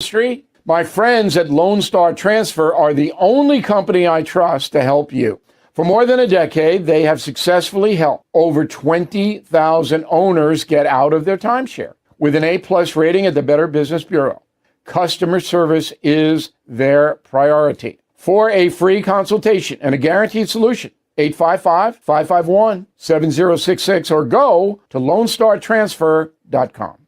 Street? My friends at Lone Star Transfer are the only company I trust to help you. For more than a decade, they have successfully helped over 20,000 owners get out of their timeshare with an A-plus rating at the Better Business Bureau. Customer service is their priority. For a free consultation and a guaranteed solution, 855-551-7066 or go to LoneStarTransfer.com.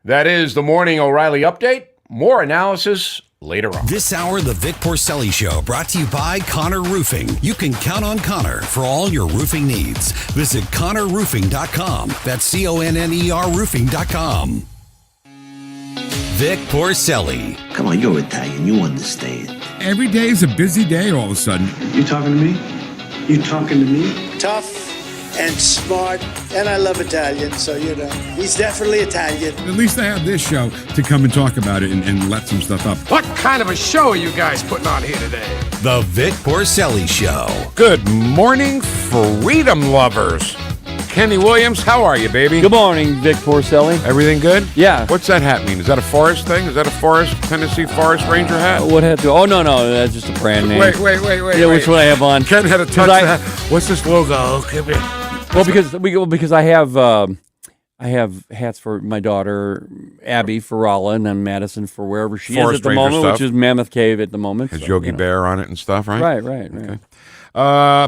That is the Morning O'Reilly Update. More analysis later on. This hour, the Vic Porcelli Show, brought to you by Connor Roofing. You can count on Connor for all your roofing needs. Visit ConnorRoofing.com. That's CONNER Roofing.com. Vic Porcelli. Come on, you're Italian. You understand. Every day is a busy day all of a sudden. You talking to me? You talking to me? Tough and smart, and I love Italian, so, he's definitely Italian. At least I have this show to come and talk about it and let some stuff up. What kind of a show are you guys putting on here today? The Vic Porcelli Show. Good morning, freedom lovers. Kenny Williams, how are you, baby? Good morning, Vic Porcelli. Everything good? Yeah. What's that hat mean? Is that a forest thing? Is that a Tennessee Forest Ranger hat? What hat do? Oh, no, that's just a brand name. Wait. Yeah, which one I have on? Ken had to touch that. What's this logo? Give me. Well, because I have hats for my daughter Abby for Rolla, and Madison for wherever she is at the moment, which is Mammoth Cave at the moment. Has Yogi Bear on it and stuff, right? Right. Okay.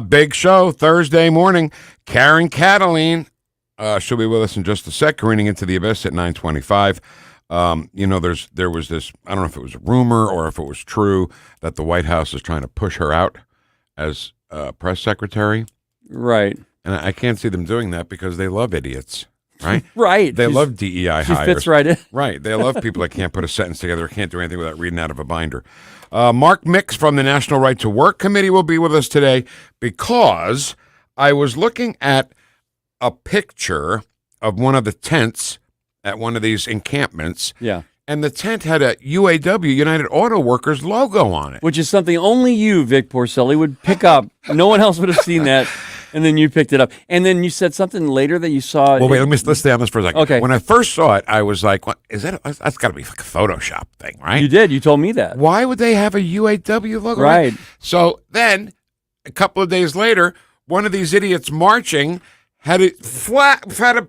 Big show Thursday morning. Karen Kataline, she'll be with us in just a sec. Careening into the Abyss at 9:25. There was this. I don't know if it was a rumor or if it was true that the White House is trying to push her out as press secretary. Right. And I can't see them doing that because they love idiots, right? Right. They love DEI she hires. Fits right in. Right. They love people that can't put a sentence together, can't do anything without reading out of a binder. Mark Mix from the National Right to Work Committee will be with us today because I was looking at a picture of one of the tents at one of these encampments. Yeah. And the tent had a UAW, United Auto Workers logo on it. Which is something only you, Vic Porcelli, would pick up. No one else would have seen that. And then you picked it up. And then you said something later that you saw. Well, wait, let's stay on this for a second. Okay. When I first saw it, I was like, what, is that? That's got to be like a Photoshop thing, right? You did. You told me that. Why would they have a UAW logo? Right. So then, a couple of days later, one of these idiots marching had a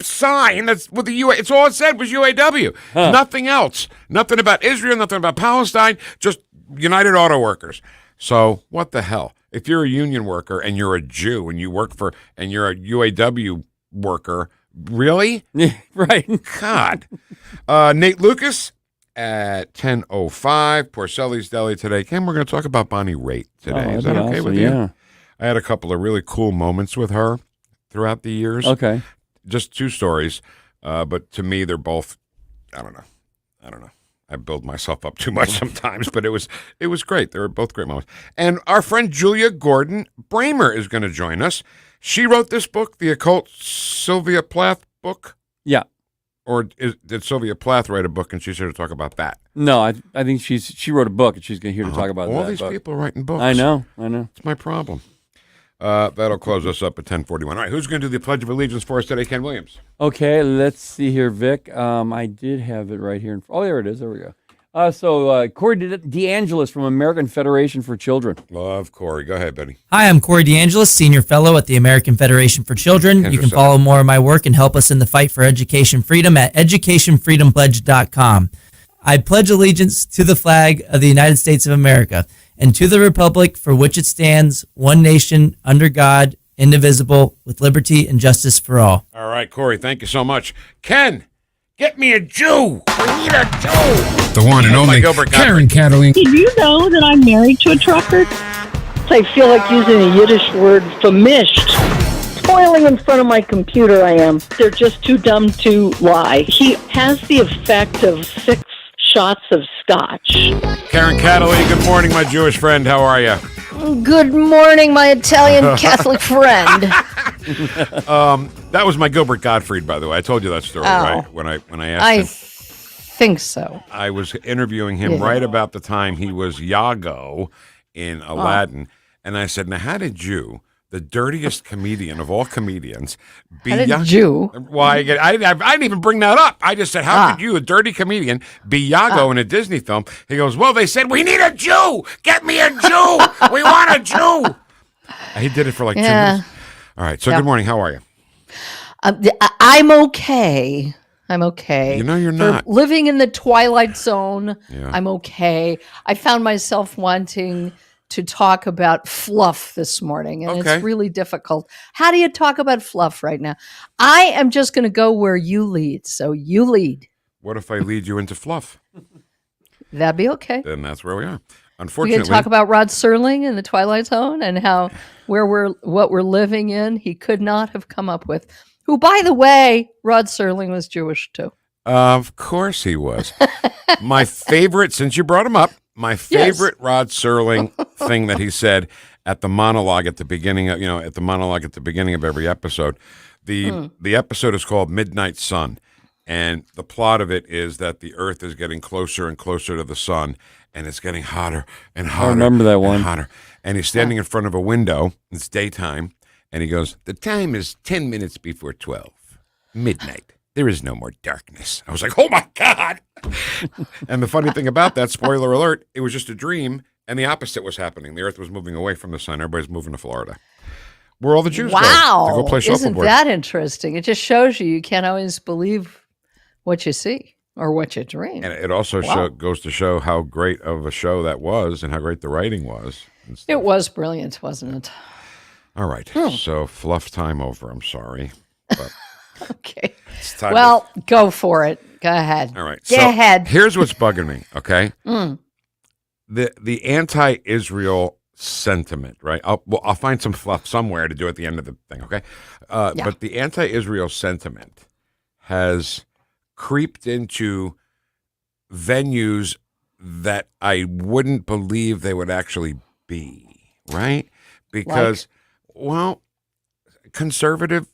sign that's with the UAW. It's all it said was UAW. Huh. Nothing else. Nothing about Israel, nothing about Palestine, just United Auto Workers. So what the hell? If you're a union worker and you're a Jew and you're a UAW worker, really? Right. God. Nate Lucas at 10:05, Porcelli's Deli today. Ken, we're going to talk about Bonnie Raitt today. Is that okay with you? Yeah. I had a couple of really cool moments with her throughout the years. Okay. Just two stories, but to me, they're both, I don't know. I build myself up too much sometimes, but it was great. They were both great moments. And our friend Julia Gordon-Bramer is going to join us. She wrote this book, the Occult Sylvia Plath book. Yeah. Or did Sylvia Plath write a book and she's here to talk about that? No, I think she wrote a book and she's here to talk about that. All these people writing books. I know. It's my problem. That'll close us up at 10:41. All right, who's going to do the Pledge of Allegiance for us today? Ken Williams. Okay, let's see here, Vic. I did have it right here. Oh, there it is. There we go. So Corey DeAngelis from American Federation for Children. Love Corey. Go ahead, Betty. Hi, I'm Corey DeAngelis, Senior Fellow at the American Federation for Children. You can follow more of my work and help us in the fight for education freedom at educationfreedompledge.com. I pledge allegiance to the flag of the United States of America and to the republic for which it stands, one nation, under God, indivisible, with liberty and justice for all. All right, Corey, thank you so much. Ken, get me a Jew. We need a Jew. The one and only Karen Kataline. Did you know that I'm married to a trucker? I feel like using a Yiddish word, famished. Toiling in front of my computer, I am. They're just too dumb to lie. He has the effect of 6 shots of scotch. Karen Kataline, good morning, my Jewish friend. How are you? Good morning, my Italian Catholic friend. That was my Gilbert Gottfried, by the way. I told you that story, right? When I asked him. I think so. I was interviewing him right about the time he was Iago in Aladdin, and I said, now how did you, the dirtiest comedian of all comedians. How did you? Why? I didn't even bring that up. I just said, how could you, a dirty comedian, be Iago in a Disney film? He goes, well, they said, we need a Jew. Get me a Jew. We want a Jew. He did it for like 2 minutes. All right. So good morning. How are you? I'm okay. I'm okay. You know you're not. Living in the twilight zone, Yeah. I'm okay. I found myself wanting to talk about fluff this morning, and it's really difficult. How do you talk about fluff right now? I am just going to go where you lead, so you lead. What if I lead you into fluff? That'd be okay. Then that's where we are. We Unfortunately, can talk about Rod Serling in the Twilight Zone and how what we're living in, he could not have come up with. Who, by the way, Rod Serling was Jewish too. Of course he was. My favorite, since you brought him up, my favorite Rod Serling thing that he said at the monologue at the beginning of, every episode. The episode is called Midnight Sun, and the plot of it is that the Earth is getting closer and closer to the sun, and it's getting hotter and hotter. I remember that one. Hotter. And he's standing in front of a window. It's daytime, and he goes, "The time is 10 minutes before 12, midnight. There is no more darkness." I was like, oh my God. And the funny thing about that, spoiler alert, it was just a dream, and the opposite was happening. The Earth was moving away from the sun. Everybody's moving to Florida, where all the Jews go to go play shuffleboard. Isn't that interesting? It just shows you can't always believe what you see or what you dream. And it also goes to show how great of a show that was and how great the writing was. It was brilliant, wasn't it? All right. So fluff time over. I'm sorry. But okay. Well, go for it. Go ahead. All right. Go ahead. Here's what's bugging me, okay? The anti-Israel sentiment, right? I'll find some fluff somewhere to do at the end of the thing, okay? But the anti-Israel sentiment has creeped into venues that I wouldn't believe they would actually be, right? Because, conservative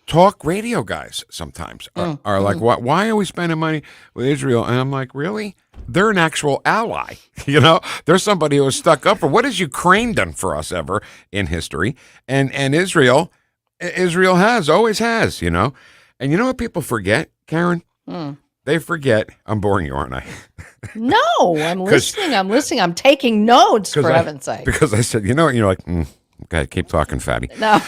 talk radio guys sometimes are like, why are we spending money with Israel? And I'm like, really? They're an actual ally. You know, they're somebody who was stuck up for what has Ukraine done for us ever in history? And Israel always has, you know. And you know what people forget, Karen? They forget. I'm boring you, aren't I? No, I'm listening. I'm taking notes, for heaven's sake. Because I said, you know what? And you're like, okay, keep talking, fatty. No.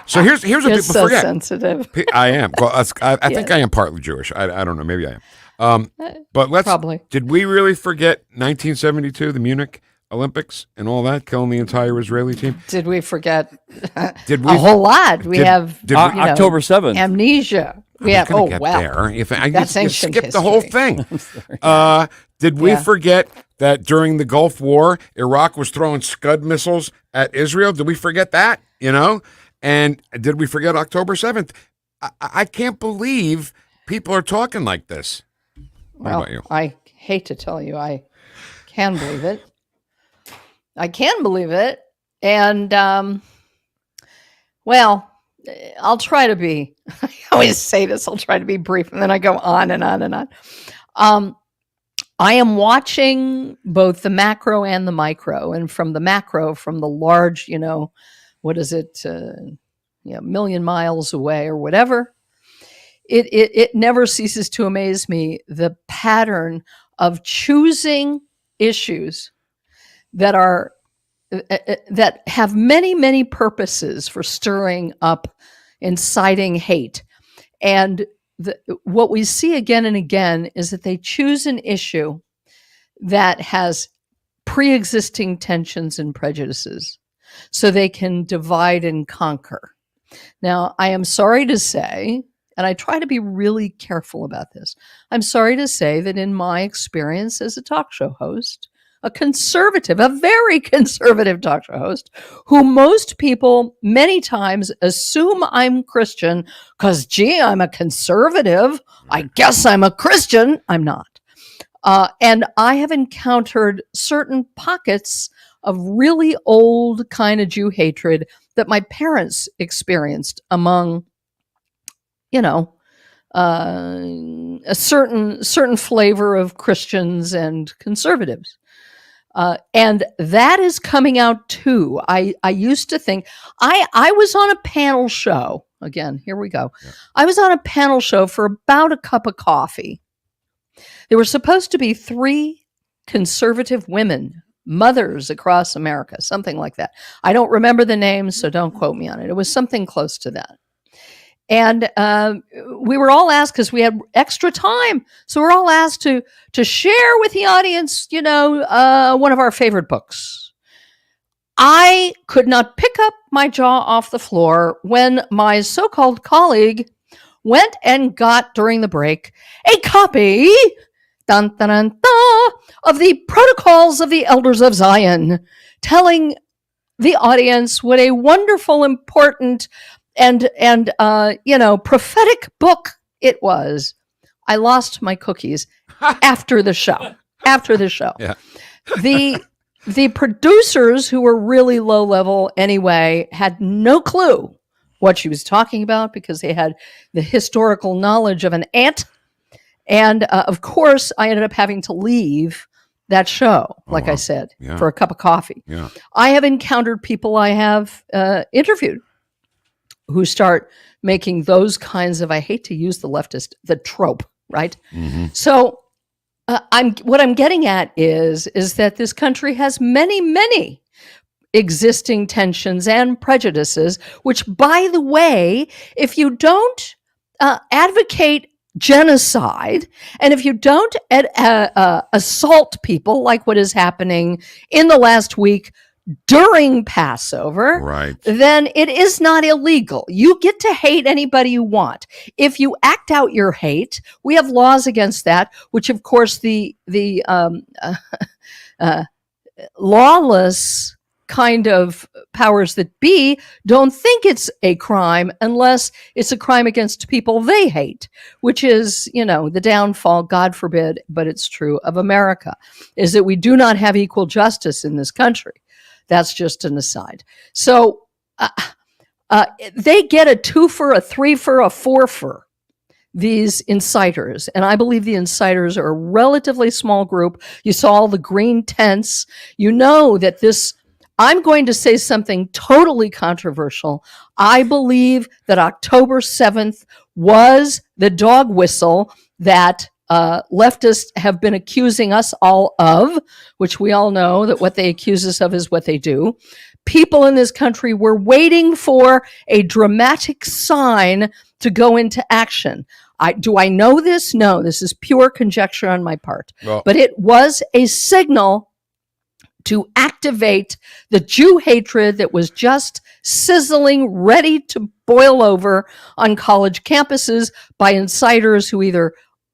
So here's what You're people so forget. Sensitive. I am. Well, I think I am partly Jewish. I don't know. Maybe I am. But Probably. Did we really forget 1972, the Munich Olympics and all that, killing the entire Israeli team? Did we forget a whole lot? We have October 7th. amnesia. We have. There. That's you ancient skipped the whole thing. Did we forget that during the Gulf War, Iraq was throwing Scud missiles at Israel? Did we forget that? You know, and did we forget October 7th? I can't believe people are talking like this. What about you? I hate to tell you, I can believe it. I can believe it. And, I'll try to be, I always say this, I'll try to be brief, and then I go on and on and on. I am watching both the macro and the micro, and from the macro, from the large, what is it, million miles away or whatever, it never ceases to amaze me, the pattern of choosing issues that are that have many, many purposes for stirring up, inciting hate. And what we see again and again is that they choose an issue that has pre-existing tensions and prejudices so they can divide and conquer. Now, I am sorry to say, and I try to be really careful about this, I'm sorry to say that in my experience as a talk show host, a very conservative talk show host, who most people many times assume I'm Christian because, I'm a conservative. I guess I'm a Christian. I'm not. And I have encountered certain pockets of really old kind of Jew hatred that my parents experienced among, a certain flavor of Christians and conservatives. And that is coming out too. I used to think I was on a panel show. Again, here we go. Yeah. I was on a panel show for about a cup of coffee. There were supposed to be 3 conservative women, mothers across America, something like that. I don't remember the names, so don't quote me on it. It was something close to that. And we were all asked, because we had extra time, so we're all asked to share with the audience, one of our favorite books. I could not pick up my jaw off the floor when my so-called colleague went and got, during the break, a copy dun, dun, dun, dun, of the Protocols of the Elders of Zion, telling the audience what a wonderful, important, and prophetic book it was. I lost my cookies after the show. Yeah. The producers, who were really low level anyway, had no clue what she was talking about, because they had the historical knowledge of an ant. And of course, I ended up having to leave that show, like I said, for a cup of coffee. Yeah. I have encountered people I have interviewed who start making those kinds of, I hate to use the trope, right? Mm-hmm. So what I'm getting at is that this country has many, many existing tensions and prejudices, which, by the way, if you don't advocate genocide, and if you don't assault people like what is happening in the last week during Passover, right, then it is not illegal. You get to hate anybody you want. If you act out your hate, we have laws against that, which of course the lawless kind of powers that be don't think it's a crime unless it's a crime against people they hate, which is, the downfall, God forbid, but it's true, of America, is that we do not have equal justice in this country. That's just an aside. So they get a 2-fer, a 3-fer, a 4-fer, these inciters. And I believe the inciters are a relatively small group. You saw all the green tents. You know that I'm going to say something totally controversial. I believe that October 7th was the dog whistle that leftists have been accusing us all of, which we all know that what they accuse us of is what they do. People in this country were waiting for a dramatic sign to go into action. Do I know this? No, this is pure conjecture on my part. Well, but it was a signal to activate the Jew hatred that was just sizzling, ready to boil over on college campuses by inciters who either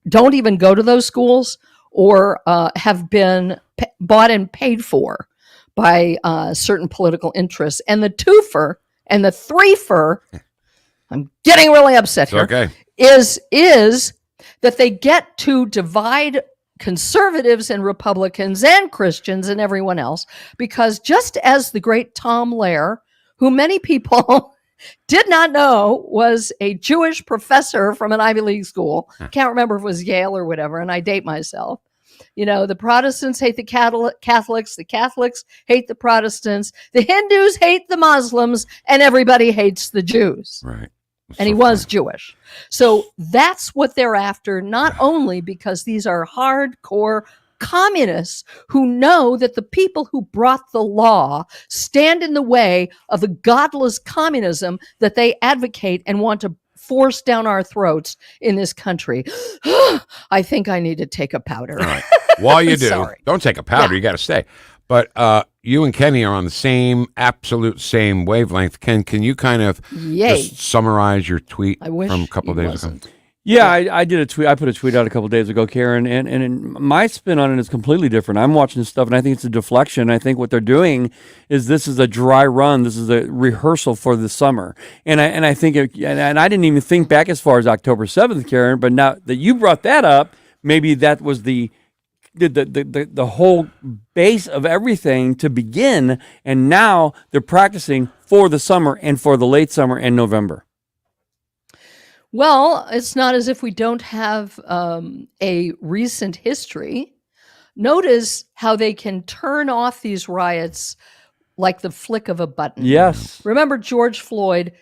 don't even go to those schools or have been bought and paid for by certain political interests. And the 2-fer and the 3-fer, I'm getting really upset here, okay, is that they get to divide conservatives and Republicans and Christians and everyone else, because just as the great Tom Lehrer, who many people did not know was a Jewish professor from an Ivy League school, can't remember if it was Yale or whatever, and I date myself, the Protestants hate the Catholics hate the Protestants, the Hindus hate the Muslims, and everybody hates the Jews. Right. And he was Jewish. So that's what they're after, not only because these are hardcore communists who know that the people who brought the law stand in the way of the godless communism that they advocate and want to force down our throats in this country. I think I need to take a powder. All right. While you do, don't take a powder. Yeah. You got to stay. But you and Kenny are on the absolute same wavelength. Ken, can you kind of just summarize your tweet from a couple of days ago? Yeah, I did a tweet. I put a tweet out a couple of days ago, Karen, and my spin on it is completely different. I'm watching this stuff, and I think it's a deflection. I think what they're doing is this is a dry run. This is a rehearsal for the summer, and I think and I didn't even think back as far as October 7th, Karen. But now that you brought that up, maybe that was the whole base of everything to begin, and now they're practicing for the summer and for the late summer and November. Well, it's not as if we don't have a recent history. notice how they can turn off these riots like the flick of a button. Yes. Remember George Floyd?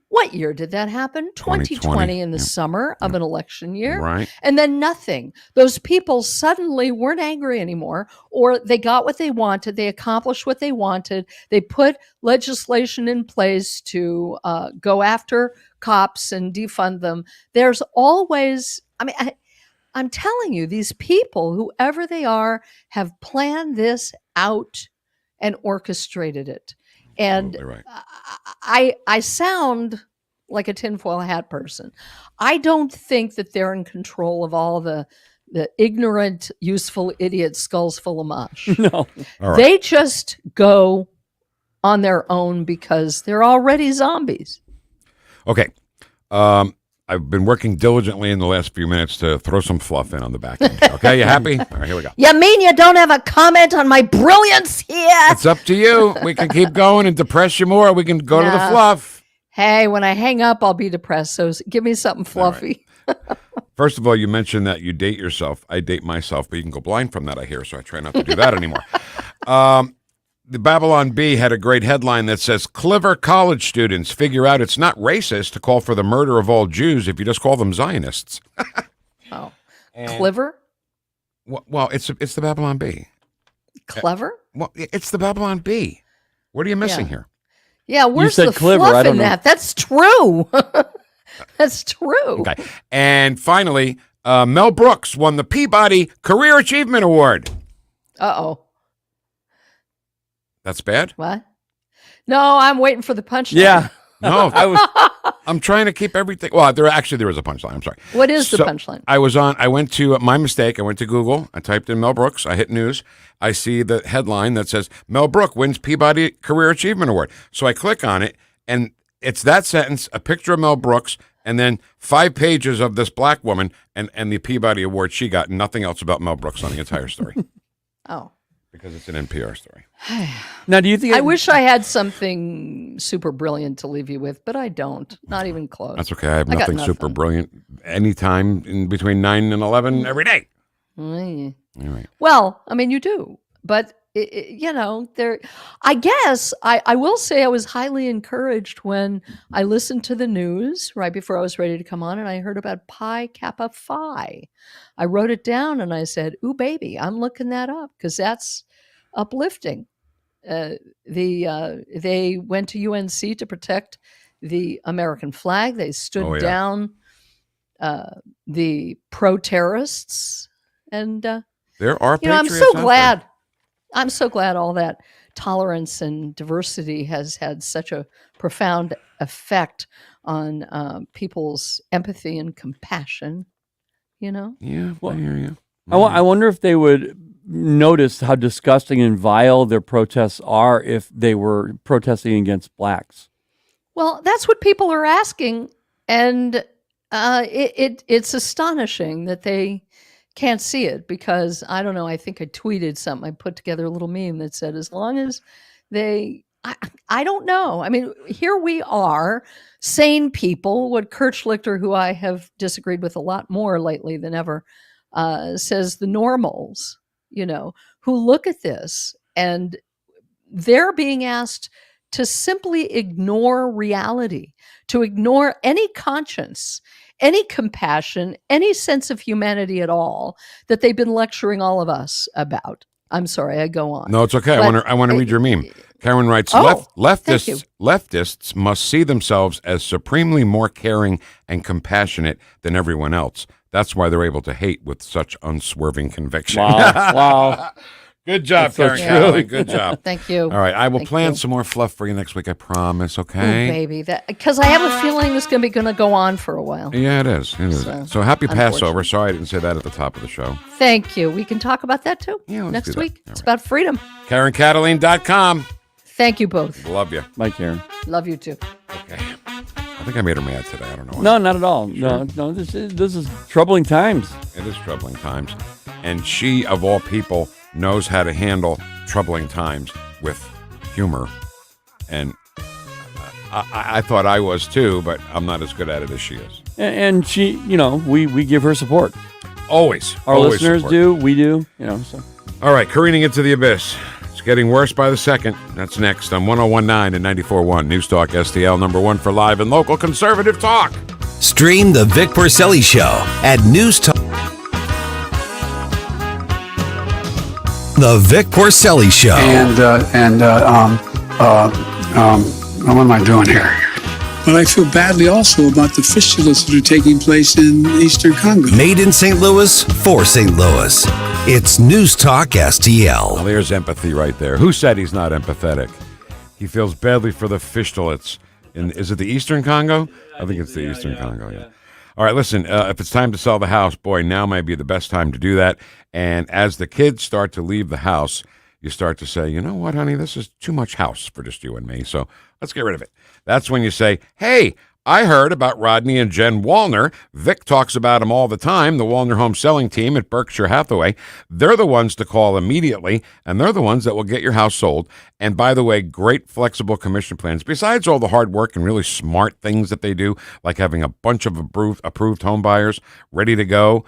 What year did that happen? 2020 in the Yep. summer of an election year. Right. And then nothing. Those people suddenly weren't angry anymore, or they got what they wanted. They accomplished what they wanted. They put legislation in place to go after cops and defund them. There's always, I'm telling you, these people, whoever they are, have planned this out and orchestrated it. And Right. I sound like a tinfoil hat person. I don't think that they're in control of all the ignorant, useful idiot skulls full of mush. No. All right. They just go on their own because they're already zombies. Okay. I've been working diligently in the last few minutes to throw some fluff in on the back end. Okay, you happy? All right, here we go. You mean you don't have a comment on my brilliance here? It's up to you. We can keep going and depress you more, or we can go to the Nah. fluff. Hey, when I hang up, I'll be depressed. So give me something fluffy. First of all, you mentioned that you date yourself. I date myself, but you can go blind from that, I hear, so I try not to do that anymore. The Babylon Bee had a great headline that says, clever college students figure out it's not racist to call for the murder of all Jews if you just call them Zionists. Oh, clever? Well, it's the Babylon Bee. Clever? Well, it's the Babylon Bee. What are you missing here? Yeah, where's said the clever, fluff I don't in know. that? That's true. That's true. Okay. And finally, Mel Brooks won the Peabody Career Achievement Award. Uh-oh. That's bad? What? No, I'm waiting for the punchline. Yeah. No, I'm trying to keep everything. Well, there is a punchline. I'm sorry. What is the punchline? I went to my mistake. I went to Google. I typed in Mel Brooks. I hit news. I see the headline that says Mel Brooks wins Peabody Career Achievement Award. So I click on it, and it's that sentence, a picture of Mel Brooks, and then 5 pages of this black woman and the Peabody Award she got, and nothing else about Mel Brooks on the entire story. Oh. Because it's an NPR story. Now, do you think I wish I had something super brilliant to leave you with, but I don't. Not even close. That's okay. I have got nothing super brilliant anytime in between 9 and 11 every day. Mm. All right. Well, I mean, you do, but there. I guess I will say I was highly encouraged when I listened to the news right before I was ready to come on, and I heard about Pi Kappa Phi. I wrote it down and I said, "Ooh, baby, I'm looking that up because that's uplifting." They went to UNC to protect the American flag. They stood down the pro-terrorists, and there are. I'm patriots so out glad. I'm so glad all that tolerance and diversity has had such a profound effect on people's empathy and compassion. there. Yeah, I hear you. I wonder if they would notice how disgusting and vile their protests are if they were protesting against blacks. Well, that's what people are asking, and it's astonishing that they can't see it because I don't know. I think I tweeted something. I put together a little meme that said, as long as they, I don't know. I mean, here we are, sane people. What Kurt Schlichter, who I have disagreed with a lot more lately than ever, says the normals, who look at this and they're being asked to simply ignore reality, to ignore any conscience, any compassion, any sense of humanity at all that they've been lecturing all of us about. I'm sorry, I go on. No, it's okay. I want to read your meme. Karen writes, leftists must see themselves as supremely more caring and compassionate than everyone else. That's why they're able to hate with such unswerving conviction. Wow. Good job, So Karen true. Kataline. Good job. Thank you. All right, I will Thank plan you. some more fluff for you next week, I promise, Oh, okay? baby, because I have a feeling it's going to go on for a while. Yeah, it is. So happy Passover. unfortunately. Sorry I didn't say that at the top of the show. Thank you. We can talk about that too Yeah, let's next do that. week. All It's right. about freedom. KarenKataline.com. Thank you both. Love you. Bye, Karen. Love you too. Okay. I think I made her mad today. I don't know why. No, not at all. No. This is troubling times. It is troubling times. And she, of all people, knows how to handle troubling times with humor. And I thought I was too, but I'm not as good at it as she is. And she, we give her support. Always. Our always listeners support. do. We do. So. All right, careening into the abyss. It's getting worse by the second. That's next on 101.9 and 94.1 News Talk STL, number one for live and local conservative talk. Stream the Vic Porcelli Show at News Talk. The Vic Porcelli Show. What am I doing here? But I feel badly also about the fistulas that are taking place in Eastern Congo. Made in St. Louis for St. Louis. It's News Talk STL. Well, there's empathy right there. Who said he's not empathetic? He feels badly for the fistulets. Is it the Eastern Congo? I think it's the Eastern Congo, yeah. All right, listen, if it's time to sell the house, boy, now might be the best time to do that. And as the kids start to leave the house, you start to say, you know what, honey, this is too much house for just you and me, so let's get rid of it. That's when you say, hey, I heard about Rodney and Jen Wallner. Vic talks about them all the time, the Wallner home selling team at Berkshire Hathaway. They're the ones to call immediately, and they're the ones that will get your house sold. And by the way, great flexible commission plans. Besides all the hard work and really smart things that they do, like having a bunch of approved home buyers ready to go,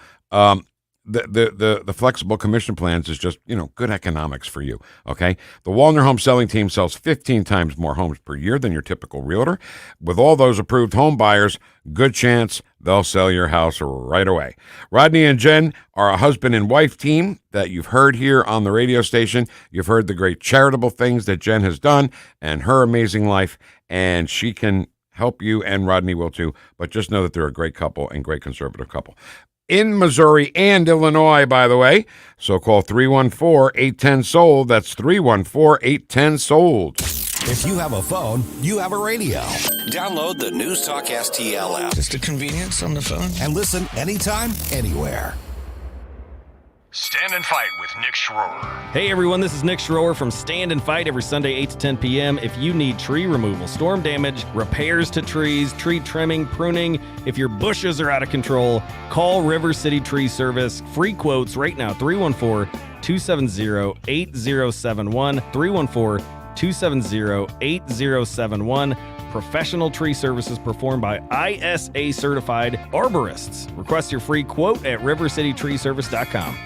the flexible commission plans is just, good economics for you, okay? The Wallner home selling team sells 15 times more homes per year than your typical realtor. With all those approved home buyers, good chance they'll sell your house right away. Rodney and Jen are a husband and wife team that you've heard here on the radio station. You've heard the great charitable things that Jen has done and her amazing life, and she can help you, and Rodney will too, but just know that they're a great couple and great conservative couple. In Missouri and Illinois, by the way. So call 314-810-SOLD. That's 314-810-SOLD. If you have a phone, you have a radio. Download the News Talk STL app. Just a convenience on the phone. And listen anytime, anywhere. Stand and Fight with Nick Schroer. Hey everyone, this is Nick Schroer from Stand and Fight every Sunday 8 to 10 p.m. If you need tree removal, storm damage, repairs to trees, tree trimming, pruning, if your bushes are out of control, call River City Tree Service. Free quotes right now, 314-270-8071, 314-270-8071. Professional tree services performed by ISA certified arborists. Request your free quote at rivercitytreeservice.com.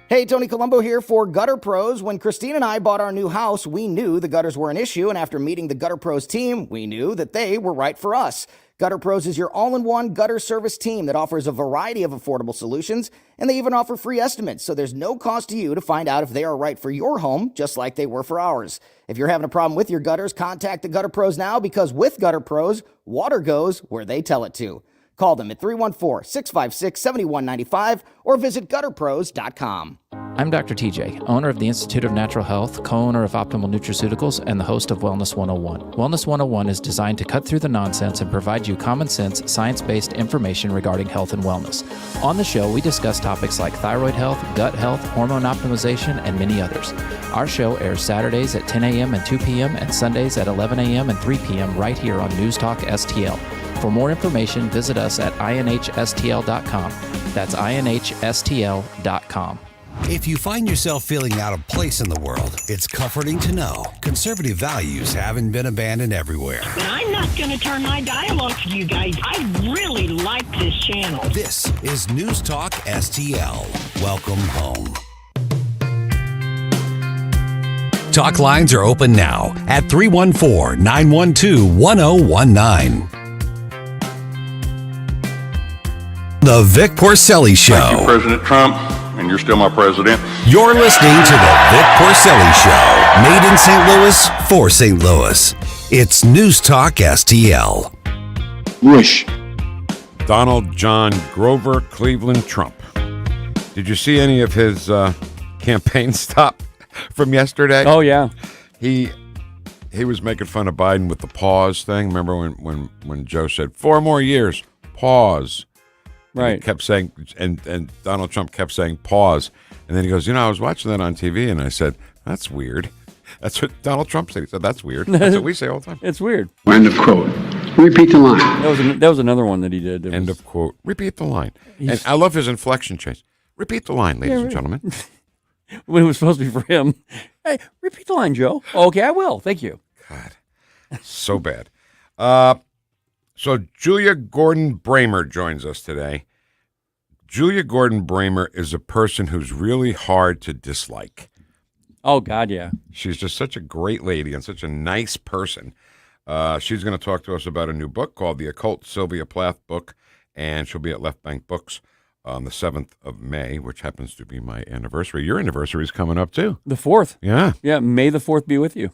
Hey, Tony Colombo here for Gutter Pros. When Christine and I bought our new house, we knew the gutters were an issue, and after meeting the Gutter Pros team, we knew that they were right for us. Gutter Pros is your all-in-one gutter service team that offers a variety of affordable solutions, and they even offer free estimates, so there's no cost to you to find out if they are right for your home, just like they were for ours. If you're having a problem with your gutters, contact the Gutter Pros now, because with Gutter Pros, water goes where they tell it to. Call them at 314-656-7195 or visit gutterpros.com. I'm Dr. TJ, owner of the Institute of Natural Health, co-owner of Optimal Nutraceuticals, and the host of Wellness 101. Wellness 101 is designed to cut through the nonsense and provide you common sense, science-based information regarding health and wellness. On the show, we discuss topics like thyroid health, gut health, hormone optimization, and many others. Our show airs Saturdays at 10 a.m. and 2 p.m. and Sundays at 11 a.m. and 3 p.m. right here on News Talk STL. For more information, visit us at inhstl.com. That's inhstl.com. If you find yourself feeling out of place in the world, it's comforting to know conservative values haven't been abandoned everywhere. But I'm not going to turn my dial off for you guys. I really like this channel. This is News Talk STL. Welcome home. Talk lines are open now at 314-912-1019. The Vic Porcelli Show. Thank you, President Trump, and you're still my president. You're listening to the Vic Porcelli Show, made in St. Louis for St. Louis. It's News Talk STL. Wish. Donald John Grover Cleveland Trump. Did you see any of his campaign stop from yesterday? Oh, yeah. He was making fun of Biden with the pause thing. Remember when Joe said, 4 more years, pause. Right. He kept saying, and Donald Trump kept saying pause. And then he goes, I was watching that on TV, and I said, that's weird. That's what Donald Trump said. He said, that's weird. That's what we say all the time. It's weird. End of quote. Repeat the line. That was another one that he did. End of quote. Repeat the line. And I love his inflection change. Repeat the line, ladies and gentlemen. When it was supposed to be for him. Hey, repeat the line, Joe. Okay, I will. Thank you. God. So bad. So Julia Gordon-Bramer joins us today. Julia Gordon-Bramer is a person who's really hard to dislike. Oh, God, yeah. She's just such a great lady and such a nice person. She's going to talk to us about a new book called The Occult, Sylvia Plath book, and she'll be at Left Bank Books on the 7th of May, which happens to be my anniversary. Your anniversary is coming up, too. The 4th. Yeah. Yeah, May the 4th be with you.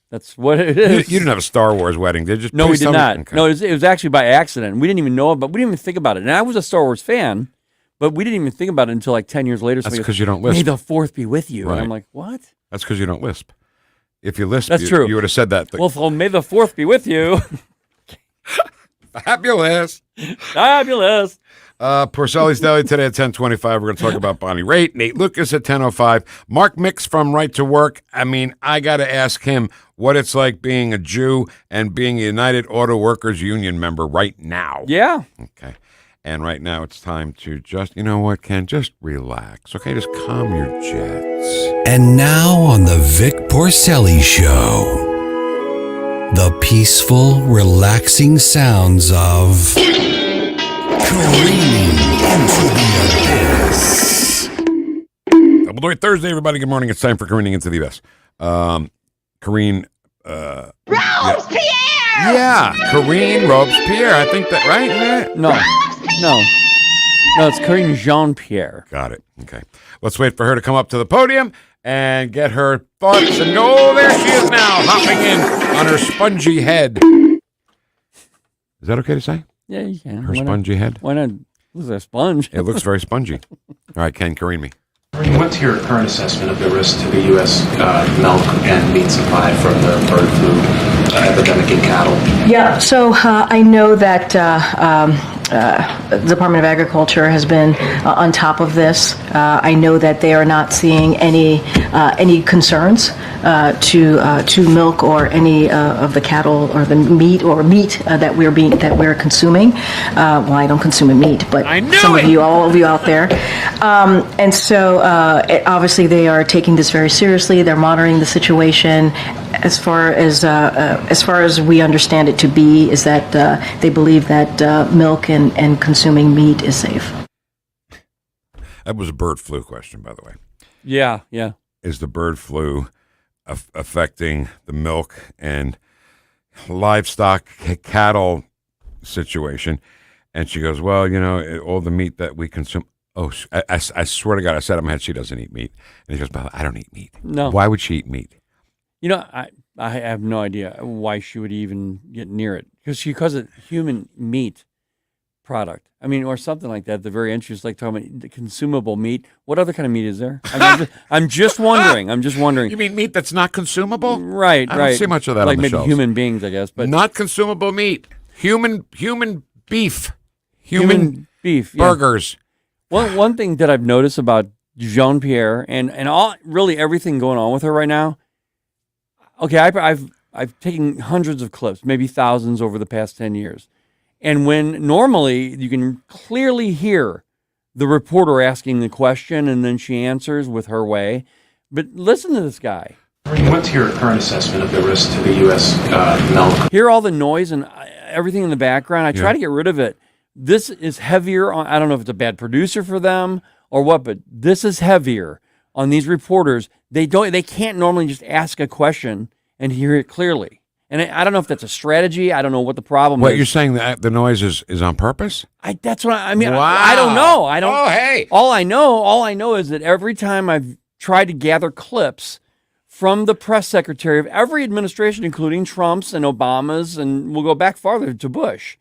That's what it is. You didn't have a Star Wars wedding, did you? No, we did not. Okay. No, it was actually by accident. We didn't even know about. We didn't even think about it. And I was a Star Wars fan, but we didn't even think about it until like 10 years later. That's because you don't lisp. May the 4th be with you. Right. And I'm like, what? That's because you don't lisp. If you lisp, That's true. You would have said that. Well, may the 4th be with you. Fabulous. Fabulous. Porcelli's Deli today at 10:25. We're going to talk about Bonnie Raitt. Nate Lucas at 10:05. Mark Mix from Right to Work. I mean, I got to ask him what it's like being a Jew and being a United Auto Workers Union member right now. Yeah. Okay. And right now it's time to just, you know what, Ken? Just relax. Okay, just calm your jets. And now on the Vic Porcelli Show, the peaceful, relaxing sounds of careening into the abyss. Double Thursday, everybody. Good morning. It's time for careening into the abyss. Karine. Robespierre! Yeah, Karine Robespierre. I think that, right? No, it's Karine Jean-Pierre. Got it. Okay. Let's wait for her to come up to the podium and get her thoughts. And oh, there she is now, hopping in on her spongy head. Is that okay to say? Yeah, you can. Her spongy head? Why not? Looks like a sponge. It looks very spongy. All right, Ken, Karine me. What's your current assessment of the risk to the U.S. Milk and meat supply from the bird flu epidemic in cattle? Yeah, so I know that the Department of Agriculture has been on top of this. I know that they are not seeing any concerns to milk or any of the cattle or the meat that we're consuming. Well, I don't consume meat, but all of you out there. And so obviously they are taking this very seriously. They're monitoring the situation. As far as we understand it to be, is that they believe that milk and consuming meat is safe. That was a bird flu question, by the way. Yeah. Is the bird flu affecting the milk and livestock cattle situation? And she goes, well, you know, all the meat that we consume. Oh, I swear to God, I said in my head she doesn't eat meat. And he goes, well, I don't eat meat. No. Why would she eat meat? You know, I have no idea why she would even get near it. Because she calls it human meat product. I mean, or something like that. At the very end, she was like talking about the consumable meat. What other kind of meat is there? I'm just wondering. You mean meat that's not consumable? Right. I don't see much of that like on the maybe shelves. Human beings, I guess. But not consumable meat. Human beef. Human beef. Yeah. Burgers. One thing that I've noticed about Jean-Pierre and all really everything going on with her right now. Okay, I've taken hundreds of clips, maybe thousands over the past 10 years. And when normally you can clearly hear the reporter asking the question and then she answers with her way. But listen to this guy. What's your current assessment of the risk to the U.S. milk? Hear all the noise and everything in the background. I try to get rid of it. This is heavier on, I don't know if it's a bad producer for them or what, but this is heavier on these reporters. They can't normally just ask a question and hear it clearly. And I don't know if that's a strategy. I don't know what the problem is. What, you're saying that the noise is on purpose? That's what I mean. Wow. I don't know. Oh, hey. All I know is that every time I've tried to gather clips from the press secretary of every administration, including Trump's and Obama's, and we'll go back farther to Bush,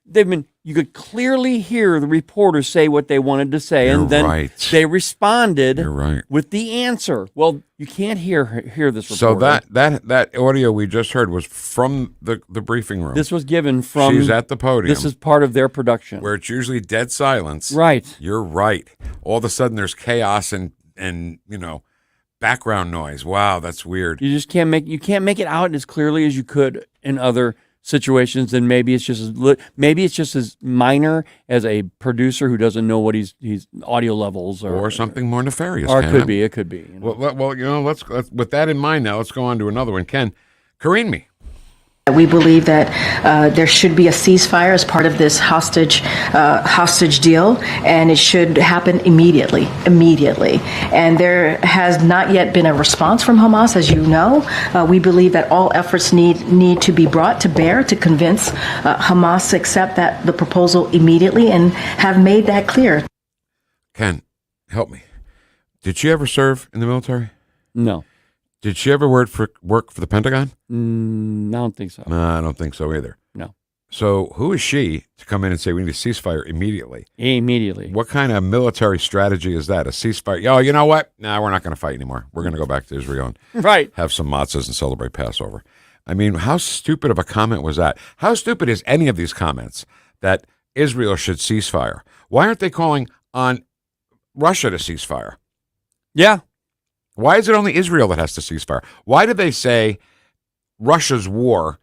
you could clearly hear the reporters say what they wanted to say, and then they responded with the answer. Well, you can't hear this reporter. So that audio we just heard was from the briefing room. This was given from... She's at the podium. This is part of their production. Where it's usually dead silence. Right. You're right. All of a sudden there's chaos and you know, background noise. Wow, that's weird. You just can't make it out as clearly as you could in other situations, and maybe it's just as minor as a producer who doesn't know what he's audio levels or something more nefarious. Or it could be. You know? Well, you know, let's with that in mind now. Let's go on to another one. Ken, Karine me. We believe that there should be a ceasefire as part of this hostage deal, and it should happen immediately. And there has not yet been a response from Hamas, as you know. We believe that all efforts need to be brought to bear to convince Hamas to accept the proposal immediately, and have made that clear. Ken, help me. Did she ever serve in the military? No. Did she ever work for the Pentagon? I don't think so. No, I don't think so either. No. So who is she to come in and say we need a ceasefire immediately? Immediately. What kind of military strategy is that? A ceasefire? Oh, you know what? No, we're not going to fight anymore. We're going to go back to Israel and have some matzahs and celebrate Passover. I mean, how stupid of a comment was that? How stupid is any of these comments that Israel should ceasefire? Why aren't they calling on Russia to ceasefire? Yeah. Why is it only Israel that has to ceasefire? Why do they say Russia's war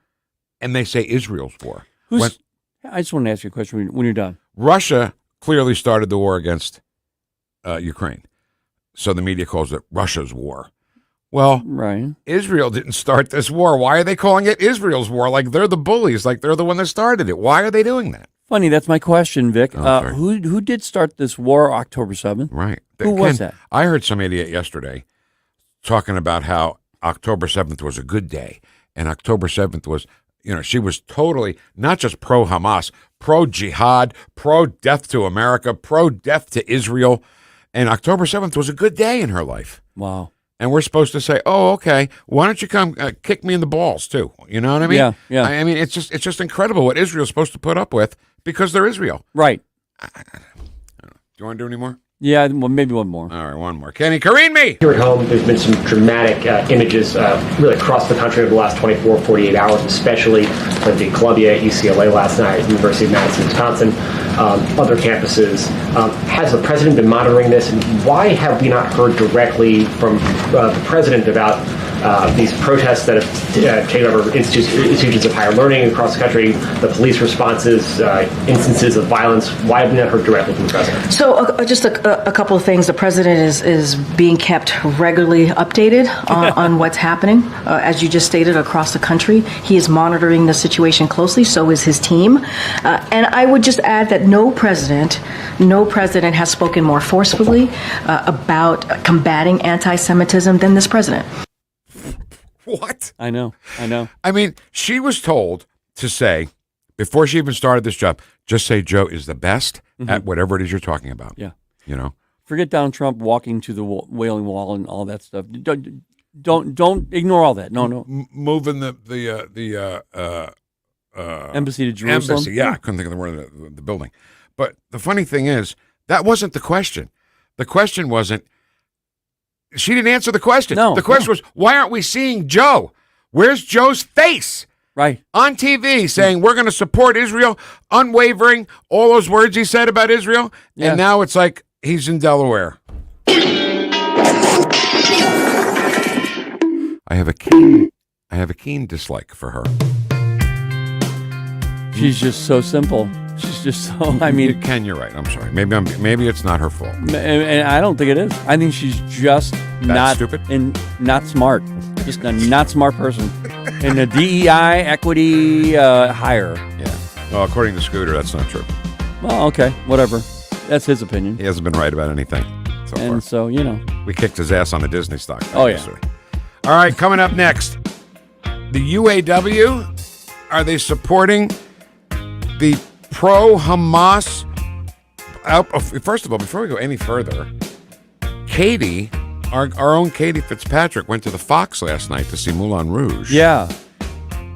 and they say Israel's war? I just want to ask you a question when you're done. Russia clearly started the war against Ukraine. So the media calls it Russia's war. Well, Israel didn't start this war. Why are they calling it Israel's war? Like they're the bullies, like they're the one that started it. Why are they doing that? Funny, that's my question, Vic. Who did start this war October 7th? Right. Who was that? I heard some idiot yesterday talking about how October 7th was a good day. And October 7th was, she was totally not just pro-Hamas, pro-jihad, pro-death to America, pro-death to Israel. And October 7th was a good day in her life. Wow. And we're supposed to say, oh, okay, why don't you come kick me in the balls, too? You know what I mean? Yeah. I mean, it's just incredible what Israel's supposed to put up with because they're Israel. Right. Do you want to do any more? Yeah, well, maybe one more. All right, one more. Kenny, Karine me! Here at home, there's been some dramatic images really across the country over the last 24, 48 hours, especially at the Columbia, UCLA last night, University of Madison, Wisconsin, other campuses. Has the president been monitoring this? And why have we not heard directly from the president about these protests that have taken over institutions of higher learning across the country, the police responses, instances of violence? Why have we not heard directly from the president? So just a couple of things. The president is being kept regularly updated on what's happening. As you just stated, across the country, he is monitoring the situation closely. So is his team. And I would just add that no president has spoken more forcefully about combating anti-Semitism than this president. What? I know. I mean, she was told to say, before she even started this job, just say Joe is the best at whatever it is you're talking about. Yeah. Forget Donald Trump walking to the Wailing Wall and all that stuff. Don't ignore all that. No. Moving the embassy to Jerusalem. Embassy, yeah. I couldn't think of the word of the building. But the funny thing is, that wasn't the question. The question wasn't, she didn't answer the question. No. The question was, why aren't we seeing Joe? Where's Joe's face? Right. On TV saying we're going to support Israel, unwavering, all those words he said about Israel. Yeah. And now it's like he's in Delaware. I have a keen dislike for her. She's just so simple. She's just so, Ken, you're right. I'm sorry. Maybe it's not her fault. And I don't think it is. I think she's just not stupid and not smart. Just a not smart person. And a DEI equity hire. Yeah. Well, according to Scooter, that's not true. Well, okay, whatever. That's his opinion. He hasn't been right about anything so far. And so, we kicked his ass on the Disney stock. Oh, yeah. Yesterday. All right, coming up next, the UAW, are they supporting the pro-Hamas? First of all, before we go any further, Katie, our own Katie Fitzpatrick, went to the Fox last night to see Moulin Rouge. Yeah.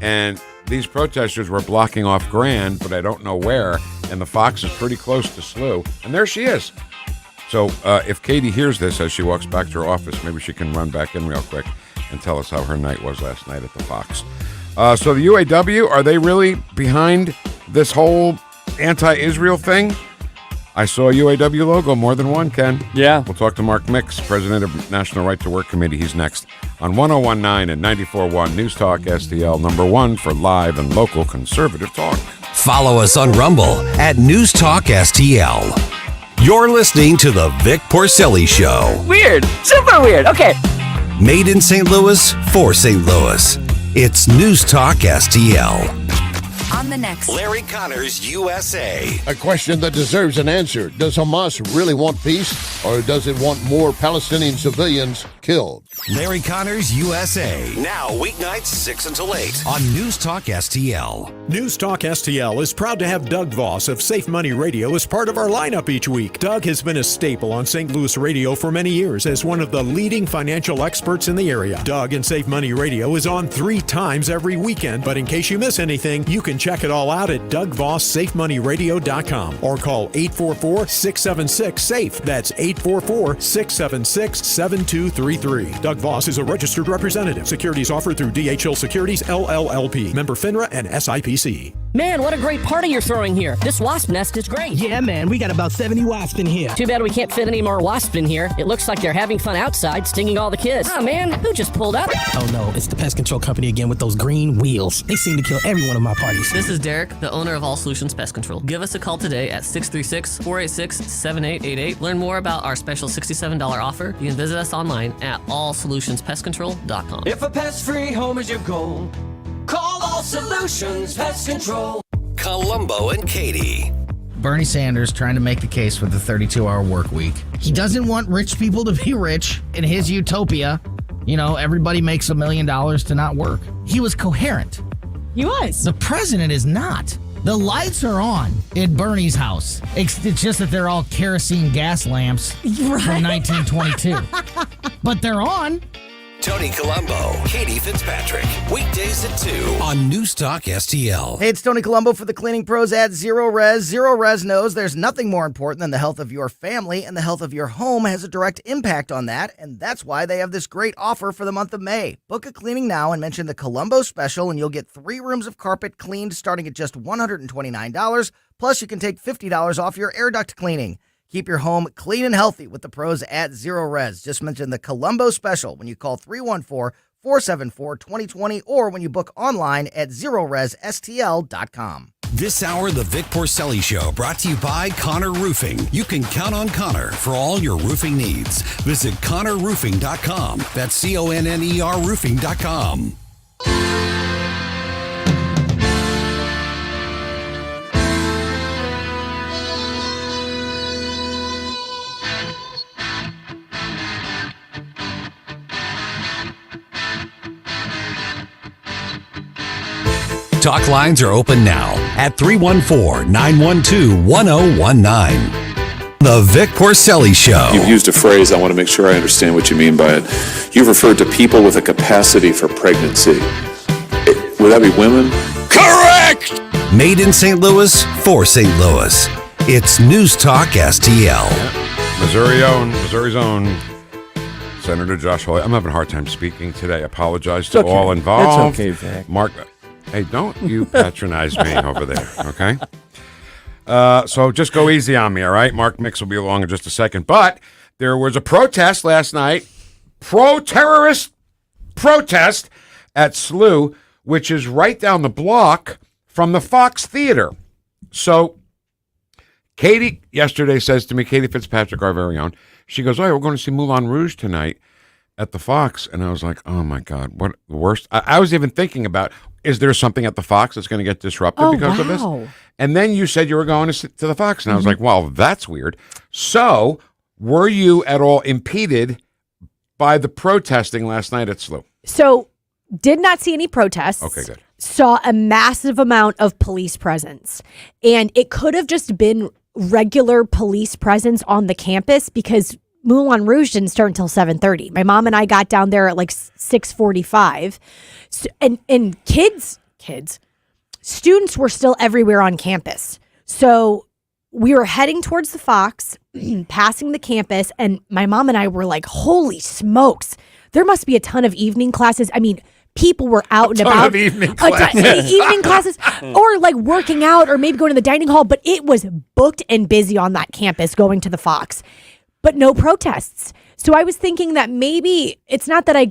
And these protesters were blocking off Grand, but I don't know where, and the Fox is pretty close to SLU, and there she is. So if Katie hears this as she walks back to her office, maybe she can run back in real quick and tell us how her night was last night at the Fox. So the UAW, are they really behind this whole anti-Israel thing? I saw a UAW logo, more than one, Ken. Yeah. We'll talk to Mark Mix, president of National Right to Work Committee. He's next on 101.9 and 94.1 News Talk STL, #1 for live and local conservative talk. Follow us on Rumble at News Talk STL. You're listening to the Vic Porcelli Show. Weird. Super weird. Okay. Made in St. Louis for St. Louis. It's News Talk STL. On the next Larry Connor's USA. A question that deserves an answer. Does Hamas really want peace, or does it want more Palestinian civilians killed? Larry Connor's USA. Now weeknights 6 until 8 on News Talk STL. News Talk STL is proud to have Doug Voss of Safe Money Radio as part of our lineup each week. Doug has been a staple on St. Louis radio for many years as one of the leading financial experts in the area. Doug and Safe Money Radio is on 3 times every weekend, but in case you miss anything, you can check it all out at DougVossSafeMoneyRadio.com or call 844-676-SAFE. That's 844-676-7233. Doug Voss is a registered representative. Securities offered through DHL Securities, LLLP. Member FINRA and SIPC. Man, what a great party you're throwing here. This wasp nest is great. Yeah, man, we got about 70 wasps in here. Too bad we can't fit any more wasps in here. It looks like they're having fun outside, stinging all the kids. Oh, man, who just pulled up? Oh, no, it's the pest control company again with those green wheels. They seem to kill every one of my parties. This is Derek, the owner of All Solutions Pest Control. Give us a call today at 636-486-7888. Learn more about our special $67 offer. You can visit us online at allsolutionspestcontrol.com. If a pest-free home is your goal, call All Solutions Pest Control. Columbo and Katie. Bernie Sanders trying to make the case for the 32-hour work week. He doesn't want rich people to be rich. In his utopia, everybody makes $1 million to not work. He was coherent. He was. The president is not. The lights are on at Bernie's house. It's just that they're all kerosene gas lamps from 1922. But they're on. Tony Colombo, Katie Fitzpatrick. Weekdays at 2 on News Talk STL. Hey, it's Tony Colombo for the Cleaning Pros at Zero Res. Zero Res knows there's nothing more important than the health of your family, and the health of your home has a direct impact on that, and that's why they have this great offer for the month of May. Book a cleaning now and mention the Colombo special, and you'll get 3 rooms of carpet cleaned starting at just $129. Plus, you can take $50 off your air duct cleaning. Keep your home clean and healthy with the pros at Zero Res. Just mention the Colombo special when you call 314-474-2020 or when you book online at ZeroResSTL.com. This hour, the Vic Porcelli Show, brought to you by Connor Roofing. You can count on Connor for all your roofing needs. Visit ConnorRoofing.com. That's CONNER Roofing.com. Talk lines are open now at 314-912-1019. The Vic Porcelli Show. You've used a phrase, I want to make sure I understand what you mean by it. You've referred to people with a capacity for pregnancy. Would that be women? Correct! Made in St. Louis for St. Louis. It's News Talk STL. Missouri's own Senator Josh Hawley. I'm having a hard time speaking today. I apologize to all involved. It's okay, Vic. Mark, hey, don't you patronize me over there, okay? So just go easy on me, all right? Mark Mix will be along in just a second. But there was a protest last night, pro-terrorist protest at SLU, which is right down the block from the Fox Theater. So Katie yesterday says to me, Katie Fitzpatrick, our very own, she goes, oh, we're going to see Moulin Rouge tonight at the Fox. And I was like, oh, my God, what the worst. I was even thinking about, is there something at the Fox that's going to get disrupted because of this? And then you said you were going to the Fox. And I was like, well, that's weird. So were you at all impeded by the protesting last night at SLU? So did not see any protests. Okay, good. Saw a massive amount of police presence. And it could have just been regular police presence on the campus because Moulin Rouge didn't start until 7:30. My mom and I got down there at like 6:45. So, and students were still everywhere on campus. So we were heading towards the Fox, passing the campus, and my mom and I were like, holy smokes, there must be a ton of evening classes. I mean, people were out and about. Evening classes. Evening classes, or like working out, or maybe going to the dining hall, but it was booked and busy on that campus going to the Fox. But no protests. So I was thinking that maybe it's not that I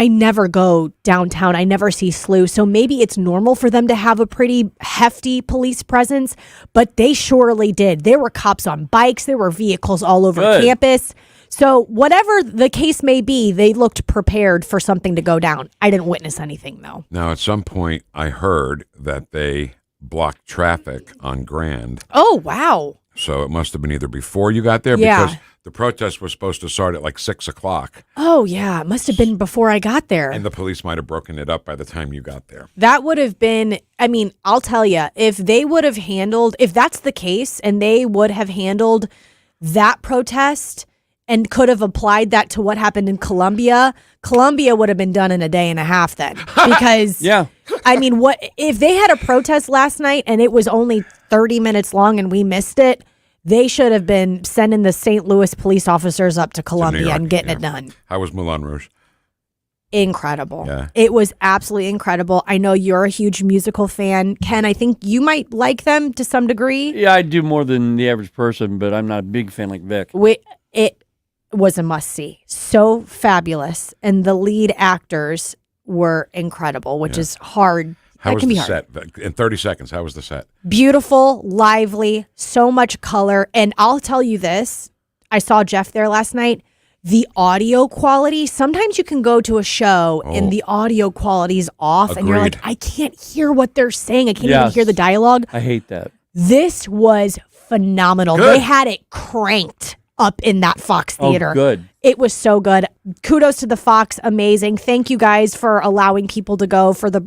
never go downtown. I never see SLU. So maybe it's normal for them to have a pretty hefty police presence, but they surely did. There were cops on bikes. There were vehicles all over campus. So whatever the case may be, they looked prepared for something to go down. I didn't witness anything, though. Now, at some point, I heard that they blocked traffic on Grand. Oh, wow. So it must have been either before you got there, because the protest was supposed to start at like 6 o'clock. Oh, yeah. It must have been before I got there. And the police might have broken it up by the time you got there. That would have been, I mean, I'll tell you, if they would have handled, if that's the case, and they would have handled that protest and could have applied that to what happened in Colombia would have been done in a day and a half then. Because, I mean, what if they had a protest last night and it was only 30 minutes long and we missed it? They should have been sending the St. Louis police officers up to Colombia and getting it done. How was Moulin Rouge? Incredible. Yeah. It was absolutely incredible. I know you're a huge musical fan. Ken, I think you might like them to some degree. Yeah, I do more than the average person, but I'm not a big fan like Vic. It was a must-see. So fabulous. And the lead actors were incredible, which is hard. How was the hard. set? In 30 seconds, how was the set? Beautiful, lively, so much color. And I'll tell you this, I saw Jeff there last night. The audio quality, sometimes you can go to a show and the audio quality's off and you're like, I can't hear what they're saying. I can't even hear the dialogue. I hate that. This was phenomenal. Good. They had it cranked up in that Fox Theater. Oh, good. It was so good. Kudos to the Fox. Amazing. Thank you guys for allowing people to go for the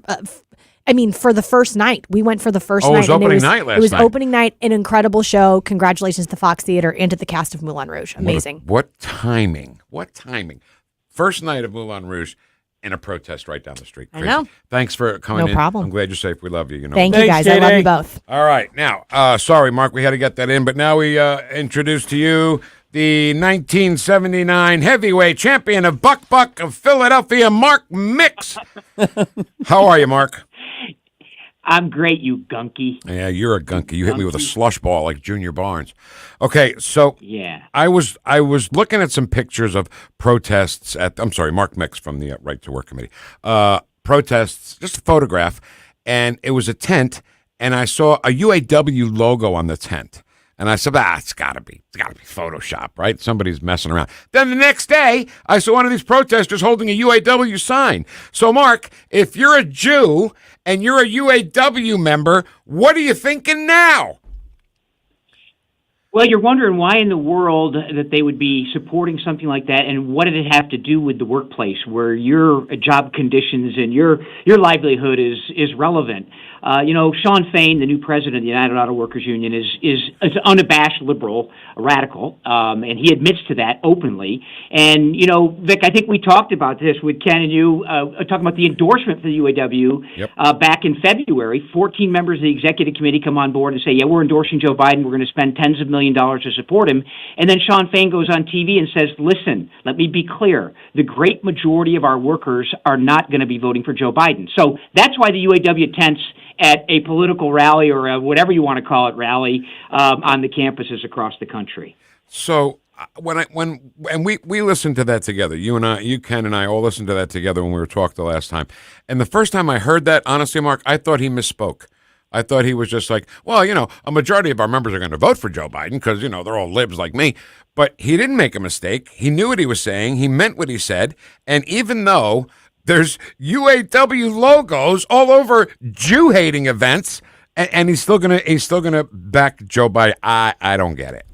for the first night. We went for the first night. It was opening night last night. It was opening night, an incredible show. Congratulations to the Fox Theater and to the cast of Moulin Rouge. Amazing. What timing. What timing. First night of Moulin Rouge and a protest right down the street. Crazy. I know. Thanks for coming in. No problem. I'm glad you're safe. We love you. Thank you guys. I love you both. All right. Now, sorry, Mark, we had to get that in, but now we introduce to you the 1979 heavyweight champion of Buck of Philadelphia, Mark Mix. How are you, Mark? I'm great, you gunky. Yeah, you're a gunky. You hit me with a slush ball like Junior Barnes. Okay, so I was looking at some pictures of protests at, I'm sorry, Mark Mix from the Right to Work Committee. Protests, just a photograph, and it was a tent, and I saw a UAW logo on the tent. And I said, it's gotta be Photoshop, right? Somebody's messing around. Then the next day, I saw one of these protesters holding a UAW sign. So, Mark, if you're a Jew and you're a UAW member, what are you thinking now? Well, you're wondering why in the world that they would be supporting something like that, and what did it have to do with the workplace where your job conditions and your livelihood is relevant? Sean Fain, the new president of the United Auto Workers Union, is an unabashed liberal, a radical, and he admits to that openly. And, Vic, I think we talked about this with Ken and you, talking about the endorsement for the UAW back in February. 14 members of the executive committee come on board and say, we're endorsing Joe Biden. We're going to spend tens of millions of dollars to support him. And then Sean Fain goes on TV and says, listen, let me be clear. The great majority of our workers are not going to be voting for Joe Biden. So that's why the UAW tents at a political rally or whatever you want to call it rally on the campuses across the country. So we listened to that together. You, Ken, and I all listened to that together when we were talking the last time. And the first time I heard that, honestly, Mark, I thought he misspoke. I thought he was just like, a majority of our members are going to vote for Joe Biden because, they're all libs like me. But he didn't make a mistake. He knew what he was saying. He meant what he said. And even though there's UAW logos all over Jew-hating events, and he's still gonna back Joe Biden. I don't get it.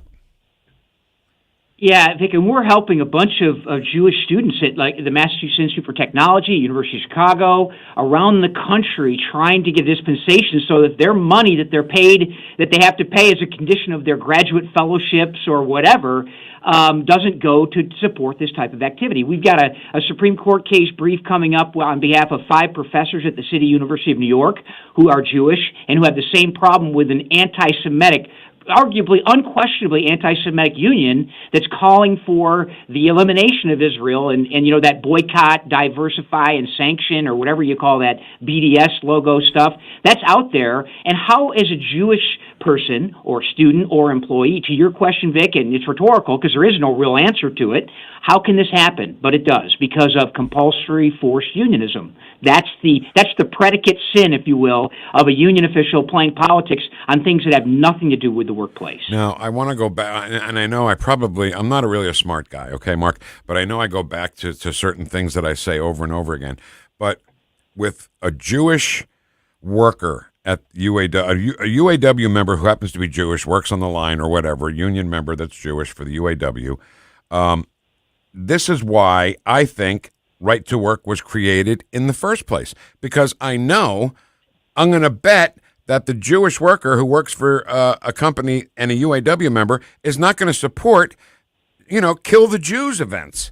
Yeah, Vic, and we're helping a bunch of Jewish students at the Massachusetts Institute for Technology, University of Chicago, around the country, trying to get dispensation so that their money that they're paid, that they have to pay as a condition of their graduate fellowships or whatever, doesn't go to support this type of activity. We've got a Supreme Court case brief coming up on behalf of 5 professors at the City University of New York who are Jewish and who have the same problem with an anti-Semitic, arguably, unquestionably anti-Semitic union that's calling for the elimination of Israel and that boycott, diversify, and sanction, or whatever you call that BDS logo stuff. That's out there. And how, as a Jewish person or student or employee. To your question, Vic, and it's rhetorical because there is no real answer to it, how can this happen? But it does, because of compulsory forced unionism. That's the predicate sin, if you will, of a union official playing politics on things that have nothing to do with the workplace. Now, I want to go back, and I know I'm not really a smart guy, okay, Mark, but I know I go back to certain things that I say over and over again. But with a Jewish worker at UAW, a UAW member who happens to be Jewish, works on the line or whatever, a union member that's Jewish for the UAW, this is why I think right to work was created in the first place. Because I'm going to bet that the Jewish worker who works for a company and a UAW member is not going to support, kill the Jews events.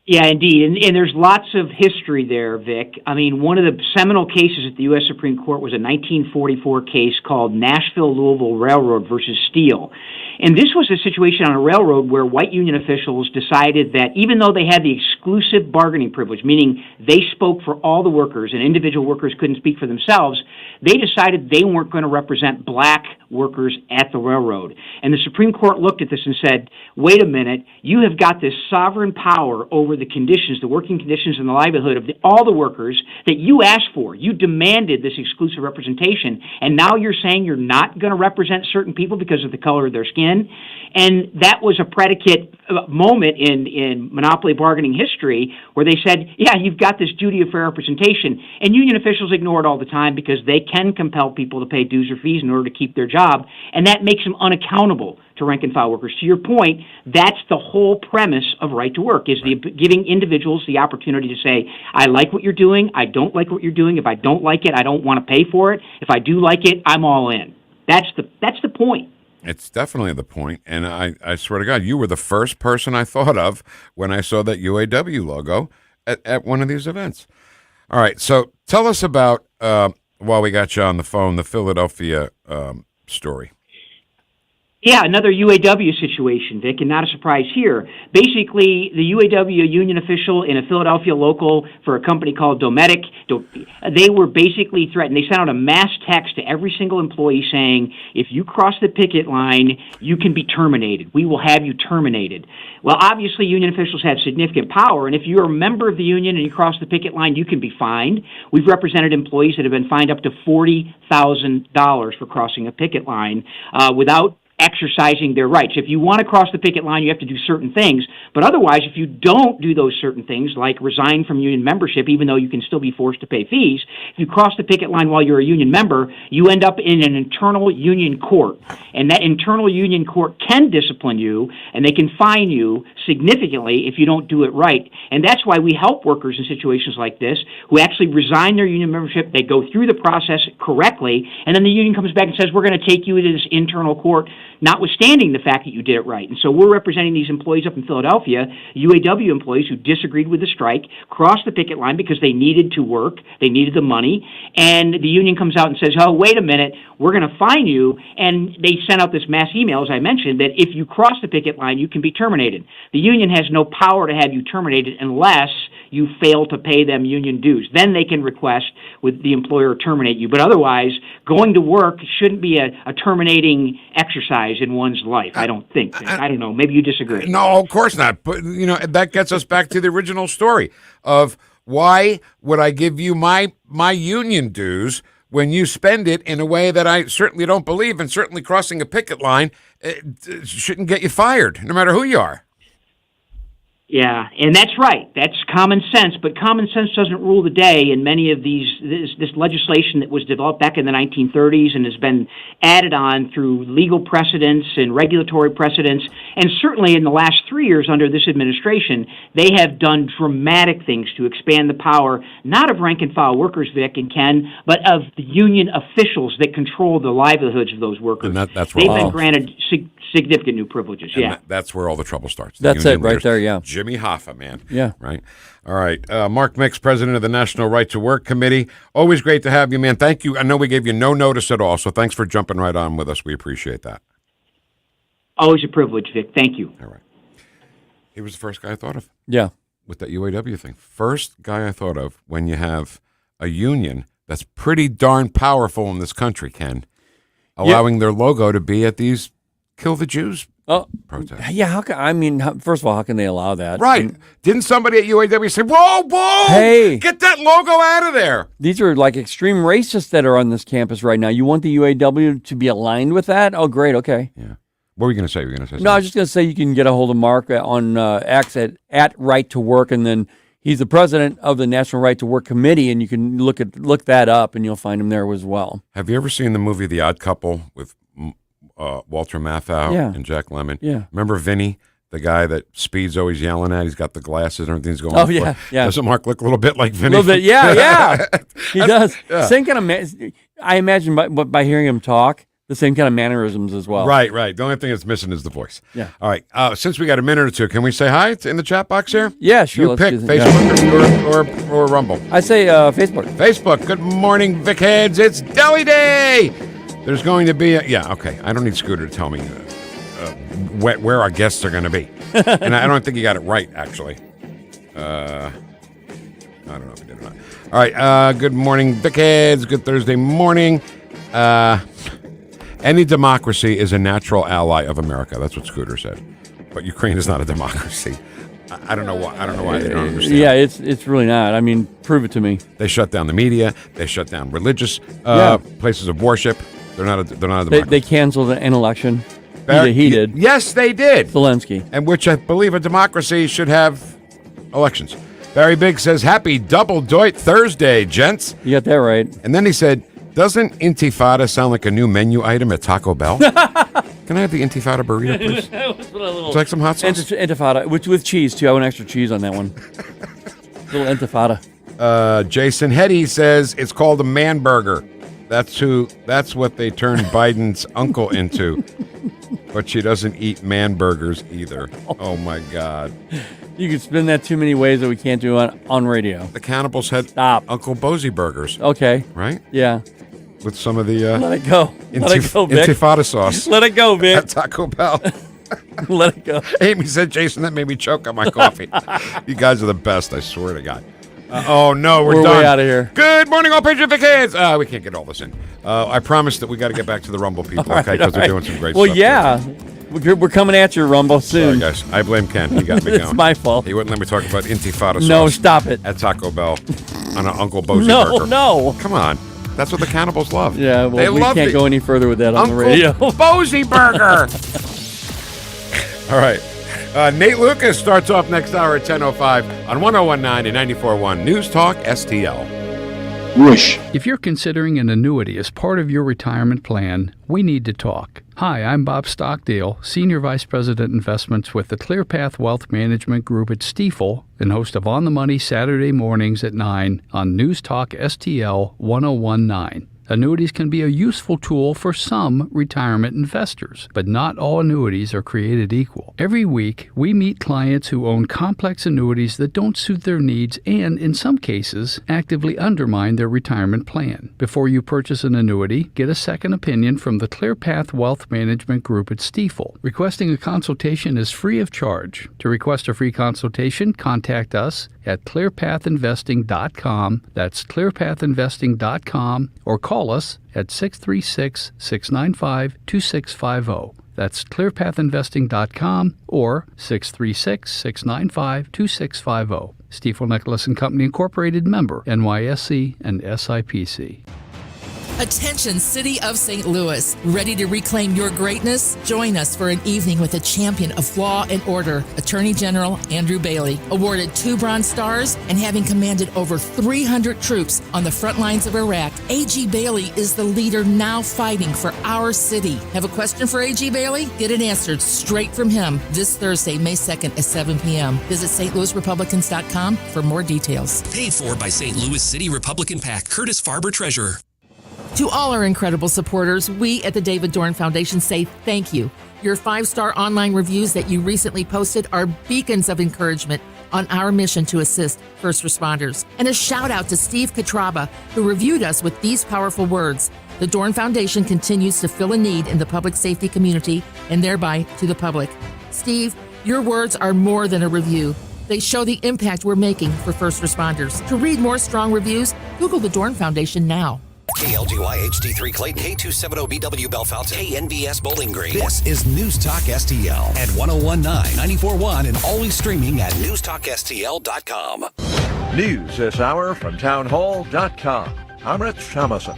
Yeah, indeed. And there's lots of history there, Vic. I mean, one of the seminal cases at the U.S. Supreme Court was a 1944 case called Nashville-Louisville Railroad versus Steele. And this was a situation on a railroad where white union officials decided that even though they had the exclusive bargaining privilege, meaning they spoke for all the workers and individual workers couldn't speak for themselves, they decided they weren't going to represent black workers at the railroad. And the Supreme Court looked at this and said, wait a minute, you have got this sovereign power over the conditions, the working conditions and the livelihood of all the workers that you asked for. You demanded this exclusive representation, and now you're saying you're not going to represent certain people because of the color of their skin. And that was a predicate moment in monopoly bargaining history where they said, yeah, you've got this duty of fair representation. And union officials ignore it all the time because they can compel people to pay dues or fees in order to keep their job, and that makes them unaccountable to rank-and-file workers. To your point, that's the whole premise of right to work, is giving individuals the opportunity to say, I like what you're doing, I don't like what you're doing. If I don't like it, I don't want to pay for it. If I do like it, I'm all in. That's the point. It's definitely the point, and I swear to God, you were the first person I thought of when I saw that UAW logo at one of these events. All right, so tell us about, while we got you on the phone, the Philadelphia story. Yeah, another UAW situation, Vic, and not a surprise here. Basically, the UAW union official in a Philadelphia local for a company called Dometic, they were basically threatened. They sent out a mass text to every single employee saying, if you cross the picket line, you can be terminated. We will have you terminated. Well, obviously, union officials have significant power, and if you're a member of the union and you cross the picket line, you can be fined. We've represented employees that have been fined up to $40,000 for crossing a picket line without exercising their rights. If you want to cross the picket line, you have to do certain things. But otherwise, if you don't do those certain things, like resign from union membership, even though you can still be forced to pay fees, if you cross the picket line while you're a union member, you end up in an internal union court. And that internal union court can discipline you, and they can fine you significantly if you don't do it right. And that's why we help workers in situations like this who actually resign their union membership. They go through the process correctly, and then the union comes back and says, we're going to take you to this internal court, notwithstanding the fact that you did it right. And so we're representing these employees up in Philadelphia, UAW employees who disagreed with the strike, crossed the picket line because they needed to work, they needed the money, and the union comes out and says, oh, wait a minute, we're going to fine you, and they sent out this mass email, as I mentioned, that if you cross the picket line, you can be terminated. The union has no power to have you terminated unless you fail to pay them union dues. Then they can request with the employer terminate you. But otherwise, going to work shouldn't be a terminating exercise in one's life, I don't think. I don't know. Maybe you disagree. No, of course not. But, that gets us back to the original story of why would I give you my union dues when you spend it in a way that I certainly don't believe, and certainly crossing a picket line shouldn't get you fired, no matter who you are. Yeah, and that's right. That's common sense, but common sense doesn't rule the day in many of this legislation that was developed back in the 1930s and has been added on through legal precedents and regulatory precedents, and certainly in the last 3 years under this administration, they have done dramatic things to expand the power, not of rank-and-file workers, Vic and Ken, but of the union officials that control the livelihoods of those workers. And that's where they've been granted significant new privileges, and that's where all the trouble starts. That's it right there, yeah. Jimmy Hoffa, man. Yeah. Right. All right. Mark Mix, president of the National Right to Work Committee. Always great to have you, man. Thank you. I know we gave you no notice at all, so thanks for jumping right on with us. We appreciate that. Always a privilege, Vic. Thank you. All right. He was the first guy I thought of. Yeah. With that UAW thing. First guy I thought of when you have a union That's pretty darn powerful in this country, Ken. Allowing their logo to be at these Kill the Jews protests. Yeah, first of all, how can they allow that? Right. Didn't somebody at UAW say, whoa, hey, get that logo out of there? These are like extreme racists that are on this campus right now. You want the UAW to be aligned with that? Oh, great, okay. Yeah. What were you going to say? No, I was just going to say you can get a hold of Mark on X at Right to Work, and then he's the president of the National Right to Work Committee, and you can look that up, and you'll find him there as well. Have you ever seen the movie The Odd Couple with Walter Matthau and Jack Lemmon? Yeah. Remember Vinny, the guy that Speed's always yelling at? He's got the glasses and everything's going. Oh, yeah. Doesn't Mark look a little bit like Vinny? A little bit, yeah. He does. Yeah. Same kind of I imagine by hearing him talk, the same kind of mannerisms as well. Right. The only thing that's missing is the voice. Yeah. All right. Since we got a minute or two, can we say hi in the chat box here? Yeah, sure. You pick Facebook or Rumble. I say Facebook. Facebook. Good morning, Vic Heads. It's Deli Day. There's going to be okay. I don't need Scooter to tell me where our guests are going to be. And I don't think he got it right, actually. I don't know if he did or not. All right. Good morning, Vic Heads. Good Thursday morning. Any democracy is a natural ally of America. That's what Scooter said. But Ukraine is not a democracy. I don't know why. I don't know why they don't understand. Yeah, it's really not. I mean, prove it to me. They shut down the media. They shut down religious places of worship. They're not a democracy. They canceled an election. He did. Yes, they did. Zelensky. And which I believe a democracy should have elections. Barry Big says, "Happy Double Doit Thursday, gents." You got that right. And then he said, "Doesn't intifada sound like a new menu item at Taco Bell?" Can I have the intifada burrito, please? Would you like some hot sauce? Intifada, with cheese, too. I want extra cheese on that one. Little intifada. Jason Hetty says, "It's called a man burger. That's what they turned Biden's uncle into. But she doesn't eat man burgers either." Oh, my God. You could spin that too many ways that we can't do on radio. The cannibals had Uncle Bozy burgers. Okay. Right? Yeah. With some of the let it go. Let it go, Vic. Intifada sauce. Let it go, Vic. At Taco Bell. Let it go. Amy said, "Jason, that made me choke on my coffee." You guys are the best, I swear to God. Oh, no, we're done. Way out of here. Good morning, all Patriot Kids. We can't get all this in. I promised that we got to get back to the Rumble people, okay? Because they're doing some great stuff. Well, yeah. We're coming at you, Rumble, soon. Sorry, guys. I blame Ken. He got me going. It's my fault. He wouldn't let me talk about intifada sauce. No, stop it. At Taco Bell on an Uncle Bozy burger. No. Come on. That's what the cannibals love. Yeah, well, we can't go any further with that on the radio. Uncle Bozy burger. All right. Nate Lucas starts off next hour at 10:05 on 101.9 and 94.1 News Talk STL. Whoosh. If you're considering an annuity as part of your retirement plan, we need to talk. Hi, I'm Bob Stockdale, Senior Vice President Investments with the ClearPath Wealth Management Group at Stifel and host of On the Money Saturday mornings at 9 on News Talk STL 101.9. Annuities can be a useful tool for some retirement investors, but not all annuities are created equal. Every week, we meet clients who own complex annuities that don't suit their needs and, in some cases, actively undermine their retirement plan. Before you purchase an annuity, get a second opinion from the ClearPath Wealth Management Group at Stifel. Requesting a consultation is free of charge. To request a free consultation, contact us at clearpathinvesting.com. That's clearpathinvesting.com, or call us at 636-695-2650. That's clearpathinvesting.com or 636-695-2650. Stifel Nicholas & Company Incorporated, member NYSE and SIPC. Attention, City of St. Louis. Ready to reclaim your greatness? Join us for an evening with a champion of law and order, Attorney General Andrew Bailey. Awarded 2 Bronze Stars and having commanded over 300 troops on the front lines of Iraq, A.G. Bailey is the leader now fighting for our city. Have a question for A.G. Bailey? Get it answered straight from him this Thursday, May 2nd at 7 p.m. Visit stlouisrepublicans.com for more details. Paid for by St. Louis City Republican PAC, Curtis Farber, Treasurer. To all our incredible supporters, we at the David Dorn Foundation say thank you. Your 5-star online reviews that you recently posted are beacons of encouragement on our mission to assist first responders. And a shout out to Steve Katraba, who reviewed us with these powerful words. The Dorn Foundation continues to fill a need in the public safety community and thereby to the public. Steve, your words are more than a review. They show the impact we're making for first responders. To read more strong reviews, Google the Dorn Foundation now. KLGY HD3 Clayton, K270BW Bellefonte, KNBS Bowling Green. This is News Talk STL at 1019, 94.1, and always streaming at NewstalkSTL.com. News this hour from townhall.com. I'm Rich Thomason.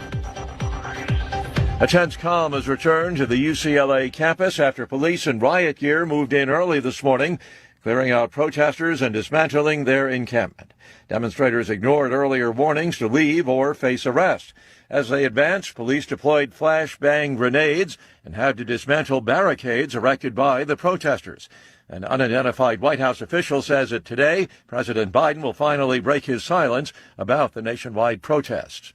A tense calm has returned to the UCLA campus after police in riot gear moved in early this morning, clearing out protesters and dismantling their encampment. Demonstrators ignored earlier warnings to leave or face arrest. As they advanced, police deployed flashbang grenades and had to dismantle barricades erected by the protesters. An unidentified White House official says that today, President Biden will finally break his silence about the nationwide protests.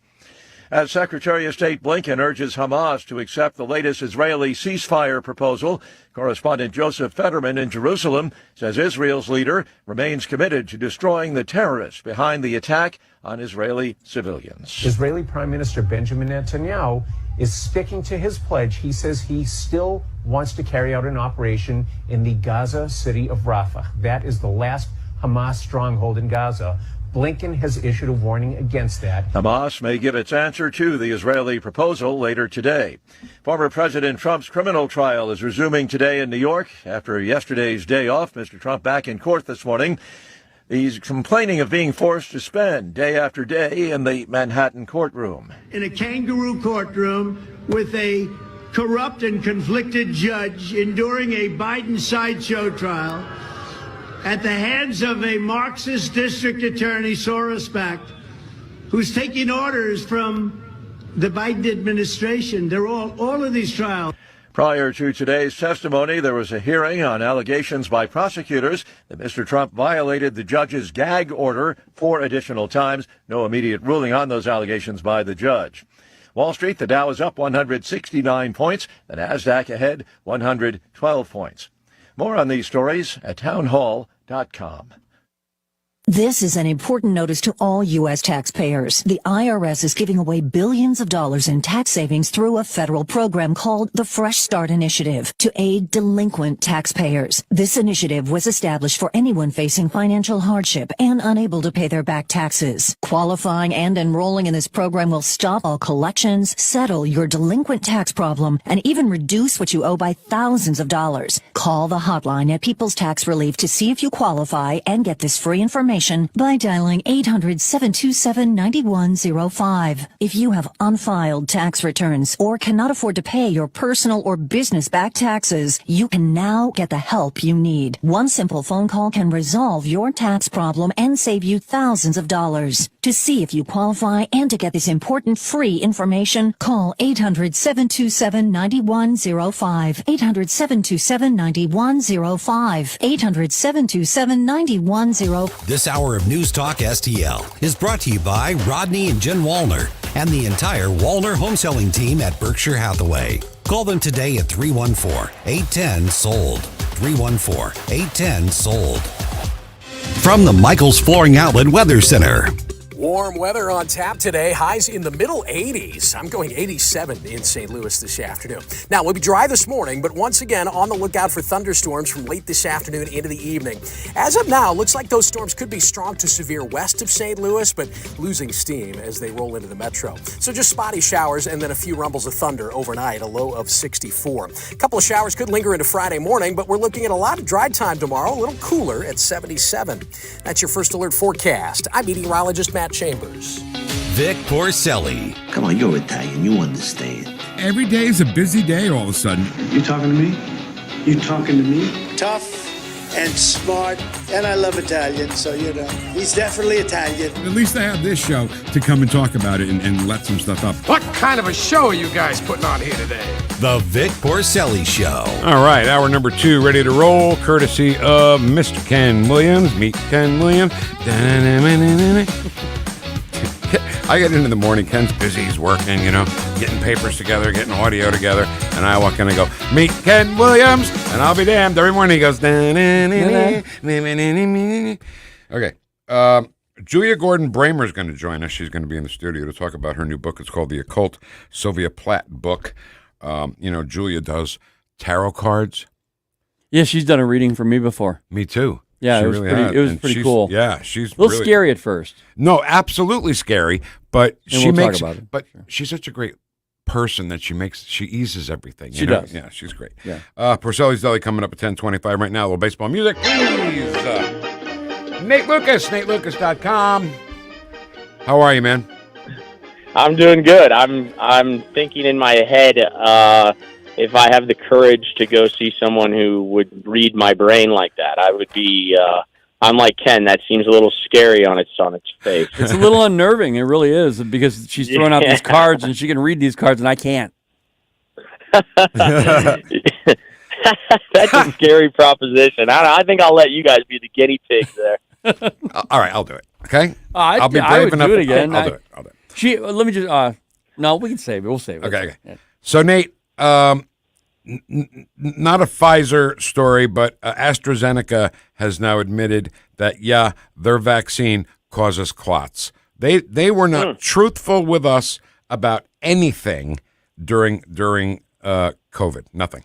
As Secretary of State Blinken urges Hamas to accept the latest Israeli ceasefire proposal, correspondent Joseph Fetterman in Jerusalem says Israel's leader remains committed to destroying the terrorists behind the attack on Israeli civilians. Israeli Prime Minister Benjamin Netanyahu is sticking to his pledge. He says he still wants to carry out an operation in the Gaza city of Rafah. That is the last Hamas stronghold in Gaza. Blinken has issued a warning against that. Hamas may give its answer to the Israeli proposal later today. Former President Trump's criminal trial is resuming today in New York after yesterday's day off. Mr. Trump back in court this morning. He's complaining of being forced to spend day after day in the Manhattan courtroom. In a kangaroo courtroom with a corrupt and conflicted judge enduring a Biden sideshow trial at the hands of a Marxist district attorney, Soros backed, who's taking orders from the Biden administration. They're all of these trials. Prior to today's testimony, there was a hearing on allegations by prosecutors that Mr. Trump violated the judge's gag order 4 additional times. No immediate ruling on those allegations by the judge. Wall Street, the Dow is up 169 points. The Nasdaq ahead 112 points. More on these stories at townhall.com. This is an important notice to all U.S. taxpayers. The IRS is giving away billions of dollars in tax savings through a federal program called the Fresh Start Initiative to aid delinquent taxpayers. This initiative was established for anyone facing financial hardship and unable to pay their back taxes. Qualifying and enrolling in this program will stop all collections, settle your delinquent tax problem, and even reduce what you owe by thousands of dollars. Call the hotline at People's Tax Relief to see if you qualify and get this free information by dialing 800-727-9105. If you have unfiled tax returns or cannot afford to pay your personal or business back taxes, you can now get the help you need. One simple phone call can resolve your tax problem and save you thousands of dollars. To see if you qualify and to get this important free information, call 800-727-9105. 800-727-9105. 800-727-9105. This hour of News Talk STL is brought to you by Rodney and Jen Wallner and the entire Wallner home selling team at Berkshire Hathaway. Call them today at 314-810-SOLD. 314-810-SOLD. From the Michaels Flooring Outlet Weather Center. Warm weather on tap today, highs in the middle 80s. I'm going 87 in St. Louis this afternoon. Now, we'll be dry this morning, but once again on the lookout for thunderstorms from late this afternoon into the evening. As of now, looks like those storms could be strong to severe west of St. Louis, but losing steam as they roll into the metro. So just spotty showers and then a few rumbles of thunder overnight, a low of 64. A couple of showers could linger into Friday morning, but we're looking at a lot of dry time tomorrow, a little cooler at 77. That's your first alert forecast. I'm meteorologist Matt Chambers. Vic Porcelli. Come on, you're Italian. You understand. Every day is a busy day all of a sudden. You talking to me? You talking to me? Tough and smart, and I love Italian, so he's definitely Italian. At least I have this show to come and talk about it and let some stuff up. What kind of a show are you guys putting on here today? The Vic Porcelli Show. All right, hour number 2 ready to roll, courtesy of Mr. Ken Williams. Meet Ken Williams. I get into the morning, Ken's busy, he's working, getting papers together, getting audio together, and I walk in and go, meet Ken Williams, and I'll be damned. Every morning he goes, okay. Julia Gordon-Bramer is going to join us. She's going to be in the studio to talk about her new book. It's called The Occult, Sylvia Plath book. Julia does tarot cards. Yeah, she's done a reading for me before. Me too. Yeah, She it was really pretty. has. It was And pretty she's- cool. Yeah, she's a little really- scary at first. No, absolutely scary, but And she we'll talk makes. about it. But she's such a great person that she eases everything. She does. Yeah, she's great. Yeah. Porcelli's Deli coming up at 10:25 right now. A little baseball music, please. Nate Lucas, NateLucas.com. How are you, man? I'm doing good. I'm thinking in my head if I have the courage to go see someone who would read my brain like that, I would be. I'm like Ken. That seems a little scary on its face. It's a little unnerving. It really is because she's throwing out these cards and she can read these cards and I can't. That's a scary proposition. I think I'll let you guys be the guinea pigs there. All right, I'll do it. Okay, I'll be I would enough. do it again. I'll do it. I'll do it. Let me just. No, we can save it. We'll save it. Okay. So Nate, not a Pfizer story, but AstraZeneca has now admitted that their vaccine causes clots. They were not truthful with us about anything during COVID. Nothing.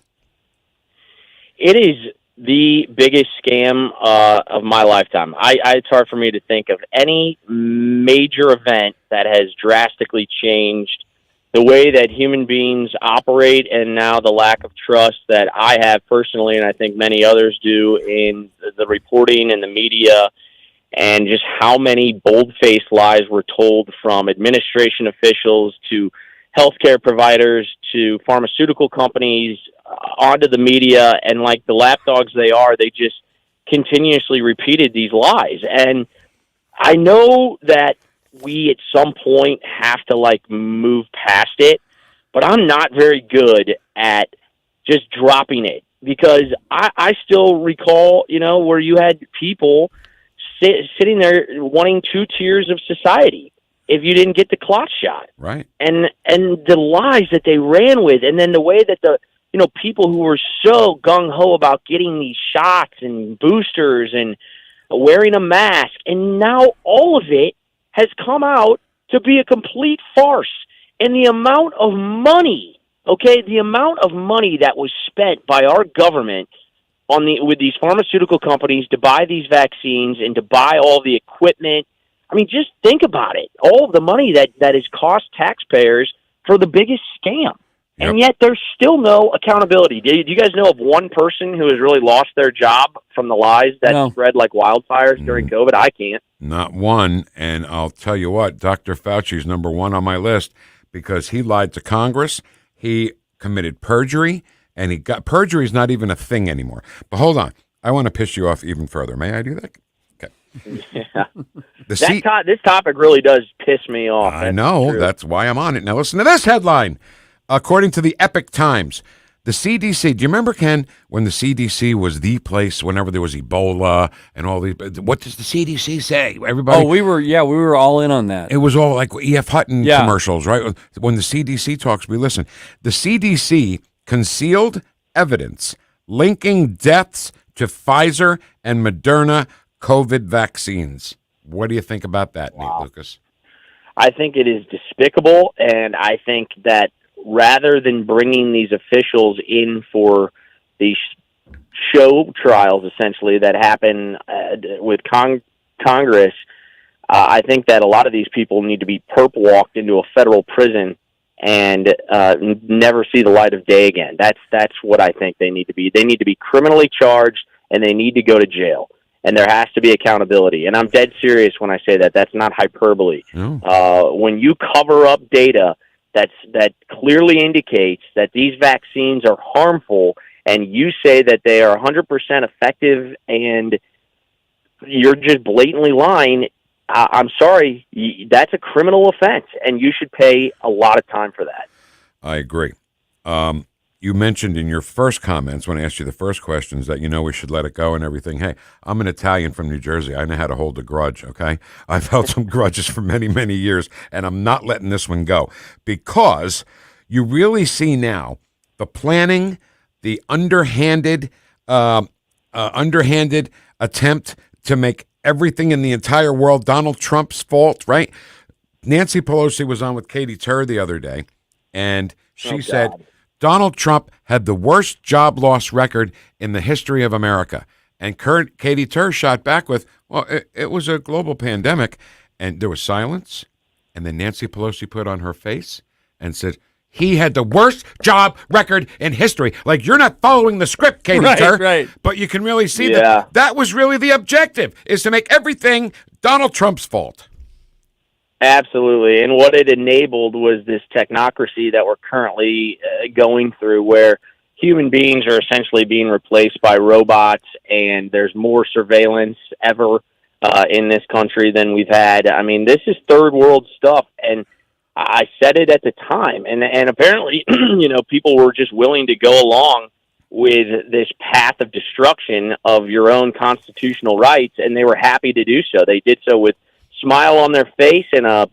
It is the biggest scam of my lifetime. It's hard for me to think of any major event that has drastically changed the way that human beings operate, and now the lack of trust that I have personally, and I think many others do, in the reporting and the media, and just how many bold-faced lies were told from administration officials to healthcare providers to pharmaceutical companies onto the media, and like the lapdogs they are, they just continuously repeated these lies. And I know that we at some point have to move past it, but I'm not very good at just dropping it, because I still recall, where you had people sitting there wanting 2 tiers of society if you didn't get the clot shot. Right. And the lies that they ran with, and then the way that the people who were so gung-ho about getting these shots and boosters and wearing a mask, and now all of it has come out to be a complete farce. And the amount of money, the amount of money that was spent by our government with these pharmaceutical companies to buy these vaccines and to buy all the equipment. I mean, just think about it. All of the money that has cost taxpayers for the biggest scam. Yep. And yet there's still no accountability. Do you guys know of one person who has really lost their job from the lies that spread like wildfires during COVID? I can't. Not one. And I'll tell you what, Dr. Fauci's number one on my list because he lied to Congress. He committed perjury, and perjury is not even a thing anymore. But hold on. I want to piss you off even further. May I do that? Okay. Yeah. This topic really does piss me off. I know. That's why I'm on it. Now listen to this headline. According to the Epic Times, the CDC, do you remember, Ken, when the CDC was the place whenever there was Ebola and all these, what does the CDC say? Everybody. Oh, we were all in on that. It was all like E.F. Hutton commercials, right? When the CDC talks, we listen. The CDC concealed evidence linking deaths to Pfizer and Moderna COVID vaccines. What do you think about that, Nate Lucas? I think it is despicable, and I think that rather than bringing these officials in for these show trials, essentially, that happen with Congress, I think that a lot of these people need to be perp-walked into a federal prison and never see the light of day again. That's what I think they need to be. They need to be criminally charged, and they need to go to jail. And there has to be accountability. And I'm dead serious when I say that. That's not hyperbole. When you cover up data that clearly indicates that these vaccines are harmful, and you say that they are 100% effective, and you're just blatantly lying, I'm sorry, that's a criminal offense, and you should pay a lot of time for that. I agree. You mentioned in your first comments when I asked you the first questions that, we should let it go and everything. Hey, I'm an Italian from New Jersey. I know how to hold a grudge, okay? I've held some grudges for many, many years, and I'm not letting this one go because you really see now the planning, the underhanded attempt to make everything in the entire world Donald Trump's fault, right? Nancy Pelosi was on with Katie Tur the other day, and she said Donald Trump had the worst job loss record in the history of America. And Katie Tur shot back with, well, it was a global pandemic. And there was silence. And then Nancy Pelosi put on her face and said, he had the worst job record in history. Like, you're not following the script, Katie Tur. Right. But you can really see that was really the objective, is to make everything Donald Trump's fault. Absolutely. And what it enabled was this technocracy that we're currently going through, where human beings are essentially being replaced by robots, and there's more surveillance ever in this country than we've had. I mean, this is third world stuff, and I said it at the time, and apparently, people were just willing to go along with this path of destruction of your own constitutional rights, and they were happy to do so. They did so with a smile on their face and a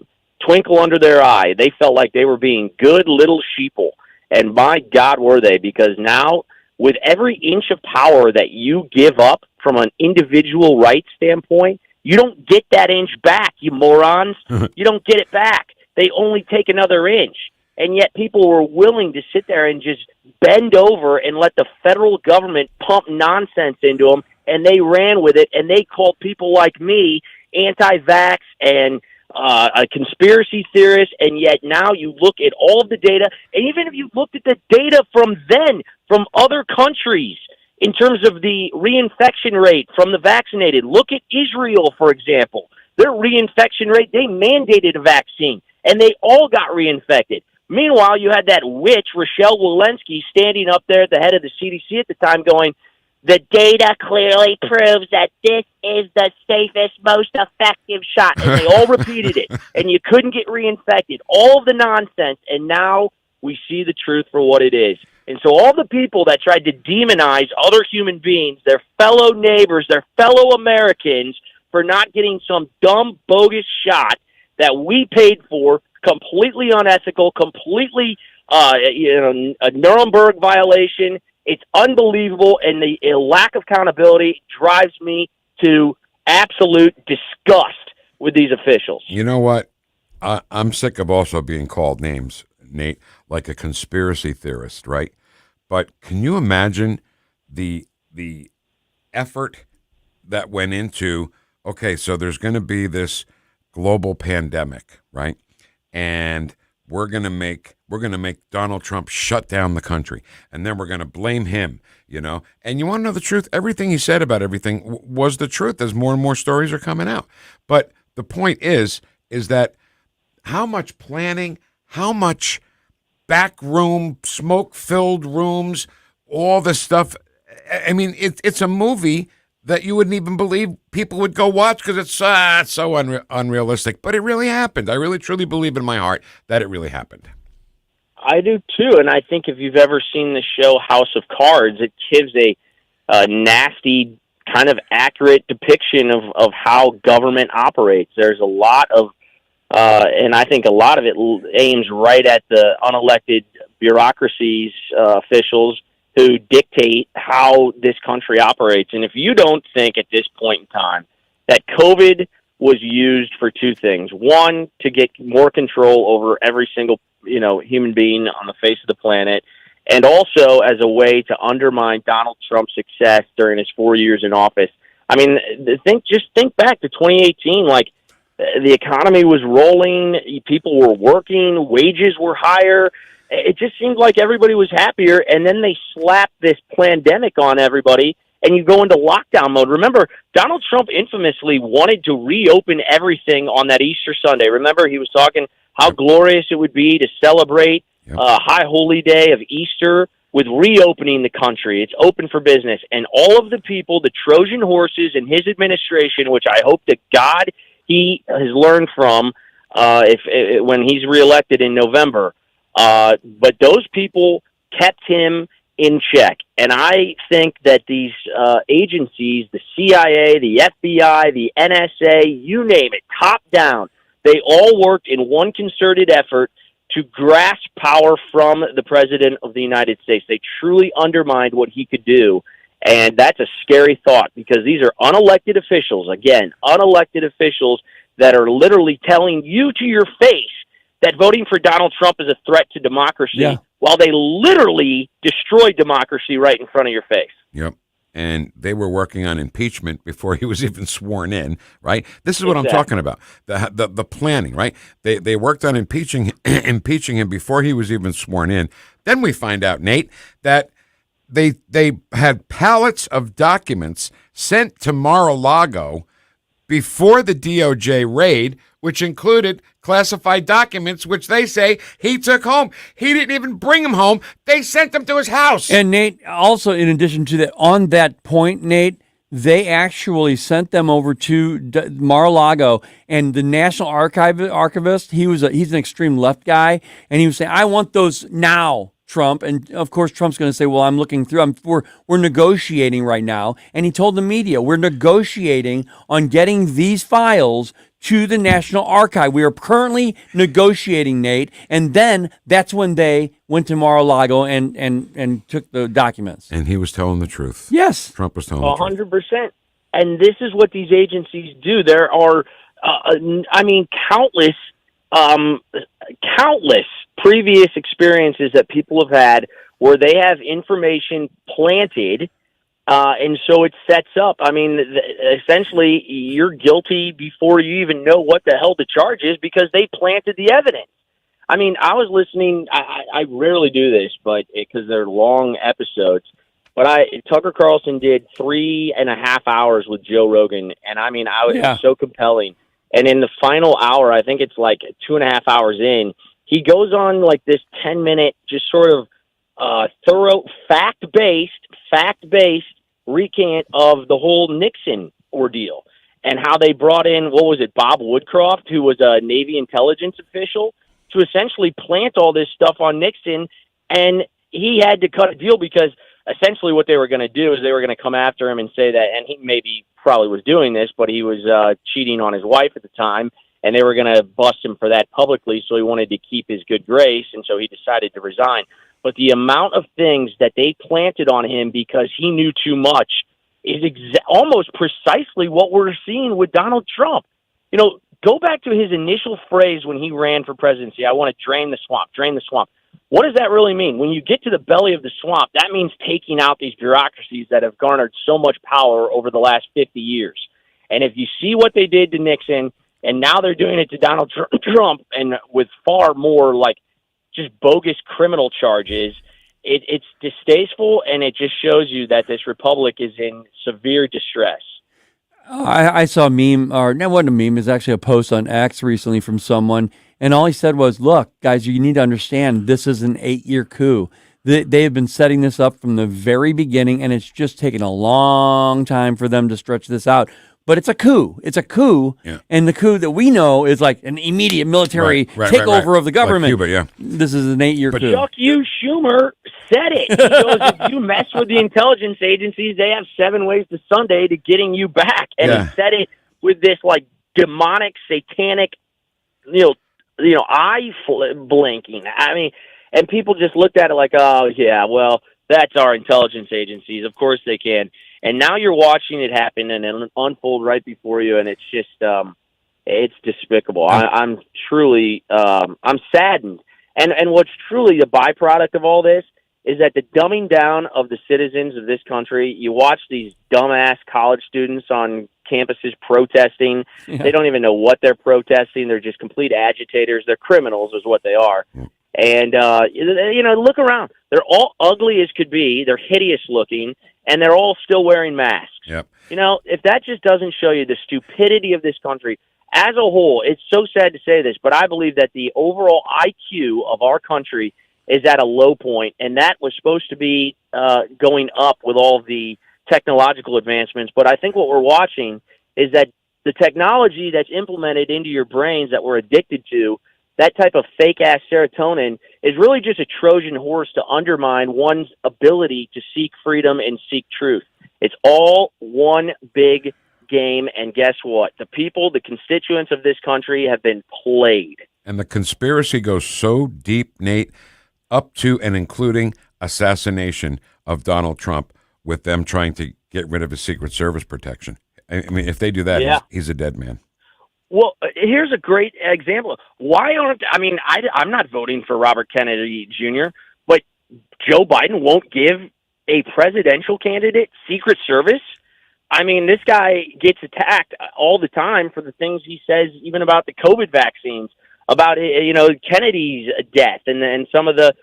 twinkle under their eye. They felt like they were being good little sheeple, and my God, were they, because now, with every inch of power that you give up from an individual rights standpoint, you don't get that inch back, you morons. You don't get it back. They only take another inch. And yet people were willing to sit there and just bend over and let the federal government pump nonsense into them, and they ran with it, and they called people like me anti-vax and a conspiracy theorist, and yet now you look at all of the data, and even if you looked at the data from then, from other countries, in terms of the reinfection rate from the vaccinated, look at Israel, for example. Their reinfection rate, they mandated a vaccine, and they all got reinfected. Meanwhile, you had that witch, Rochelle Walensky, standing up there at the head of the CDC at the time going, the data clearly proves that this is the safest, most effective shot. And they all repeated it, and you couldn't get reinfected. All of the nonsense, and now we see the truth for what it is. And so all the people that tried to demonize other human beings, their fellow neighbors, their fellow Americans, for not getting some dumb, bogus shot that we paid for, completely unethical, completely a Nuremberg violation. It's unbelievable, and the lack of accountability drives me to absolute disgust with these officials. You know what? I'm sick of also being called names, Nate, like a conspiracy theorist, right? But can you imagine the effort that went into, okay, so there's going to be this global pandemic, right? And we're going to make Donald Trump shut down the country, and then we're going to blame him, And you want to know the truth? Everything he said about everything was the truth, as more and more stories are coming out. But the point is that how much planning, how much backroom, smoke-filled rooms, all this stuff. I mean, it's a movie that you wouldn't even believe people would go watch because it's so unrealistic. But it really happened. I really, truly believe in my heart that it really happened. I do, too. And I think if you've ever seen the show House of Cards, it gives a nasty, kind of accurate depiction of how government operates. There's a lot of, and I think a lot of it aims right at the unelected bureaucracies, officials, who dictate how this country operates. And if you don't think at this point in time that COVID was used for two things: one, to get more control over every single human being on the face of the planet, and also as a way to undermine Donald Trump's success during his 4 years in office. I mean, think back to 2018. Like, the economy was rolling, people were working, wages were higher. It just seemed like everybody was happier, and then they slapped this pandemic on everybody, and you go into lockdown mode. Remember, Donald Trump infamously wanted to reopen everything on that Easter Sunday. Remember, he was talking how glorious it would be to celebrate High Holy Day of Easter with reopening the country. It's open for business. And all of the people, the Trojan horses in his administration, which I hope to God he has learned from when he's reelected in November, but those people kept him in check. And I think that these agencies, the CIA, the FBI, the NSA, you name it, top down, they all worked in one concerted effort to grasp power from the President of the United States. They truly undermined what he could do. And that's a scary thought, because these are unelected officials, again, unelected officials that are literally telling you to your face that voting for Donald Trump is a threat to democracy, while they literally destroy democracy right in front of your face. Yep. and they were working on impeachment before he was even sworn in, right? This is what I'm talking about, the planning, right? They worked on impeaching him before he was even sworn in. Then we find out, Nate, that they had pallets of documents sent to Mar-a-Lago before the DOJ raid, which included classified documents, which they say he took home. He didn't even bring them home. They sent them to his house. And Nate, also in addition to that, on that point, Nate, they actually sent them over to Mar-a-Lago, and the National Archivist, he's an extreme left guy, and he was saying, I want those now, Trump. And of course, Trump's going to say, well, I'm looking through. We're negotiating right now. And he told the media, we're negotiating on getting these files to the National Archive. We are currently negotiating, Nate. And then that's when they went to Mar-a-Lago and took the documents. And he was telling the truth. Yes. Trump was telling the truth. 100%. And this is what these agencies do. There are, countless previous experiences that people have had where they have information planted, and so it sets up. I mean, essentially, you're guilty before you even know what the hell the charge is because they planted the evidence. I mean, I was listening. I rarely do this, but because they're long episodes. But Tucker Carlson did 3.5 hours with Joe Rogan, and I mean, it was so compelling. And in the final hour, I think it's like 2.5 hours in, he goes on like this 10-minute, just sort of thorough, fact-based recant of the whole Nixon ordeal and how they brought in, Bob Woodcroft, who was a Navy intelligence official, to essentially plant all this stuff on Nixon. And he had to cut a deal because essentially what they were going to do is they were going to come after him and say that, and he maybe probably was doing this, but he was cheating on his wife at the time, and they were going to bust him for that publicly, so he wanted to keep his good grace, and so he decided to resign. But the amount of things that they planted on him because he knew too much is almost precisely what we're seeing with Donald Trump. You know, go back to his initial phrase when he ran for presidency, I want to drain the swamp. What does that really mean? When you get to the belly of the swamp, that means taking out these bureaucracies that have garnered so much power over the last 50 years. And if you see what they did to Nixon, and now they're doing it to Donald Trump, and with far more like just bogus criminal charges, it's distasteful, and it just shows you that this republic is in severe distress. I saw a meme, or no, it wasn't a meme, it's actually a post on X recently from someone, and all he said was, look, guys, you need to understand this is an 8-year coup. They have been setting this up from the very beginning, and it's just taken a long time for them to stretch this out. But it's a coup. It's a coup, and the coup that we know is like an immediate military takeover of the government. Like Cuba, This is an 8-year coup. Chuck Schumer said it. He goes, if you mess with the intelligence agencies, they have 7 ways to Sunday to getting you back. And he said it with this like demonic, satanic, eye blinking. I mean, and people just looked at it like, oh yeah, well, that's our intelligence agencies. Of course they can. And now you're watching it happen and it unfold right before you, and it's just, it's despicable. I'm truly, I'm saddened. And what's truly the byproduct of all this is that the dumbing down of the citizens of this country. You watch these dumbass college students on campuses protesting. Yeah. They don't even know what they're protesting. They're just complete agitators. They're criminals is what they are. And, look around. They're all ugly as could be. They're hideous looking. And they're all still wearing masks. Yep. If that just doesn't show you the stupidity of this country as a whole, it's so sad to say this, but I believe that the overall IQ of our country is at a low point, and that was supposed to be going up with all of the technological advancements. But I think what we're watching is that the technology that's implemented into your brains that we're addicted to, that type of fake-ass serotonin, is really just a Trojan horse to undermine one's ability to seek freedom and seek truth. It's all one big game, and guess what? The people, the constituents of this country have been played. And the conspiracy goes so deep, Nate, up to and including assassination of Donald Trump, with them trying to get rid of his Secret Service protection. I mean, if they do that, he's a dead man. Well, here's a great example. I'm not voting for Robert Kennedy Jr., but Joe Biden won't give a presidential candidate, Secret Service. I mean, this guy gets attacked all the time for the things he says, even about the COVID vaccines, about, Kennedy's death and some of the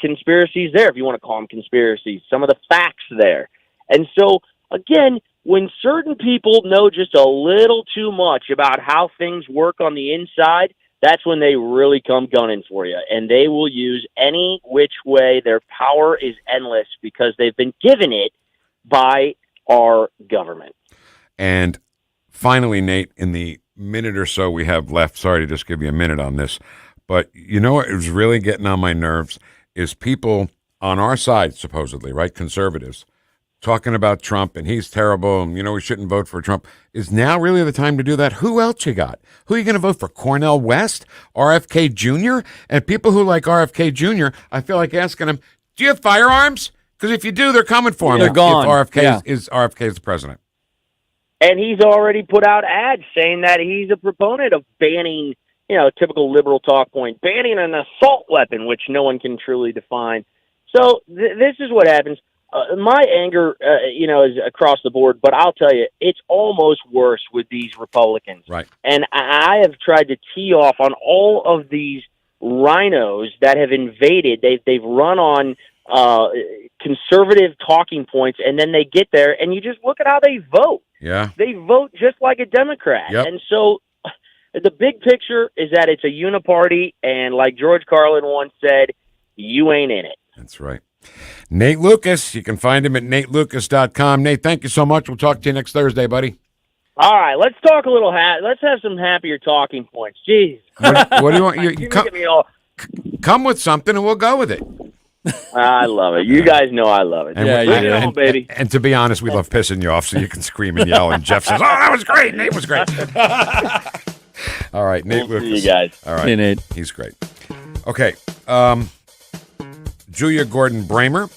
conspiracies there, if you want to call them conspiracies, some of the facts there. And so, again, when certain people know just a little too much about how things work on the inside, that's when they really come gunning for you. And they will use any which way. Their power is endless because they've been given it by our government. And finally, Nate, in the minute or so we have left, sorry to just give you a minute on this, but you know what is really getting on my nerves is people on our side, supposedly, right, conservatives, talking about Trump and he's terrible and, we shouldn't vote for Trump. Is now really the time to do that? Who else you got? Who are you going to vote for? Cornel West? RFK Jr.? And people who like RFK Jr., I feel like asking them, do you have firearms? Because if you do, they're coming for him. They're gone. If RFK is the president. And he's already put out ads saying that he's a proponent of banning, typical liberal talk point, banning an assault weapon, which no one can truly define. So this is what happens. My anger, is across the board, but I'll tell you, it's almost worse with these Republicans. Right. And I have tried to tee off on all of these rhinos that have invaded. They've run on conservative talking points, and then they get there, and you just look at how they vote. Yeah. They vote just like a Democrat. Yep. And so the big picture is that it's a uniparty, and like George Carlin once said, you ain't in it. That's right. Nate Lucas, you can find him at natelucas.com. Nate, thank you so much. We'll talk to you next Thursday, buddy. All right, let's talk a little. Let's have some happier talking points. Jeez. What do you want? You come with something, and we'll go with it. I love it. You guys know I love it. And Bring it on, baby. And to be honest, we love pissing you off, so you can scream and yell. And Jeff says, "Oh, that was great. Nate was great." All right, Nate Lucas. See you guys. All right, hey, Nate. He's great. Okay, Julia Gordon-Bramer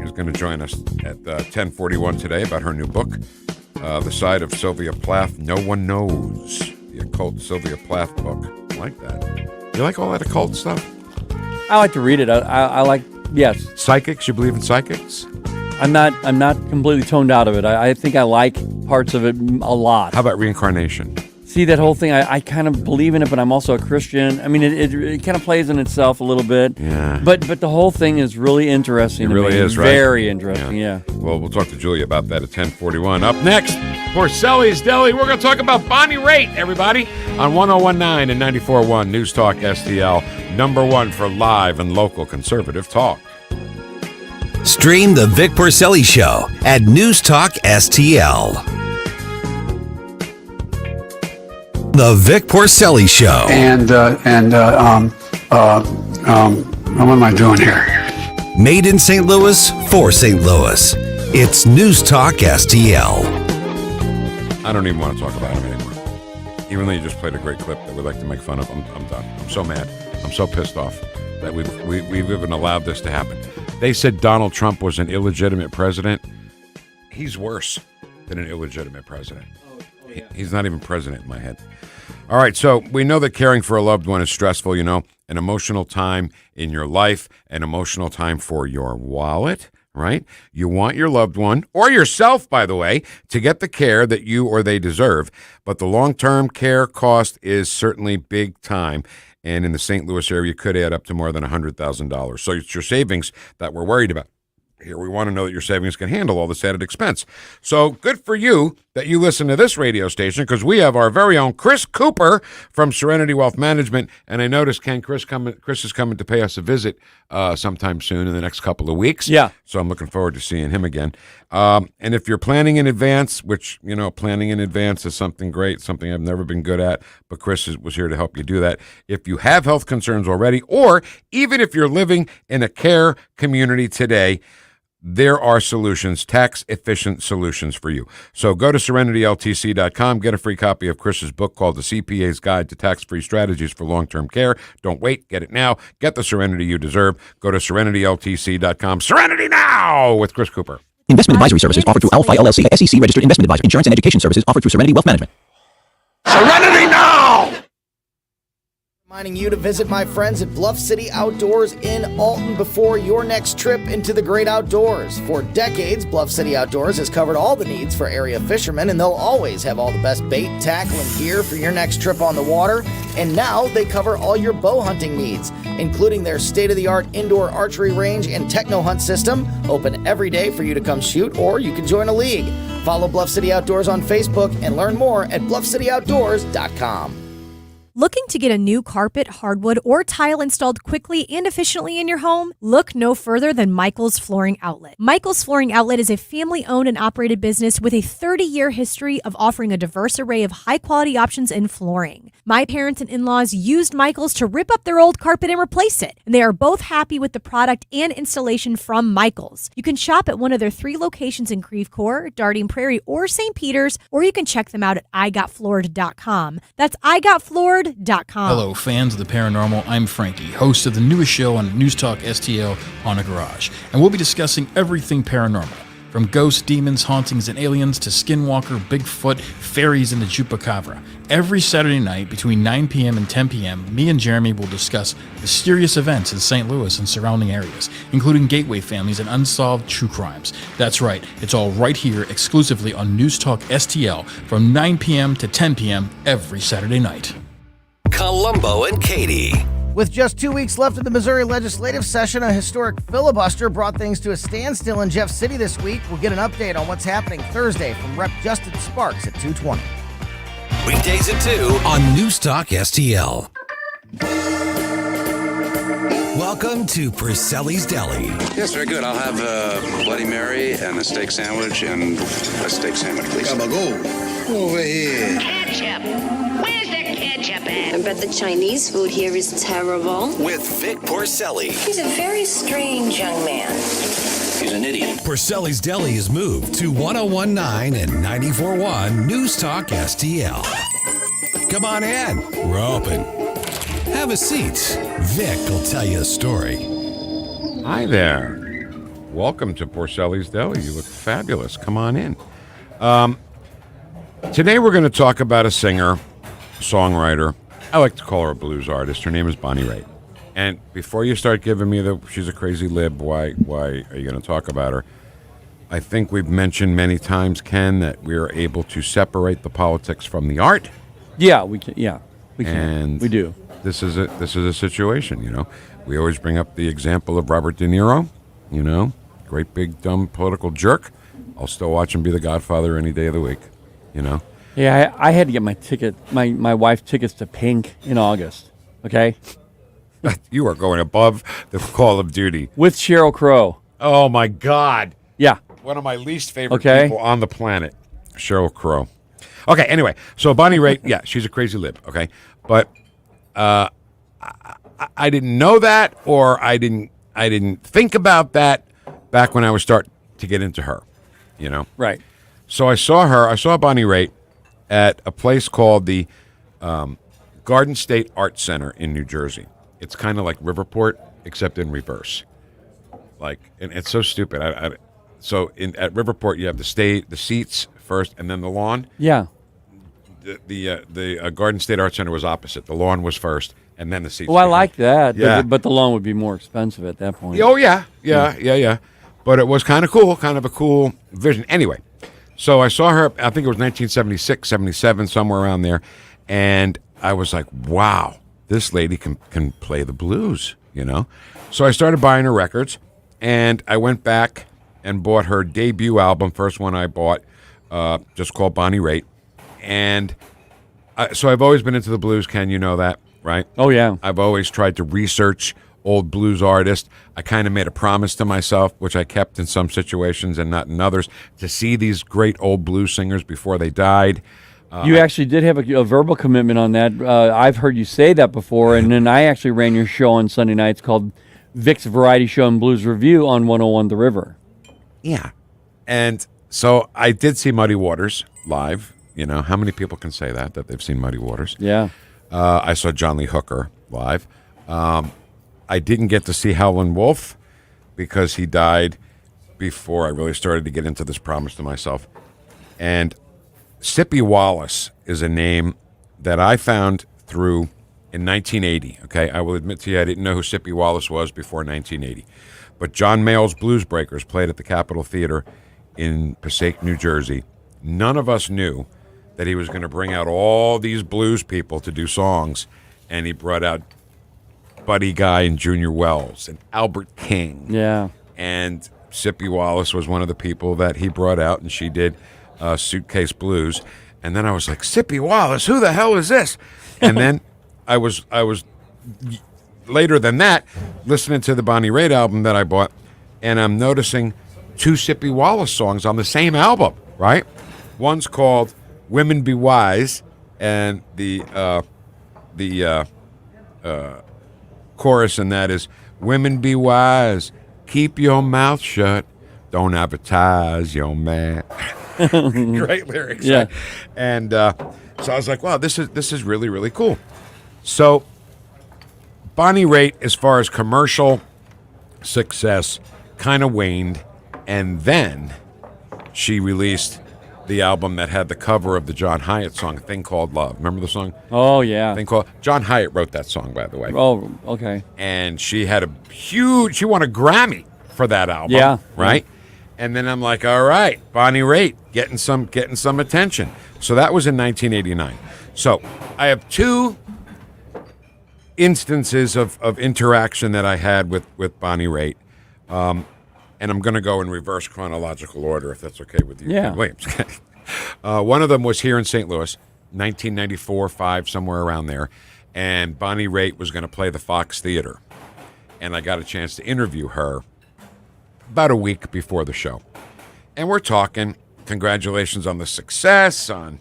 is going to join us at 10:41 today about her new book, The Side of Sylvia Plath No One Knows, the Occult Sylvia Plath book. I like that. You like all that occult stuff? I like to read it. I like, yes. Psychics? You believe in psychics? I'm not completely toned out of it. I think I like parts of it a lot. How about reincarnation? See, that whole thing, I kind of believe in it, but I'm also a Christian. I mean, it kind of plays in itself a little bit. Yeah. But the whole thing is really interesting. It really is, right? Very interesting, yeah. Well, we'll talk to Julia about that at 10:41. Up next, Porcelli's Deli. We're going to talk about Bonnie Raitt, everybody, on 101.9 and 94.1 News Talk STL, #1 for live and local conservative talk. Stream the Vic Porcelli Show at News Talk STL. The Vic Porcelli Show. What am I doing here? Made in St. Louis for St. Louis. It's News Talk STL. I don't even want to talk about him anymore. Even though you just played a great clip that we'd like to make fun of, I'm done. I'm so mad. I'm so pissed off that we've even allowed this to happen. They said Donald Trump was an illegitimate president. He's worse than an illegitimate president. He's not even president in my head. All right, so we know that caring for a loved one is stressful, an emotional time in your life, an emotional time for your wallet, right? You want your loved one, or yourself, by the way, to get the care that you or they deserve. But the long-term care cost is certainly big time. And in the St. Louis area, could add up to more than $100,000. So it's your savings that we're worried about. Here, we want to know that your savings can handle all this added expense. So good for you that you listen to this radio station, because we have our very own Chris Cooper from Serenity Wealth Management. And I noticed, Chris is coming to pay us a visit sometime soon in the next couple of weeks. Yeah. So I'm looking forward to seeing him again. And if you're planning in advance, which, planning in advance is something great, something I've never been good at, but Chris was here to help you do that. If you have health concerns already, or even if you're living in a care community today, there are solutions, tax-efficient solutions for you. So go to SerenityLTC.com, get a free copy of Chris's book called The CPA's Guide to Tax-Free Strategies for Long-Term Care. Don't wait, get it now. Get the serenity you deserve. Go to SerenityLTC.com. Serenity now with Chris Cooper. Investment advisory services offered through Alphi LLC, SEC registered investment advisor. Insurance and education services offered through Serenity Wealth Management. Serenity now! Reminding you to visit my friends at Bluff City Outdoors in Alton before your next trip into the great outdoors. For decades, Bluff City Outdoors has covered all the needs for area fishermen, and they'll always have all the best bait, tackle, and gear for your next trip on the water. And now they cover all your bow hunting needs, including their state-of-the-art indoor archery range and techno hunt system, open every day for you to come shoot, or you can join a league. Follow Bluff City Outdoors on Facebook and learn more at bluffcityoutdoors.com. Looking to get a new carpet, hardwood, or tile installed quickly and efficiently in your home? Look no further than Michael's Flooring Outlet. Michael's Flooring Outlet is a family-owned and operated business with a 30-year history of offering a diverse array of high-quality options in flooring. My parents and in-laws used Michael's to rip up their old carpet and replace it, and they are both happy with the product and installation from Michael's. You can shop at one of their 3 locations in Creve Coeur, Darting Prairie, or St. Peters, or you can check them out at igotfloored.com. That's igotfloored.com. Hello, fans of the paranormal. I'm Frankie, host of the newest show on NewstalkSTL on a Garage, and we'll be discussing everything paranormal, from ghosts, demons, hauntings, and aliens to Skinwalker, Bigfoot, fairies, and the Chupacabra. Every Saturday night between 9 p.m. and 10 p.m., me and Jeremy will discuss mysterious events in St. Louis and surrounding areas, including gateway families and unsolved true crimes. That's right, it's all right here exclusively on NewstalkSTL from 9 p.m. to 10 p.m. every Saturday night. Columbo and Katie. With just 2 weeks left of the Missouri legislative session, a historic filibuster brought things to a standstill in Jeff City this week. We'll get an update on what's happening Thursday from Rep. Justin Sparks at 2:20. Weekdays at 2 on NewstalkSTL. Welcome to Porcelli's Deli. Yes, very good. I'll have a Bloody Mary and a steak sandwich and a steak sandwich, please. Over here. Ketchup. Where's the ketchup at? I bet the Chinese food here is terrible. With Vic Porcelli. He's a very strange young man. He's an idiot. Porcelli's Deli is moved to 1019 and 94.1 Newstalk STL. Come on in. We're open. Have a seat. Vic will tell you a story. Hi there. Welcome to Porcelli's Deli. You look fabulous. Come on in. Today we're going to talk about a singer, songwriter. I like to call her a blues artist. Her name is Bonnie Raitt. And before you start giving me she's a crazy lib, why are you going to talk about her? I think we've mentioned many times, Ken, that we are able to separate the politics from the art. Yeah, we can. Yeah, we can. And we do. This is a situation, you know. We always bring up the example of Robert De Niro, you know, great big dumb political jerk. I'll still watch him be the Godfather any day of the week, you know. Yeah, I had to get my wife's tickets to Pink in August. Okay. You are going above the call of duty. With Sheryl Crow. Oh, my God. Yeah. One of my least favorite people on the planet, Sheryl Crow. Okay, anyway, so Bonnie Raitt, yeah, she's a crazy lib, okay? But I didn't know that, or I didn't think about that back when I was starting to get into her, you know? Right. So I saw Bonnie Raitt at a place called the Garden State Art Center in New Jersey. It's kind of like Riverport, except in reverse. Like, and it's so stupid. At Riverport, you have the seats first, and then the lawn. Yeah. The Garden State Art Center was opposite. The lawn was first, and then the seats. Well, I like that. Yeah. But the lawn would be more expensive at that point. Oh, yeah. But it was kind of cool, kind of a cool vision. Anyway, so I saw her, I think it was 1976, 77, somewhere around there, and I was like, wow, this lady can play the blues, you know? So I started buying her records, and I went back and bought her debut album, first one I bought, just called Bonnie Raitt. And so I've always been into the blues, Ken, you know that, right? Oh, yeah. I've always tried to research old blues artists. I kind of made a promise to myself, which I kept in some situations and not in others, to see these great old blues singers before they died. You actually did have a verbal commitment on that. I've heard you say that before, and then I actually ran your show on Sunday nights called Vic's Variety Show and Blues Review on 101 The River. Yeah. And so I did see Muddy Waters live. You know, how many people can say that they've seen Muddy Waters? Yeah. I saw John Lee Hooker live. I didn't get to see Howlin' Wolf because he died before I really started to get into this promise to myself. And Sippy Wallace is a name that I found through in 1980. Okay, I will admit to you, I didn't know who Sippy Wallace was before 1980. But John Mayall's Blues Breakers played at the Capitol Theater in Passaic, New Jersey. None of us knew that he was going to bring out all these blues people to do songs, and he brought out Buddy Guy and Junior Wells and Albert King. Yeah. And Sippy Wallace was one of the people that he brought out, and she did Suitcase Blues. And then I was like, Sippy Wallace, who the hell is this? And then I was later than that listening to the Bonnie Raitt album that I bought, and I'm noticing 2 Sippy Wallace songs on the same album, right? One's called Women Be Wise, and the chorus in that is, women be wise, keep your mouth shut, don't advertise your man. Great lyrics. Yeah. Right? And so I was like, wow, this is really, really cool. So Bonnie Raitt, as far as commercial success, kind of waned, and then she released the album that had the cover of the John Hyatt song, Thing Called Love. Remember the song? Oh, yeah. John Hyatt wrote that song, by the way. Oh, okay. And she had she won a Grammy for that album. Yeah. Right? And then I'm like, all right, Bonnie Raitt getting some attention. So that was in 1989. So I have 2 instances of interaction that I had with Bonnie Raitt. And I'm going to go in reverse chronological order, if that's okay with you, Yeah. Williams. One of them was here in St. Louis, 1994, 5, somewhere around there. And Bonnie Raitt was going to play the Fox Theater. And I got a chance to interview her about a week before the show. And we're talking, congratulations on the success, on,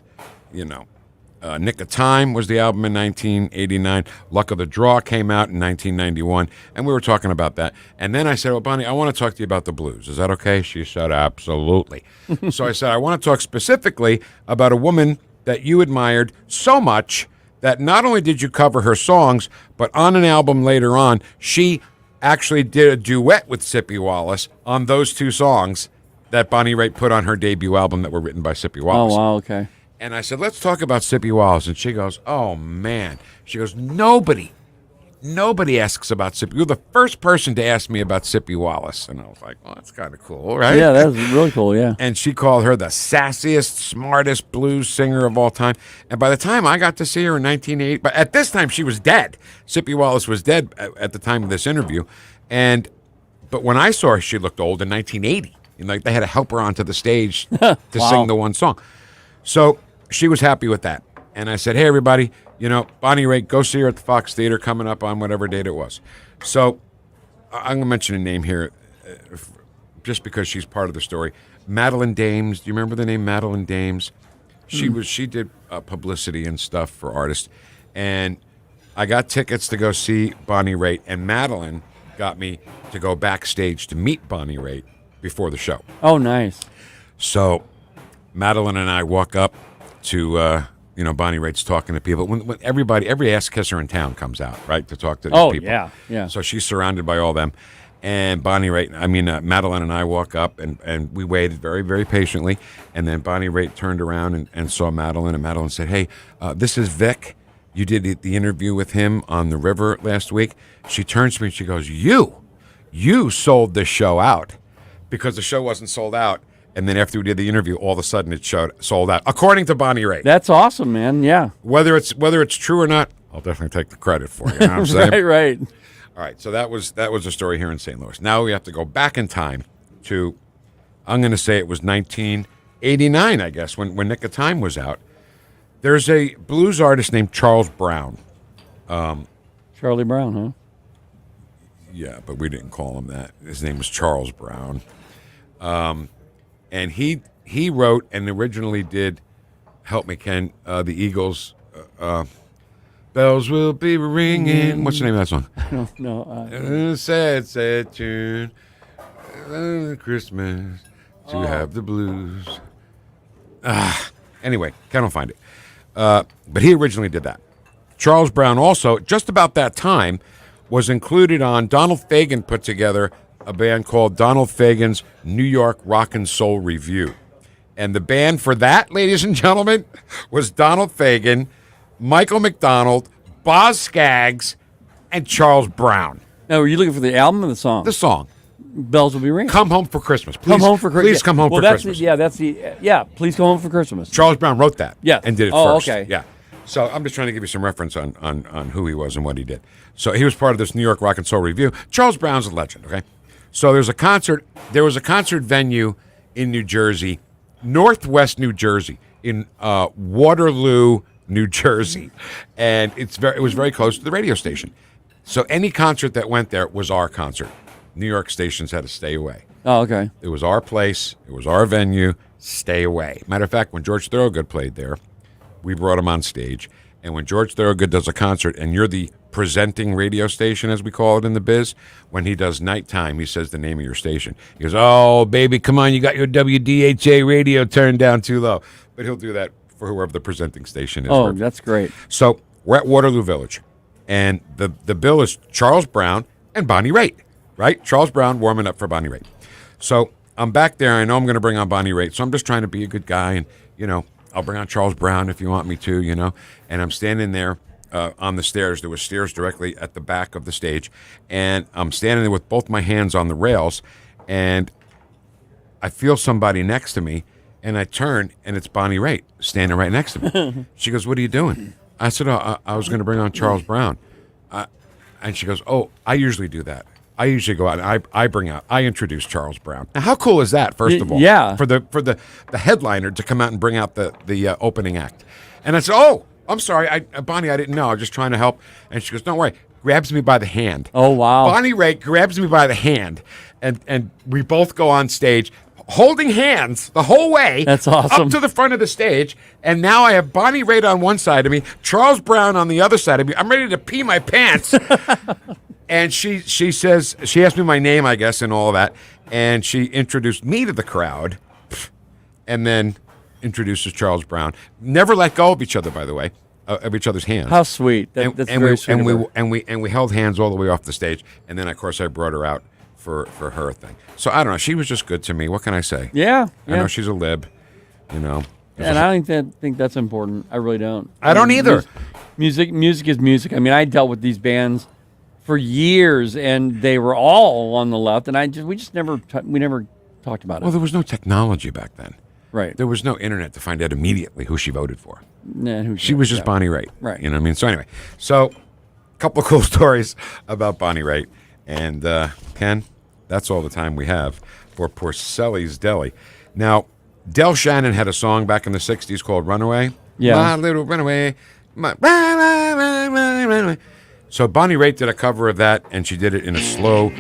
Nick of Time was the album in 1989. Luck of the Draw came out in 1991, and we were talking about that. And then I said, well, Bonnie, I want to talk to you about the blues. Is that okay? She said, absolutely. So I said, I want to talk specifically about a woman that you admired so much that not only did you cover her songs, but on an album later on, she actually did a duet with Sippy Wallace on those 2 songs that Bonnie Raitt put on her debut album that were written by Sippy Wallace. Oh, wow, okay. And I said, let's talk about Sippy Wallace. And she goes, oh, man. She goes, nobody asks about Sippy. You're the first person to ask me about Sippy Wallace. And I was like, well, that's kind of cool, right? Yeah, that's really cool, yeah. And she called her the sassiest, smartest blues singer of all time. And by the time I got to see her in 1980, but at this time she was dead. Sippy Wallace was dead at the time of this interview. But when I saw her, she looked old in 1980. Like they had to help her onto the stage to sing the one song. So she was happy with that. And I said, hey, everybody, Bonnie Raitt, go see her at the Fox Theater coming up on whatever date it was. So I'm going to mention a name here just because she's part of the story. Madeline Dames. Do you remember the name Madeline Dames? She did publicity and stuff for artists. And I got tickets to go see Bonnie Raitt. And Madeline got me to go backstage to meet Bonnie Raitt before the show. Oh, nice. So Madeline and I walk up to, Bonnie Raitt's talking to people. When every ass kisser in town comes out, right, to talk to these people. Oh, yeah. So she's surrounded by all them. And Madeline and I walk up, and we waited very, very patiently. And then Bonnie Raitt turned around and saw Madeline, and Madeline said, hey, this is Vic. You did the interview with him on the river last week. She turns to me and she goes, you sold the show out, because the show wasn't sold out. And then after we did the interview, all of a sudden it sold out, according to Bonnie Raitt. That's awesome, man. Yeah. Whether it's true or not, I'll definitely take the credit for it. You know what I'm saying? Right. All right. So that was a story here in St. Louis. Now we have to go back in time to, I'm going to say it was 1989, I guess, when Nick of Time was out. There's a blues artist named Charles Brown. Charlie Brown, huh? Yeah, but we didn't call him that. His name was Charles Brown. And he wrote and originally did, help me, Ken, the Eagles, bells will be ringing. What's the name of that song? I don't know. Sad, sad tune. Christmas to have the blues. Anyway, Ken will find it. But he originally did that. Charles Brown also, just about that time, was included on, Donald Fagen put together a band called Donald Fagen's New York Rock and Soul Review. And the band for that, ladies and gentlemen, was Donald Fagen, Michael McDonald, Boz Scaggs, and Charles Brown. Now, are you looking for the album or the song? The song. Bells will be ringing. Come Home for Christmas. Please, Come Home for Christmas. Please come home for Christmas. Please come home for Christmas. Charles Brown wrote that. Yeah. And did it first. Okay. Yeah. So I'm just trying to give you some reference on who he was and what he did. So he was part of this New York Rock and Soul Review. Charles Brown's a legend, okay? So there was a concert venue in New Jersey, Northwest New Jersey, in Waterloo, New Jersey. And it was very close to the radio station. So any concert that went there was our concert. New York stations had to stay away. Oh, okay. It was our place. It was our venue. Stay away. Matter of fact, when George Thorogood played there, we brought him on stage. And when George Thorogood does a concert and you're the presenting radio station, as we call it in the biz, when he does nighttime, he says the name of your station. He goes, "Oh, baby, come on, you got your WDHA radio turned down too low." But he'll do that for whoever the presenting station is. Oh, that's great. So we're at Waterloo Village. And the bill is Charles Brown and Bonnie Raitt, right? Charles Brown warming up for Bonnie Raitt. So I'm back there. I know I'm going to bring on Bonnie Raitt. So I'm just trying to be a good guy. And, I'll bring on Charles Brown if you want me to, And I'm standing there on the stairs. There were stairs directly at the back of the stage. And I'm standing there with both my hands on the rails. And I feel somebody next to me. And I turn, and it's Bonnie Raitt standing right next to me. She goes, "What are you doing?" I said, I was going to bring on Charles Brown. And she goes, "Oh, I usually do that. I usually go out and I introduce Charles Brown." Now, how cool is that, first of all? Yeah. For the headliner to come out and bring out the opening act. And I said, "Oh, I'm sorry, Bonnie, I didn't know. I was just trying to help." And she goes, "Don't worry." Grabs me by the hand. Oh, wow. Bonnie Raitt grabs me by the hand, and we both go on stage, holding hands the whole way. That's awesome. Up to the front of the stage. And now I have Bonnie Raitt on one side of me, Charles Brown on the other side of me. I'm ready to pee my pants. And she says, she asked me my name, I guess, and all that. And she introduced me to the crowd and then introduces Charles Brown. Never let go of each other, by the way, of each other's hands. How sweet. That's very sweet. And we held hands all the way off the stage. And then, of course, I brought her out for her thing. So I don't know. She was just good to me. What can I say? Yeah. I know she's a lib, And I don't think that's important. I really don't. I don't either. Music is music. I mean, I dealt with these bands for years, and they were all on the left, and we never talked about it. Well, there was no technology back then. Right. There was no internet to find out immediately who she voted for. Nah, she was just Bonnie Raitt. Right. You know what I mean? So anyway, a couple of cool stories about Bonnie Raitt. And Ken, that's all the time we have for Porcelli's Deli. Now, Del Shannon had a song back in the 60s called Runaway. Yeah. My little runaway. Runaway. So Bonnie Raitt did a cover of that, and she did it in a slow,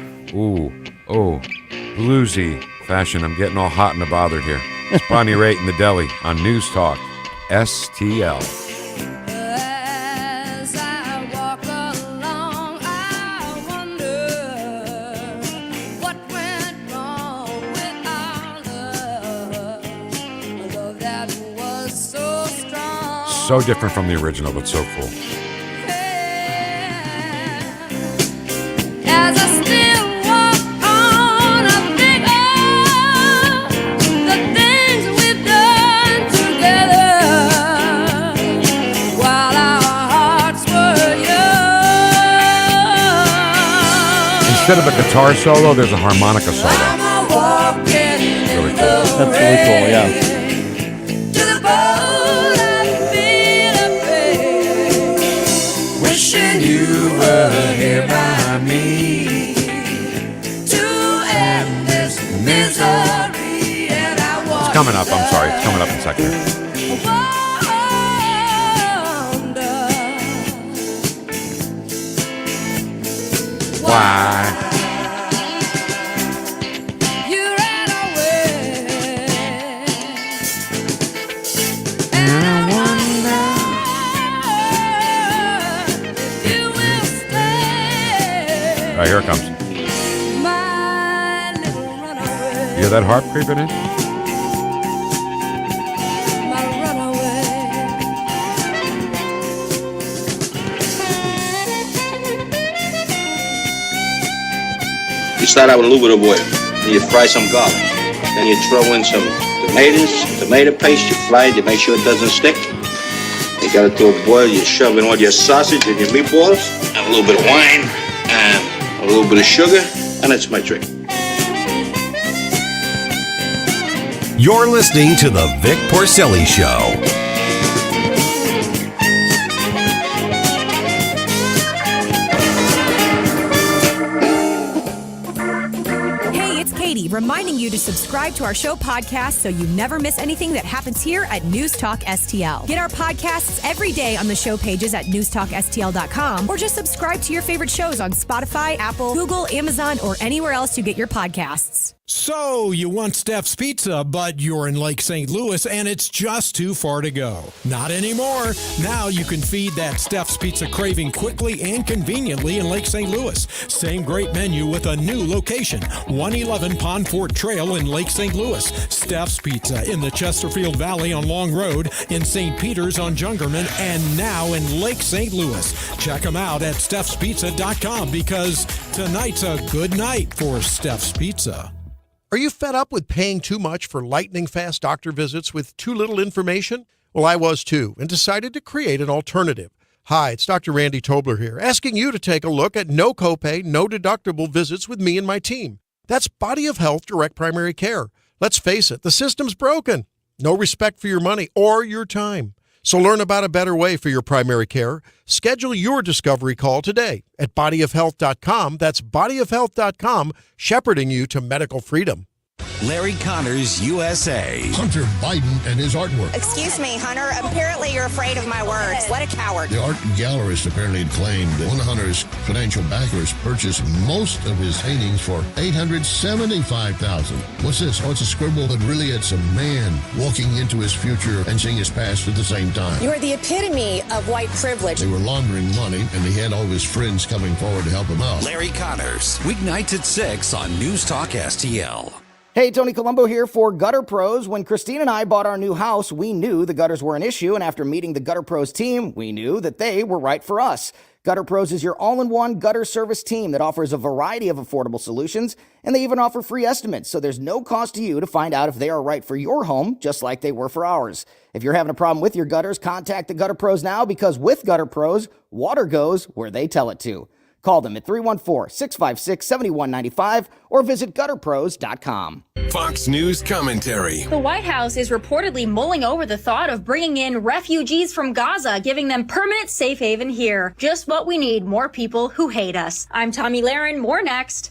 bluesy fashion. I'm getting all hot and bothered here. It's Bonnie Raitt in the Deli on News Talk STL. So different from the original, but so cool. As I still walk on, I think of the things we've done together while our hearts were young. Instead of a guitar solo, there's a harmonica solo. Really cool. That's really cool, yeah. Wishing you were here by me to end this misery. And I It's coming up. I'm sorry. It's coming up in a second. Why? You ran away, and I wonder if you will stay. All right, here it comes. My little runaway, You hear that harp creeping in? my runaway. You start out with a little bit of oil, then you fry some garlic, then you throw in some tomatoes, tomato paste, you fry it, you make sure it doesn't stick. You You got it to a boil, you shove in all your sausage and your meatballs, and a little bit of wine, and a little bit of sugar, and that's my trick. You're listening to the Vic Porcelli Show. Reminding you to subscribe to our show podcast so you never miss anything that happens here at NewstalkSTL. Get our podcasts every day on the show pages at NewstalkSTL.com or just subscribe to your favorite shows on Spotify, Apple, Google, Amazon, or anywhere else you get your podcasts. So, you want Steph's Pizza, but you're in Lake St. Louis and it's just too far to go. Not anymore. Now you can feed that Steph's Pizza craving quickly and conveniently in Lake St. Louis. Same great menu with a new location. 111 Pond Fort Trail in Lake St. Louis. Steph's Pizza in the Chesterfield Valley on Long Road, in St. Peter's on Jungerman, and now in Lake St. Louis. Check them out at Steph'sPizza.com because tonight's a good night for Steph's Pizza. Are you fed up with paying too much for lightning-fast doctor visits with too little information? Well, I was too, and decided to create an alternative. Hi, it's Dr. Randy Tobler here, asking you to take a look at no copay, no deductible visits with me and my team. That's Body of Health Direct Primary Care. Let's face it, the system's broken. No respect for your money or your time. So learn about a better way for your primary care. Schedule your discovery call today at bodyofhealth.com. That's bodyofhealth.com, shepherding you to medical freedom. Larry Connors, USA. Hunter Biden and his artwork. Excuse me, Hunter. Apparently you're afraid of my words. What a coward. The art gallerist apparently claimed that one of Hunter's financial backers purchased most of his paintings for $875,000. What's this? Oh, it's a scribble, but really it's a man walking into his future and seeing his past at the same time. You're the epitome of white privilege. They were laundering money, and he had all of his friends coming forward to help him out. Larry Connors, weeknights at 6 on News Talk STL. Hey, Tony Colombo here for Gutter Pros. When Christine and I bought our new house, we knew the gutters were an issue, and after meeting the Gutter Pros team, we knew that they were right for us. Gutter Pros is your all-in-one gutter service team that offers a variety of affordable solutions, and they even offer free estimates, so there's no cost to you to find out if they are right for your home, just like they were for ours. If you're having a problem with your gutters, contact the Gutter Pros now, because with Gutter Pros, water goes where they tell it to. Call them at 314-656-7195 or visit gutterpros.com. Fox News commentary. The White House is reportedly mulling over the thought of bringing in refugees from Gaza, giving them permanent safe haven here. Just what we need, more people who hate us. I'm Tommy Lahren. More next.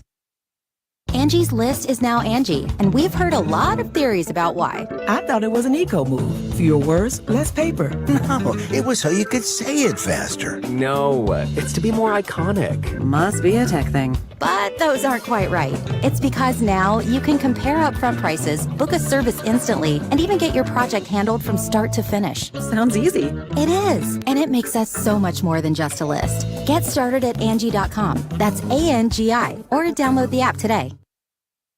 Angie's List is now Angie, and we've heard a lot of theories about why. I thought it was an eco move. Fewer words, less paper. No, it was so you could say it faster. No, it's to be more iconic. Must be a tech thing. But those aren't quite right. It's because now you can compare upfront prices, book a service instantly, and even get your project handled from start to finish. Sounds easy. It is, and it makes us so much more than just a list. Get started at Angie.com. That's ANGI, or download the app today.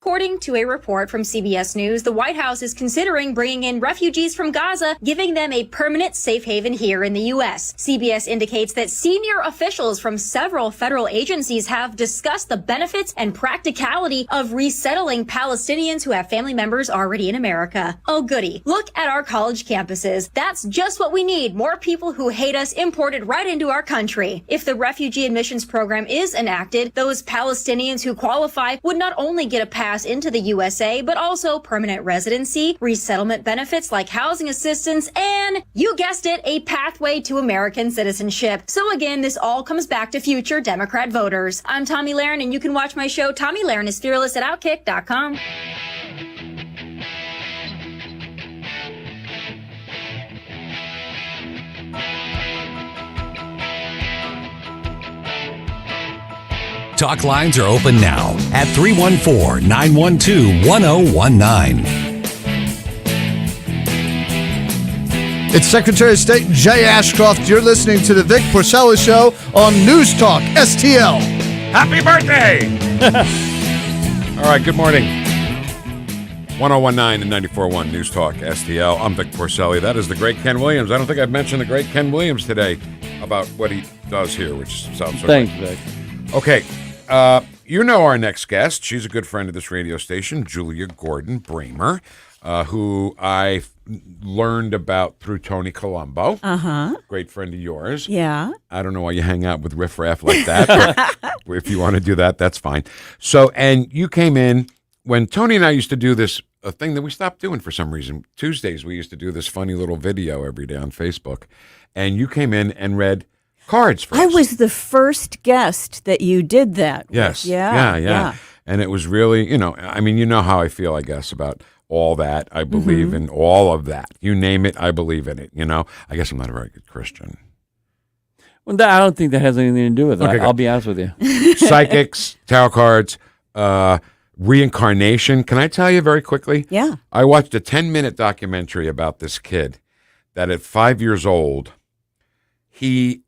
According to a report from CBS News, the White House is considering bringing in refugees from Gaza, giving them a permanent safe haven here in the U.S. CBS indicates that senior officials from several federal agencies have discussed the benefits and practicality of resettling Palestinians who have family members already in America. Oh goody. Look at our college campuses. That's just what we need. More people who hate us imported right into our country. If the refugee admissions program is enacted, those Palestinians who qualify would not only get a pass into the USA, but also permanent residency, resettlement benefits like housing assistance, and, you guessed it, a pathway to American citizenship. So again, this all comes back to future Democrat voters. I'm Tommy Lahren, and you can watch my show, Tommy Lahren is Fearless, at Outkick.com. Talk lines are open now at 314-912-1019. It's Secretary of State Jay Ashcroft. You're listening to the Vic Porcelli Show on News Talk STL. Happy birthday! All right, good morning. 1019 and 94.1 News Talk STL. I'm Vic Porcelli. That is the great Ken Williams. I don't think I've mentioned the great Ken Williams today about what he does here, which sounds so Thanks, great. Vic. Okay. You know our next guest. She's a good friend of this radio station, Julia Gordon-Bramer, who I learned about through Tony Colombo. Great friend of yours. Yeah. I don't know why you hang out with riffraff like that, but if you want to do that, that's fine. So, and you came in when Tony and I used to do this, a thing that we stopped doing for some reason. Tuesdays, we used to do this funny little video every day on Facebook. And you came in and read cards for us. I was the first guest that you did that with. Yes. Yeah. And it was really, you know how I feel, I guess, about all that. I believe in all of that. You name it, I believe in it, you know. I guess I'm not a very good Christian. Well, I don't think that has anything to do with it. Okay, I'll be honest with you. Psychics, tarot cards, reincarnation. Can I tell you very quickly? Yeah. I watched a 10-minute documentary about this kid that at 5 years old, he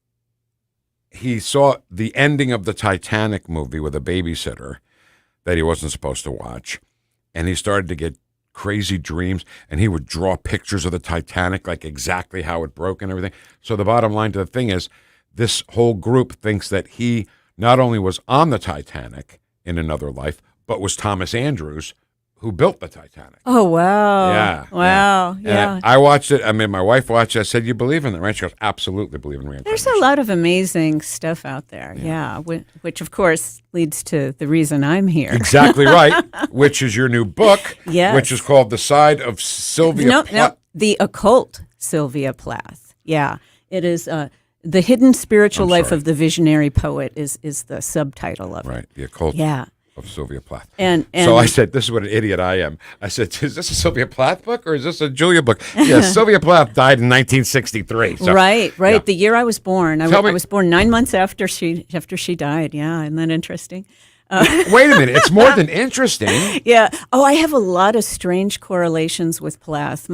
saw the ending of the Titanic movie with a babysitter that he wasn't supposed to watch. And he started to get crazy dreams, and he would draw pictures of the Titanic, like exactly how it broke and everything. So the bottom line to the thing is, this whole group thinks that he not only was on the Titanic in another life, but was Thomas Andrews, who built the Titanic. Oh, wow. Yeah. Wow. Yeah. And I watched it. I mean, my wife watched it. I said, you believe in that, right? She goes, absolutely believe in reincarnation. There's a lot of amazing stuff out there. Yeah. Which, of course, leads to the reason I'm here. Exactly right. Which is your new book. Yes. Which is called The Side of Sylvia Plath. No. The Occult Sylvia Plath. Yeah. It is The Hidden Spiritual Life of the Visionary Poet is the subtitle of it. Right. The Occult. Yeah. Of Sylvia Plath. And so I said, this is what an idiot I am. I said, is this a Sylvia Plath book or is this a Julia book? Yeah, Sylvia Plath died in 1963. So, right. yeah. The year I was born. I was born 9 months after she died. Yeah, isn't that interesting? Wait a minute. It's more than interesting. Yeah. Oh, I have a lot of strange correlations with Plath.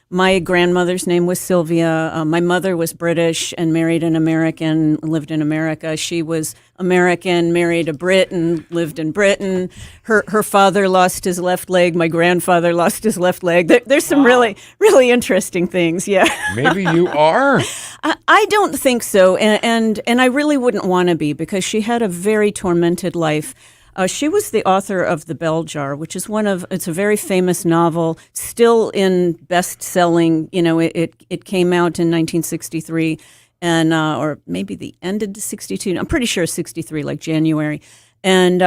My grandmother's name was Sylvia. My mother was British and married an American, lived in America. She was American, married a Brit and lived in Britain. Her father lost his left leg. My grandfather lost his left leg. There's some really, really interesting things. Yeah. Maybe you are. I don't think so. And I really wouldn't want to be, because she had a very tormented life. She was the author of The Bell Jar, which is it's a very famous novel, still in best-selling. You know, it came out in 1963, and or maybe the end of 62. I'm pretty sure 63, like January, and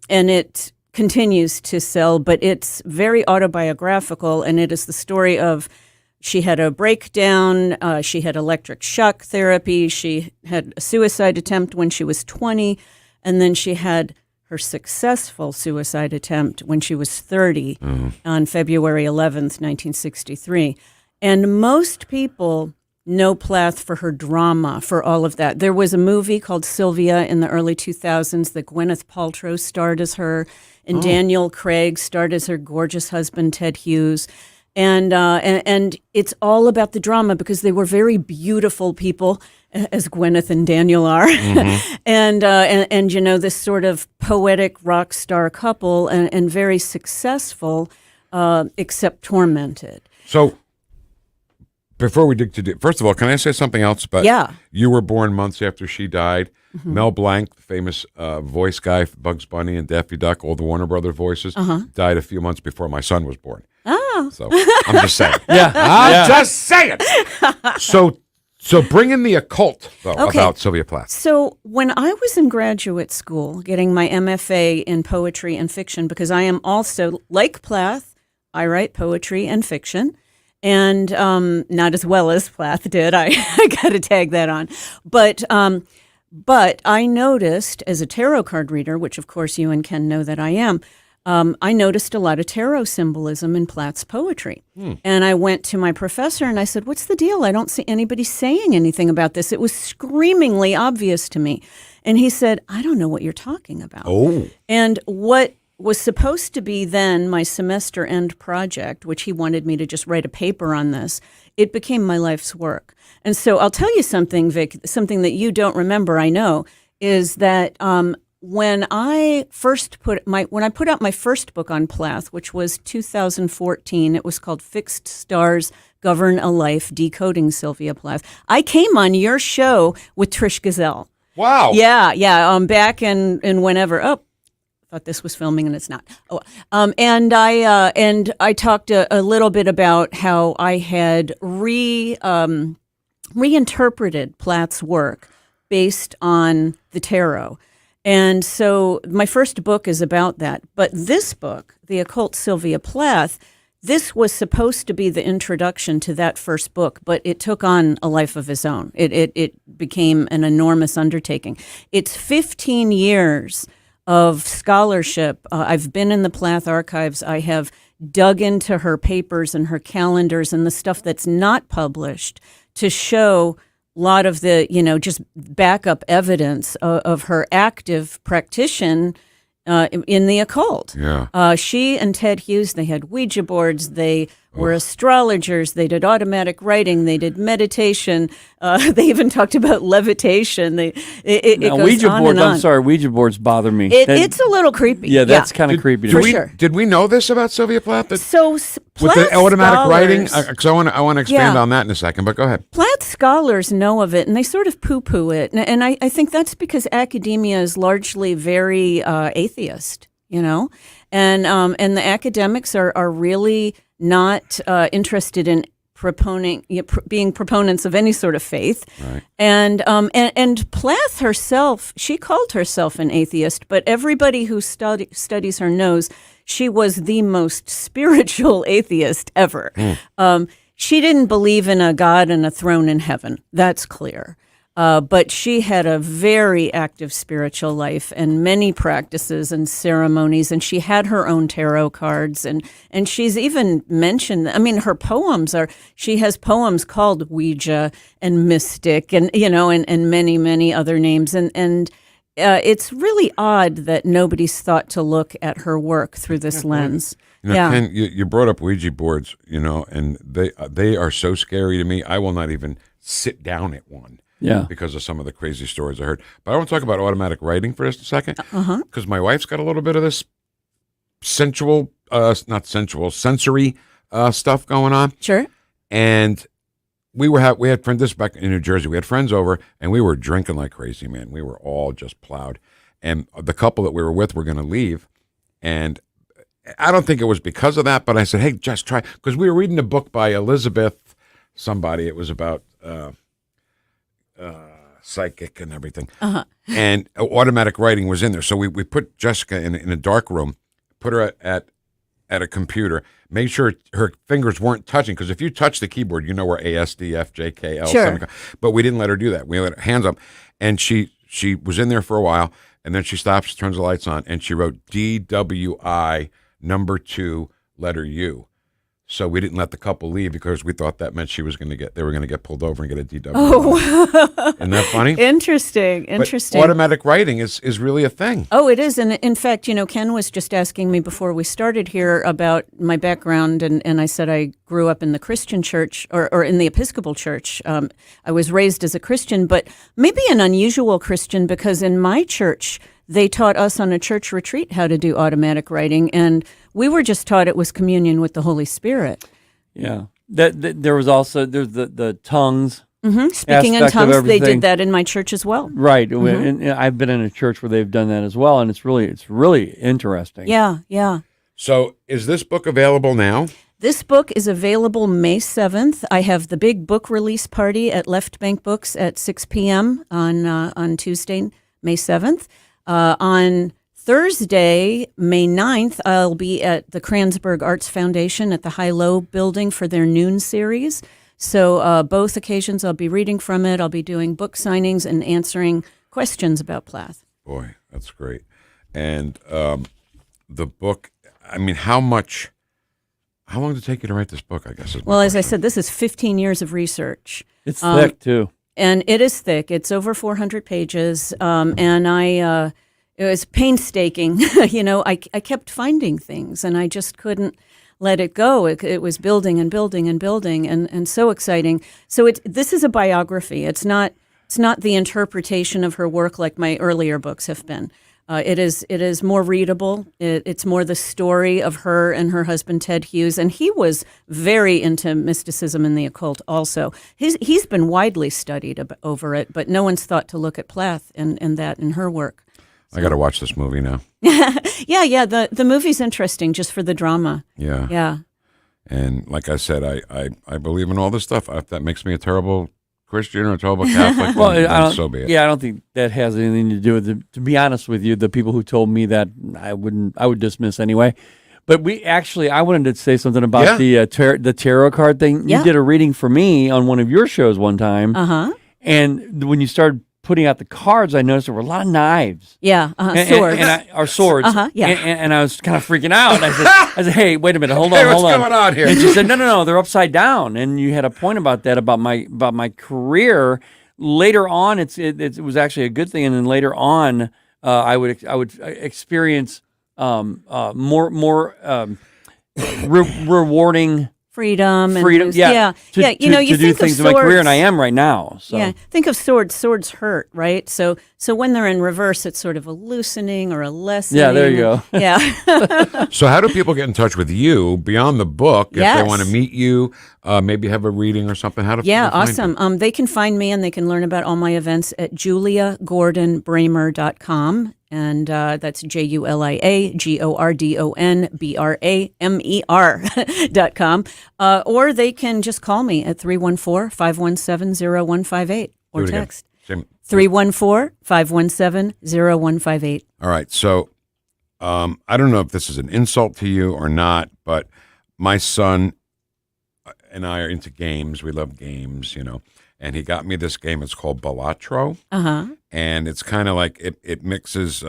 it continues to sell. But it's very autobiographical, and it is the story of. She had a breakdown. She had electric shock therapy. She had a suicide attempt when she was 20, and then she had her successful suicide attempt when she was 30 on February 11th, 1963. And most people know Plath for her drama, for all of that. There was a movie called Sylvia in the early 2000s that Gwyneth Paltrow starred as her, and Daniel Craig starred as her gorgeous husband, Ted Hughes. And it's all about the drama, because they were very beautiful people, as Gwyneth and Daniel are, and you know, this sort of poetic rock star couple, and very successful, except tormented. So, before we dig to first of all, can I say something else? But yeah, you were born months after she died. Mel Blanc, the famous voice guy, Bugs Bunny and Daffy Duck, all the Warner Brothers voices, died a few months before my son was born. Oh, so I'm just saying. I'm just saying. So bring in the occult, though, about Sylvia Plath. So when I was in graduate school getting my MFA in poetry and fiction, because I am also, like Plath, I write poetry and fiction, and not as well as Plath did. I got to tag that on. But I noticed, as a tarot card reader, which of course you and Ken know that I am, I noticed a lot of tarot symbolism in Plath's poetry. And I went to my professor and I said, what's the deal? I don't see anybody saying anything about this. It was screamingly obvious to me. And he said, I don't know what you're talking about. Oh. And what was supposed to be then my semester end project, which he wanted me to just write a paper on this, it became my life's work. And so I'll tell you something, Vic, something that you don't remember, I know, is that when I put out my first book on Plath, which was 2014, it was called Fixed Stars Govern a Life, Decoding Sylvia Plath. I came on your show with Trish Gazelle. Wow. Yeah. Back in whenever. thought this was filming and it's not. Oh, and I talked a little bit about how I had reinterpreted Plath's work based on the tarot. And so my first book is about that. But this book, The Occult Sylvia Plath, this was supposed to be the introduction to that first book, but it took on a life of its own. It became an enormous undertaking. It's 15 years of scholarship. I've been in the Plath archives. I have dug into her papers and her calendars and the stuff that's not published to show a lot of the, just backup evidence of her active practitioner in the occult. Yeah. She and Ted Hughes, they had Ouija boards, they were astrologers, they did automatic writing, they did meditation, they even talked about levitation. It goes Ouija on boards, and on. I'm sorry, Ouija boards bother me. It's a little creepy. Yeah, that's kind of creepy to me. sure. Did we know this about Sylvia Plath? With Plath the automatic writing? scholars- Because I want to expand on that in a second, but go ahead. Plath scholars know of it, and they sort of poo-poo it. And I think that's because academia is largely very atheist, and the academics are really not interested in being proponents of any sort of faith. Right. And Plath herself, she called herself an atheist, but everybody who studies her knows she was the most spiritual atheist ever. She didn't believe in a God and a throne in heaven. That's clear. But she had a very active spiritual life and many practices and ceremonies, and she had her own tarot cards, and she's even mentioned, her poems she has poems called Ouija and Mystic and, and many, many other names. And it's really odd that nobody's thought to look at her work through this lens. Ken, you brought up Ouija boards, and they are so scary to me. I will not even sit down at one. Yeah. Because of some of the crazy stories I heard. But I want to talk about automatic writing for just a second. Because my wife's got a little bit of this sensory stuff going on. Sure. And we had friends, this back in New Jersey, we had friends over and we were drinking like crazy, man. We were all just plowed. And the couple that we were with were going to leave. And I don't think it was because of that, but I said, hey, just try. Because we were reading a book by Elizabeth somebody. It was about psychic and everything. And automatic writing was in there. So we put Jessica in a dark room, put her at a computer, made sure her fingers weren't touching, because if you touch the keyboard, you know where A, S, D, F, J, K, L, sure. But we didn't let her do that. We let her hands up. And she was in there for a while, and then she stops, turns the lights on, and she wrote DWI number 2 letter U. So we didn't let the couple leave because we thought that meant they were going to get pulled over and get a DW. Oh, isn't that funny? Interesting. But automatic writing is really a thing. Oh, it is. And in fact, Ken was just asking me before we started here about my background. And I said I grew up in the Christian church or in the Episcopal church. I was raised as a Christian, but maybe an unusual Christian, because in my church, they taught us on a church retreat how to do automatic writing, and we were just taught it was communion with the Holy Spirit. Yeah. There's the tongues. Speaking in tongues, they did that in my church as well. Right. And I've been in a church where they've done that as well, and it's really interesting. Yeah. So is this book available now? This book is available May 7th. I have the big book release party at Left Bank Books at 6 p.m. on Tuesday, May 7th. On Thursday, May 9th, I'll be at the Kranzberg Arts Foundation at the High-Low building for their noon series. So both occasions I'll be reading from it. I'll be doing book signings and answering questions about Plath. Boy, that's great. And the book, how long did it take you to write this book, I guess? Well, as I said, this is 15 years of research. It's thick, too. And it is thick. It's over 400 pages. And it was painstaking. I kept finding things, and I just couldn't let it go. It was building and building and building, and so exciting. So this is a biography. It's not the interpretation of her work like my earlier books have been. It is more readable. It's more the story of her and her husband Ted Hughes, and he was very into mysticism and the occult. Also, he's been widely studied over it, but no one's thought to look at Plath and that in her work. I got to watch this movie now. Yeah. The movie's interesting just for the drama. Yeah. Yeah. And like I said, I believe in all this stuff. If that makes me a terrible Christian or a terrible Catholic, Well, then so be it. Yeah, I don't think that has anything to do with it. To be honest with you, the people who told me that, I would dismiss anyway. But I wanted to say something about the tarot card thing. Yeah. You did a reading for me on one of your shows one time. Uh-huh. And when you started putting out the cards, I noticed there were a lot of knives. Yeah, swords. Or swords. Yeah. And I was kind of freaking out. I said, hey, wait a minute, hold on. Hey, what's going on here? And she said, no, they're upside down. And you had a point about that, about my career. Later on, it was actually a good thing. And then later on, I would experience more rewarding freedom. To you do think things of in my career, swords. and I am right now. So. Yeah, think of swords. Swords hurt, right? So when they're in reverse, it's sort of a loosening or a lessening. Yeah, there you go. Yeah. So how do people get in touch with you beyond the book if Yes. they want to meet you, maybe have a reading or something? How do people find awesome. you? They can find me and they can learn about all my events at JuliaGordonBramer.com. And that's JuliaGordonBramer.com. Or they can just call me at 314-517-0158 or Do it again. text. Same. 314-517-0158. All right. So I don't know if this is an insult to you or not, but my son and I are into games. We love games, and he got me this game. It's called Balatro. Uh-huh. And it's kind of like it mixes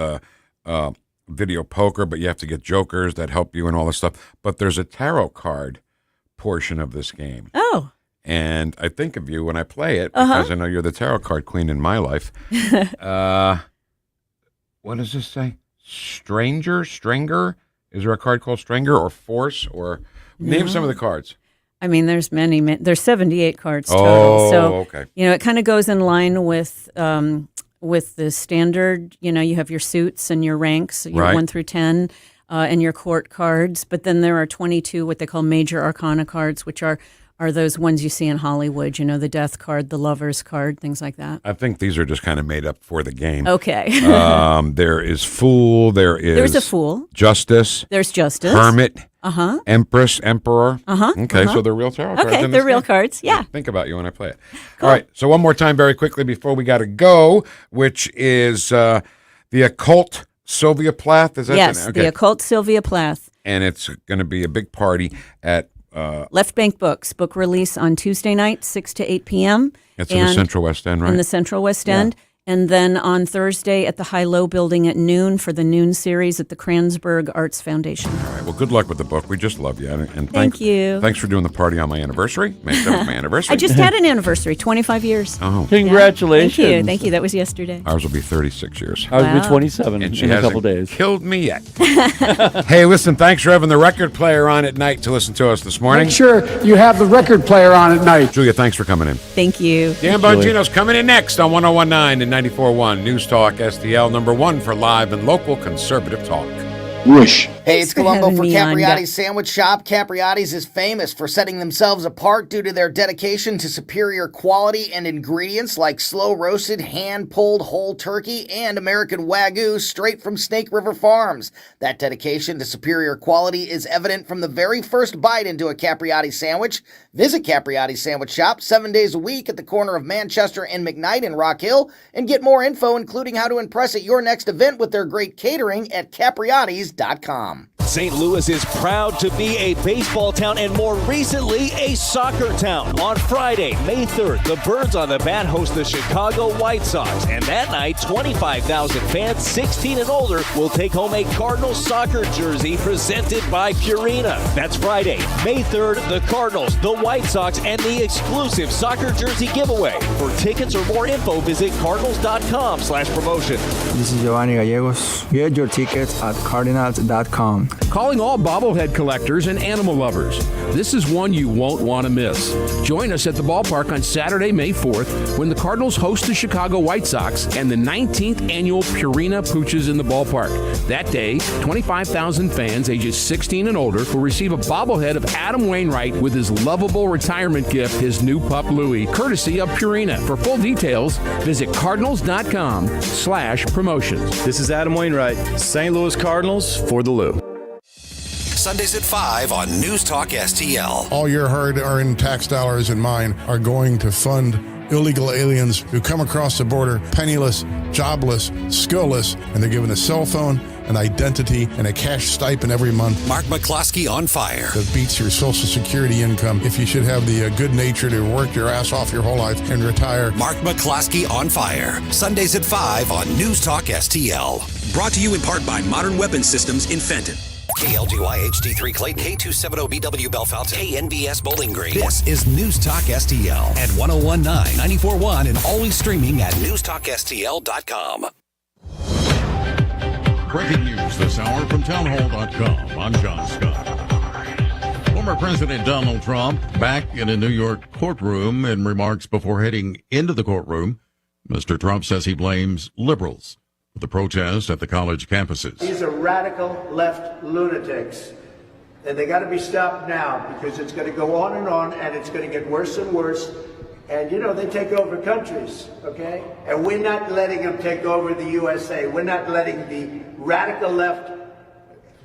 video poker, but you have to get jokers that help you and all this stuff. But there's a tarot card portion of this game. Oh. And I think of you when I play it because I know you're the tarot card queen in my life. What does this say? Stringer? Is there a card called Stringer or Force? Or name some of the cards. I mean, there's many. There's 78 cards total. Oh, so, okay. It kind of goes in line with the standard. You have your suits and your ranks, your Right. 1 through 10, and your court cards. But then there are 22 what they call major arcana cards, which are those ones you see in Hollywood. The death card, the lover's card, things like that. I think these are just kind of made up for the game. Okay. There is Fool. There's a Fool. Justice. There's Justice. Hermit. Uh-huh. Empress, Emperor. Uh-huh. Okay, uh-huh. so they're real tarot cards. Okay, in they're this real game. cards. Yeah. Think about you when I play it. All right, so one more time very quickly before we got to go, which is the Occult Sylvia Plath. Is that Yes, the name? Okay. the Occult Sylvia Plath. And it's going to be a big party at Left Bank Books, book release on Tuesday night, 6 to 8 p.m. It's in the Central West End, right? In the Central West End. And then on Thursday at the High-Low Building at noon for the Noon series at the Kranzberg Arts Foundation. All right, well, good luck with the book. We just love you. And Thank you. Thanks for doing the party on my anniversary. That was my anniversary. I just had an anniversary, 25 years. Oh. Congratulations. Yeah. Thank you. That was yesterday. Ours will be 36 years. I will be 27 and she in a hasn't couple days. Killed me yet. Hey, listen, thanks for having the record player on at night to listen to us this morning. Make sure you have the record player on at night. Julia, thanks for coming in. Thank you. Dan Bongino's coming in next on 101.9 and 94.1 News Talk STL, #1 for live and local conservative talk. Whoosh. Hey, it's for Columbo having for me on. Capriati's Sandwich Shop. Capriati's is famous for setting themselves apart due to their dedication to superior quality and ingredients like slow-roasted, hand-pulled whole turkey and American Wagyu straight from Snake River Farms. That dedication to superior quality is evident from the very first bite into a Capriati sandwich. Visit Capriati's Sandwich Shop 7 days a week at the corner of Manchester and McKnight in Rock Hill and get more info, including how to impress at your next event with their great catering at Capriati's.com. St. Louis is proud to be a baseball town and more recently a soccer town. On Friday, May 3rd, the Birds on the Bat host the Chicago White Sox. And that night, 25,000 fans 16 and older will take home a Cardinals soccer jersey presented by Purina. That's Friday, May 3rd, the Cardinals, the White Sox, and the exclusive soccer jersey giveaway. For tickets or more info, visit cardinals.com/promotion. This is Giovanni Gallegos. Get your tickets at cardinals.com. calling all bobblehead collectors and animal lovers. This is one you won't want to miss. Join us at the ballpark on Saturday, May 4th, when the Cardinals host the Chicago White Sox and the 19th annual Purina Pooches in the ballpark. That day, 25,000 fans ages 16 and older will receive a bobblehead of Adam Wainwright with his lovable retirement gift, his new pup Louie, courtesy of Purina. For full details, visit cardinals.com/promotions. This is Adam Wainwright, St. Louis Cardinals for the Lou. Sundays at 5 on News Talk STL. All your hard-earned tax dollars and mine are going to fund illegal aliens who come across the border penniless, jobless, skillless, and they're given a cell phone, an identity, and a cash stipend every month. Mark McCloskey on fire. That beats your Social Security income if you should have the good nature to work your ass off your whole life and retire. Mark McCloskey on fire. Sundays at 5 on News Talk STL. Brought to you in part by Modern Weapon Systems in Fenton. KLGY HD3 Clayton, K270BW Bellefonte, KNBS Bowling Green. This is News Talk STL at 1019, 94.1, and always streaming at newstalkstl.com. Breaking news this hour from townhall.com. I'm John Scott. Former President Donald Trump back in a New York courtroom. In remarks before heading into the courtroom, Mr. Trump says he blames liberals for the protest at the college campuses. These are radical left lunatics, and they got to be stopped now because it's going to go on, and it's going to get worse and worse. And, you know, they take over countries, okay? And we're not letting them take over the USA. We're not letting the radical left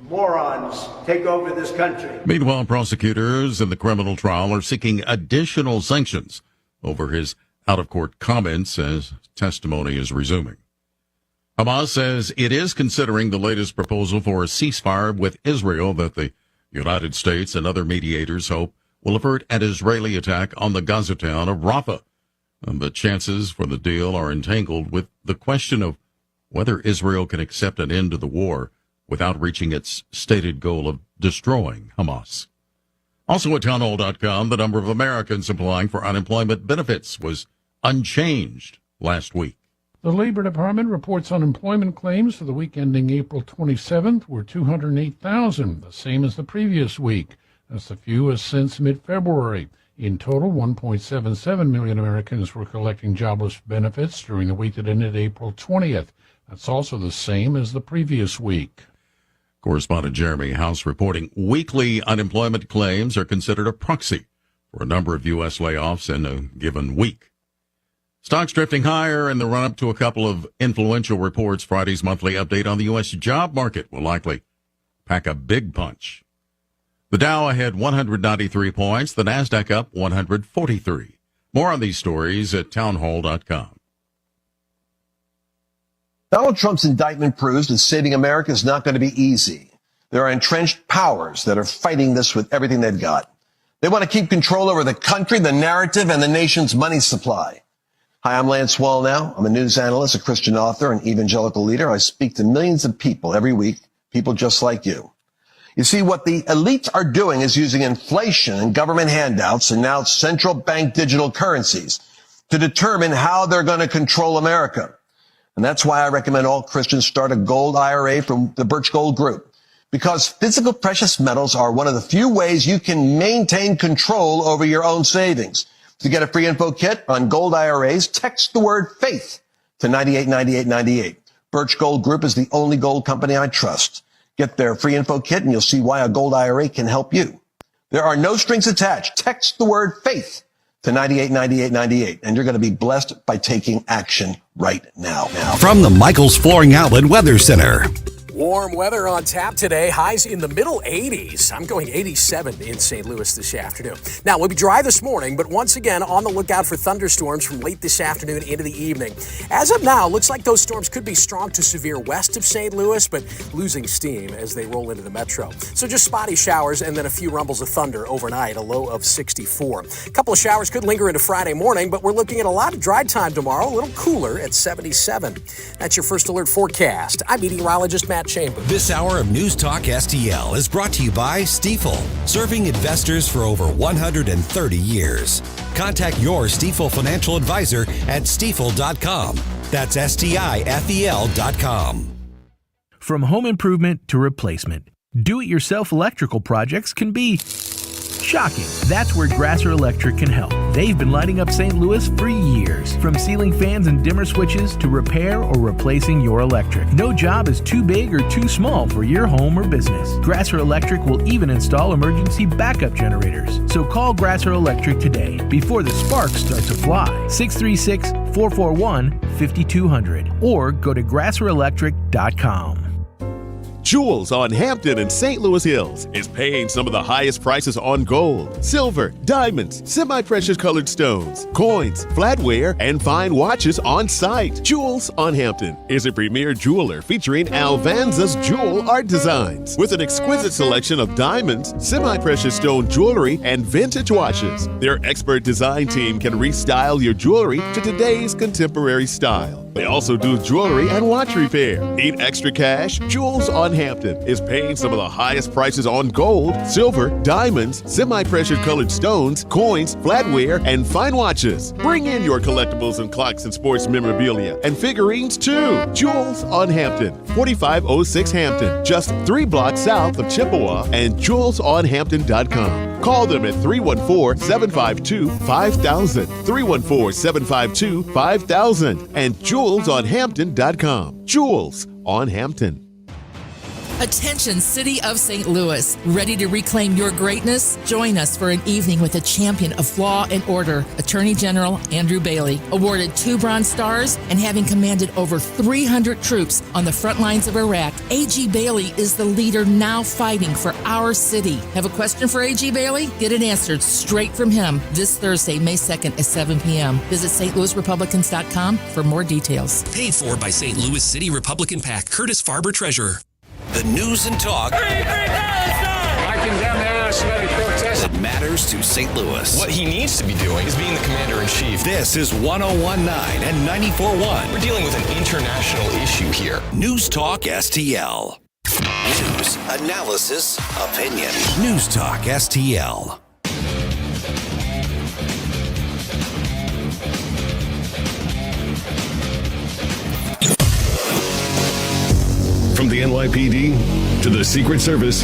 morons take over this country. Meanwhile, prosecutors in the criminal trial are seeking additional sanctions over his out-of-court comments as testimony is resuming. Hamas says it is considering the latest proposal for a ceasefire with Israel that the United States and other mediators hope will avert an Israeli attack on the Gaza town of Rafah. But chances for the deal are entangled with the question of whether Israel can accept an end to the war without reaching its stated goal of destroying Hamas. Also at townhall.com, the number of Americans applying for unemployment benefits was unchanged last week. The Labor Department reports unemployment claims for the week ending April 27th were 208,000, the same as the previous week. That's the fewest since mid-February. In total, 1.77 million Americans were collecting jobless benefits during the week that ended April 20th. That's also the same as the previous week. Correspondent Jeremy House reporting weekly unemployment claims are considered a proxy for a number of U.S. layoffs in a given week. Stocks drifting higher in the run-up to a couple of influential reports. Friday's monthly update on the U.S. job market will likely pack a big punch. The Dow ahead 193 points, the NASDAQ up 143. More on these stories at townhall.com. Donald Trump's indictment proves that saving America is not going to be easy. There are entrenched powers that are fighting this with everything they've got. They want to keep control over the country, the narrative, and the nation's money supply. Hi, I'm Lance Wallnau. I'm a news analyst, a Christian author, an evangelical leader. I speak to millions of people every week, people just like you. You see, what the elites are doing is using inflation and government handouts and now central bank digital currencies to determine how they're going to control America. And that's why I recommend all Christians start a gold IRA from the Birch Gold Group. Because physical precious metals are one of the few ways you can maintain control over your own savings. To get a free info kit on gold IRAs, text the word faith to 989898. Birch Gold Group is the only gold company I trust. Get their free info kit and you'll see why a gold IRA can help you. There are no strings attached. Text the word faith to 989898 and you're going to be blessed by taking action right now. From the Michaels Flooring Outlet Weather Center. Warm weather on tap today, highs in the middle 80s. I'm going 87 in St. Louis this afternoon. Now, we'll be dry this morning, but once again on the lookout for thunderstorms from late this afternoon into the evening. As of now, looks like those storms could be strong to severe west of St. Louis, but losing steam as they roll into the metro. So just spotty showers and then a few rumbles of thunder overnight, a low of 64. A couple of showers could linger into Friday morning, but we're looking at a lot of dry time tomorrow, a little cooler at 77. That's your first alert forecast. I'm meteorologist Matt Chambers. This hour of News Talk STL is brought to you by Stifel, serving investors for over 130 years. Contact your Stifel financial advisor at stifel.com. That's STIFEL.com. From home improvement to replacement, Do-it-yourself electrical projects can be shocking. That's where Grasser Electric can help. They've been lighting up St. Louis for years. From ceiling fans and dimmer switches to repair or replacing your electric. No job is too big or too small for your home or business. Grasser Electric will even install emergency backup generators. So call Grasser Electric today before the sparks start to fly. 636-441-5200 or go to grasserelectric.com. Jewels on Hampton and St. Louis Hills is paying some of the highest prices on gold, silver, diamonds, semi-precious colored stones, coins, flatware, and fine watches on site. Jewels on Hampton is a premier jeweler featuring Alvanza's jewel art designs with an exquisite selection of diamonds, semi-precious stone jewelry, and vintage watches. Their expert design team can restyle your jewelry to today's contemporary style. They also do jewelry and watch repair. Need extra cash? Jewels on Hampton is paying some of the highest prices on gold, silver, diamonds, semi-precious colored stones, coins, flatware, and fine watches. Bring in your collectibles and clocks and sports memorabilia and figurines too. Jewels on Hampton, 4506 Hampton, just 3 blocks south of Chippewa, and jewelsonhampton.com. Call them at 314-752-5000, 314-752-5000, and jewelsonhampton.com. Jewels on Hampton. Attention, City of St. Louis. Ready to reclaim your greatness? Join us for an evening with a champion of law and order, Attorney General Andrew Bailey. Awarded 2 Bronze Stars and having commanded over 300 troops on the front lines of Iraq, A.G. Bailey is the leader now fighting for our city. Have a question for A.G. Bailey? Get it answered straight from him this Thursday, May 2nd at 7 p.m. Visit stlouisrepublicans.com for more details. Paid for by St. Louis City Republican PAC, Curtis Farber, Treasurer. The news and talk I condemn the anti-Semitic protest that matters to St. Louis. What he needs to be doing is being the commander-in-chief. This is 101.9 and 94.1. We're dealing with an international issue here. News Talk STL. News, analysis, opinion. News Talk STL. From the NYPD to the Secret Service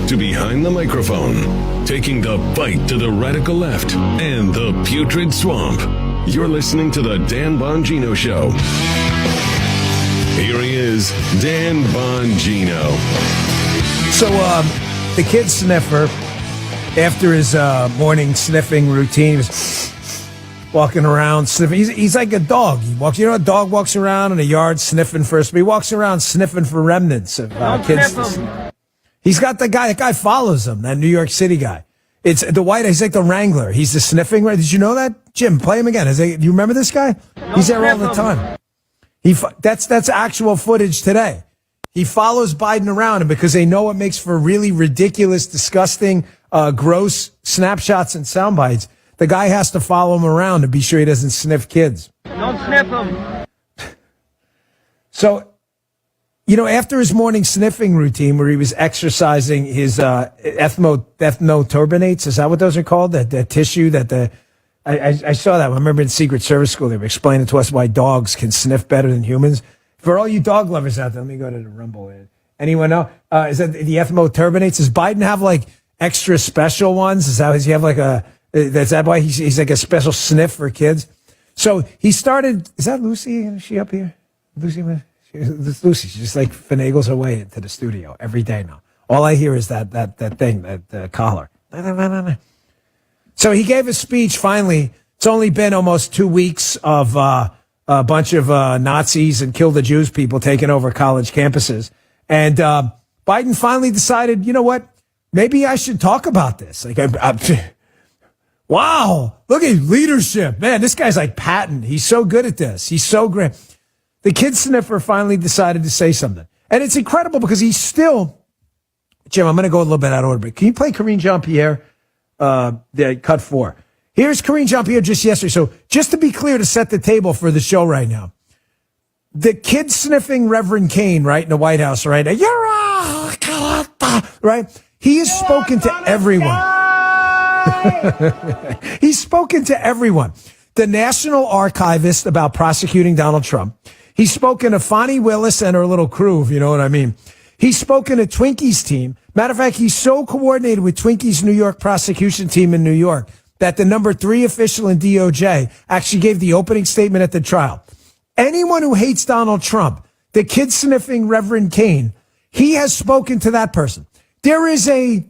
to behind the microphone, taking the fight to the radical left and the putrid swamp. You're listening to the Dan Bongino Show. Here he is, Dan Bongino. So the kid sniffer, after his morning sniffing routine, was walking around sniffing. He's like a dog. He walks. You know, a dog walks around in a yard sniffing first, but he walks around sniffing for remnants of kids. He's got that guy follows him. That New York City guy. It's the white. He's like the Wrangler. He's the sniffing. Right? Did you know that? Jim, play him again. Do you remember this guy? He's there all the time. That's actual footage today. He follows Biden around, and because they know it makes for really ridiculous, disgusting, gross snapshots and sound bites, the guy has to follow him around to be sure he doesn't sniff kids. Don't sniff him. So, you know, after his morning sniffing routine where he was exercising his ethnoturbonates, is that what those are called? That tissue that I saw that. I remember in Secret Service school they were explaining to us why dogs can sniff better than humans. For all you dog lovers out there, let me go to the Rumble. Anyone know? Is that the ethnoturbonates? Does Biden have like extra special ones? Does he have like is that why he's like a special sniff for kids? So he started. Is that Lucy? Is she up here? Lucy. Lucy. She just like finagles her way into the studio every day now. All I hear is that thing, that collar. So he gave a speech. Finally, it's only been almost 2 weeks of a bunch of Nazis and kill the Jews people taking over college campuses, and Biden finally decided, you know what? Maybe I should talk about this. Like, wow, look at leadership. Man, this guy's like Patton. He's so good at this. He's so great. The kid sniffer finally decided to say something. And it's incredible because he's still, Jim, I'm going to go a little bit out of order, but can you play Karine Jean-Pierre, cut 4? Here's Karine Jean-Pierre just yesterday. So just to be clear, to set the table for the show right now, the kid sniffing Reverend Kane, right, in the White House right now, right? He has spoken to everyone. He's spoken to everyone. The National Archivist about prosecuting Donald Trump. He's spoken to Fonnie Willis and her little crew, if you know what I mean. He's spoken to Twinkie's team. Matter of fact, he's so coordinated with Twinkie's New York prosecution team in New York that the number 3 official in DOJ actually gave the opening statement at the trial. Anyone who hates Donald Trump, the kid-sniffing Reverend Kane, he has spoken to that person. There is a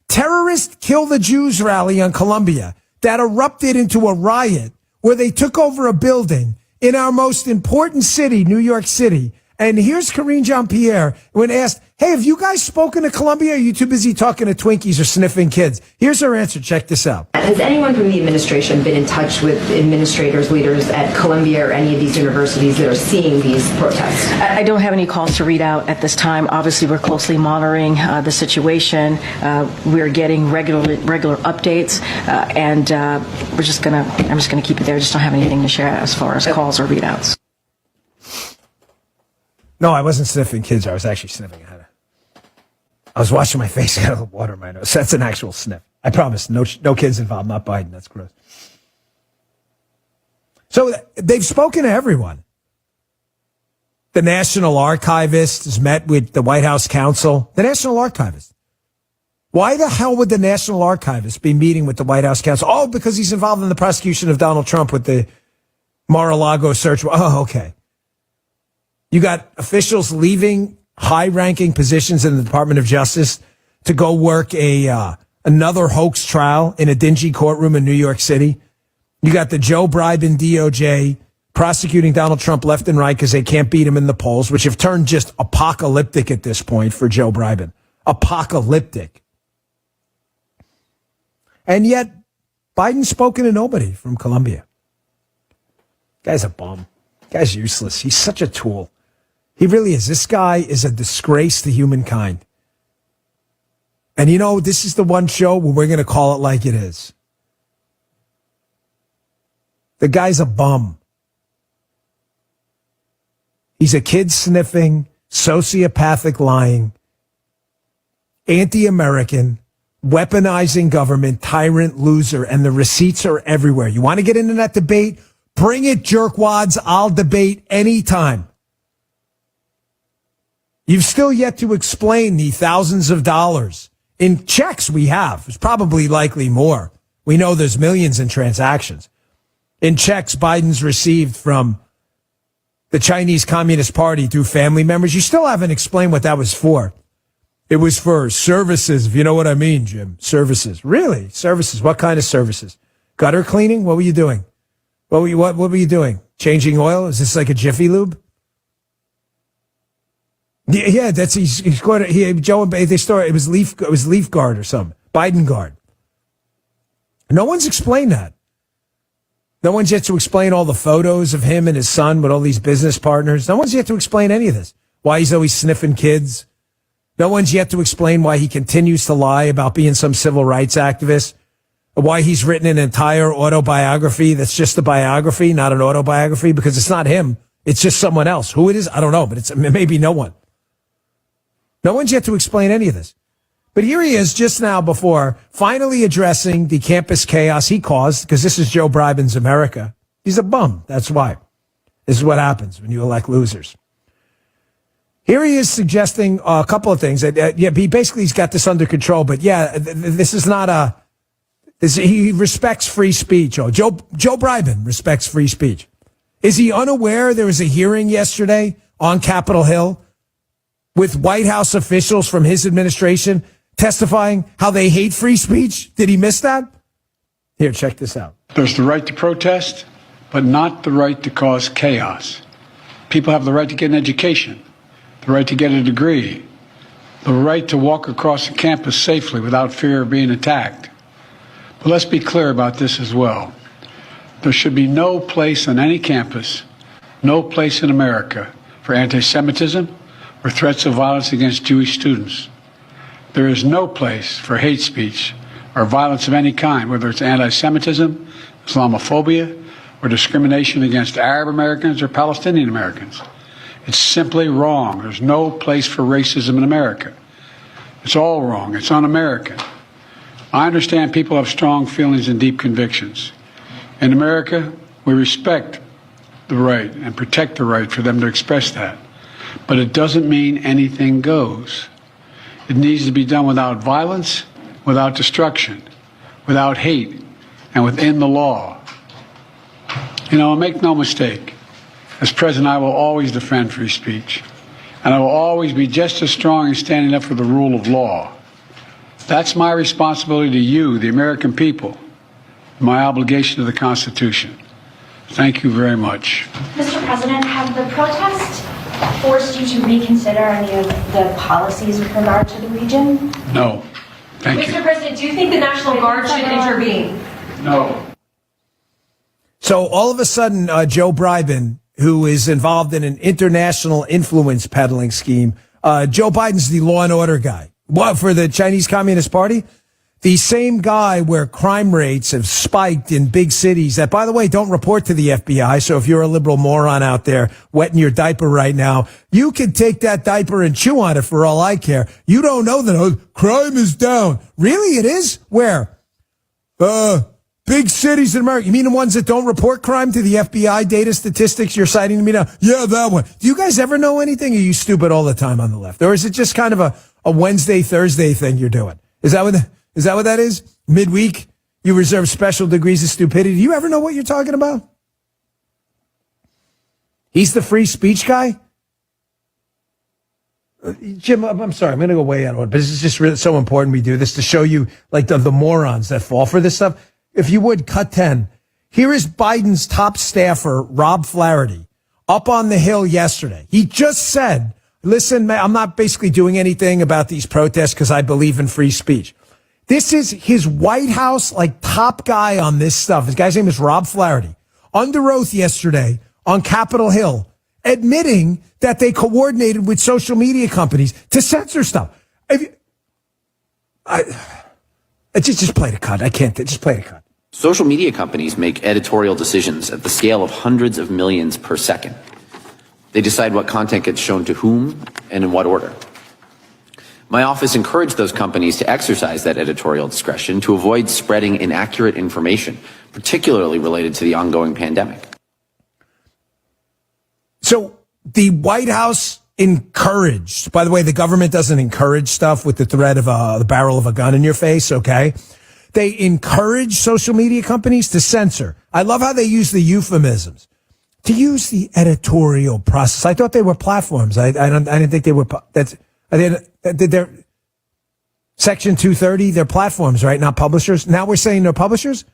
terrorist Kill the Jews rally on Columbia that erupted into a riot where they took over a building in our most important city, New York City. And here's Karine Jean-Pierre when asked, hey, have you guys spoken to Columbia? Or are you too busy talking to Twinkies or sniffing kids? Here's her answer. Check this out. Has anyone from the administration been in touch with administrators, leaders at Columbia or any of these universities that are seeing these protests? I don't have any calls to read out at this time. Obviously, we're closely monitoring the situation. We're getting regular updates, and I'm just gonna keep it there. I just don't have anything to share as far as calls or readouts. No, I wasn't sniffing kids. I was actually sniffing. I was washing my face. I got a little water in my nose. That's an actual sniff. I promise. No kids involved. Not Biden. That's gross. So they've spoken to everyone. The National Archivist has met with the White House counsel. The National Archivist. Why the hell would the National Archivist be meeting with the White House counsel? Oh, because he's involved in the prosecution of Donald Trump with the Mar-a-Lago search. Oh, okay. You got officials leaving high-ranking positions in the Department of Justice to go work another hoax trial in a dingy courtroom in New York City. You got the Joe Biden DOJ prosecuting Donald Trump left and right because they can't beat him in the polls, which have turned just apocalyptic at this point for Joe Biden. Apocalyptic. And yet, Biden's spoken to nobody from Columbia. Guy's a bum. Guy's useless. He's such a tool. He really is. This guy is a disgrace to humankind. And you know, this is the one show where we're going to call it like it is. The guy's a bum. He's a kid-sniffing, sociopathic lying, anti-American, weaponizing government, tyrant, loser, and the receipts are everywhere. You want to get into that debate? Bring it, jerkwads. I'll debate anytime. You've still yet to explain the thousands of dollars in checks we have. There's probably likely more. We know there's millions in transactions. In checks Biden's received from the Chinese Communist Party through family members. You still haven't explained what that was for. It was for services, if you know what I mean, Jim. Services. Really? Services. What kind of services? Gutter cleaning? What were you doing? What were you doing? Changing oil? Is this like a Jiffy Lube? Yeah, that's he's got Joe. They started. It was Leaf Guard or something. Biden Guard. No one's explained that. No one's yet to explain all the photos of him and his son with all these business partners. No one's yet to explain any of this. Why he's always sniffing kids. No one's yet to explain why he continues to lie about being some civil rights activist. Why he's written an entire autobiography that's just a biography, not an autobiography, because it's not him. It's just someone else. Who it is, I don't know, but it may be no one. No one's yet to explain any of this. But here he is just now before finally addressing the campus chaos he caused, because this is Joe Biden's America. He's a bum. That's why. This is what happens when you elect losers. Here he is suggesting a couple of things. He's got this under control, but this is not he respects free speech. Oh, Joe Biden respects free speech. Is he unaware there was a hearing yesterday on Capitol Hill with White House officials from his administration testifying how they hate free speech? Did he miss that? Here, check this out. There's the right to protest, but not the right to cause chaos. People have the right to get an education, the right to get a degree, the right to walk across the campus safely without fear of being attacked. But let's be clear about this as well. There should be no place on any campus, no place in America for anti-Semitism or threats of violence against Jewish students. There is no place for hate speech or violence of any kind, whether it's anti-Semitism, Islamophobia, or discrimination against Arab Americans or Palestinian Americans. It's simply wrong. There's no place for racism in America. It's all wrong. It's un-American. I understand people have strong feelings and deep convictions. In America, we respect the right and protect the right for them to express that. but it doesn't mean anything goes. It needs to be done without violence, without destruction, without hate, and within the law. You know, make no mistake, as president, I will always defend free speech, and I will always be just as strong in standing up for the rule of law. That's my responsibility to you, the American people, my obligation to the Constitution. Thank you very much. Mr. President, have the protests forced you to reconsider any of the policies with regard to the region? No. Thank you. Mr. President, do you think the National Guard should intervene? No. So all of a sudden, Joe Biden, who is involved in an international influence peddling scheme, Joe Biden's the law and order guy. What, for the Chinese Communist Party? The same guy where crime rates have spiked in big cities that, by the way, don't report to the FBI. So if you're a liberal moron out there wetting your diaper right now, you can take that diaper and chew on it for all I care. You don't know that crime is down. Really, it is? Where? Big cities in America. You mean the ones that don't report crime to the FBI data statistics you're citing to me now? Yeah, that one. Do you guys ever know anything? Or are you stupid all the time on the left? Or is it just kind of a Wednesday, Thursday thing you're doing? Is that what that is? Midweek, you reserve special degrees of stupidity. Do you ever know what you're talking about? He's the free speech guy? Jim, I'm sorry. I'm going to go way out of it, but this is just really so important we do this to show you like the morons that fall for this stuff. If you would, cut 10. Here is Biden's top staffer, Rob Flaherty, up on the Hill yesterday. He just said, listen, I'm not basically doing anything about these protests because I believe in free speech. This is his White House, like, top guy on this stuff. His guy's name is Rob Flaherty. Under oath yesterday on Capitol Hill, admitting that they coordinated with social media companies to censor stuff. Just play the cut. I can't. Just play the cut. Social media companies make editorial decisions at the scale of hundreds of millions per second. They decide what content gets shown to whom and in what order. My office encouraged those companies to exercise that editorial discretion to avoid spreading inaccurate information, particularly related to the ongoing pandemic. So the White House encouraged, by the way, the government doesn't encourage stuff with the threat of the barrel of a gun in your face, okay? They encourage social media companies to censor. I love how they use the euphemisms. To use the editorial process. I thought they were platforms. I didn't think they were. They're Section 230. They're platforms, right? Not publishers. Now we're saying they're publishers.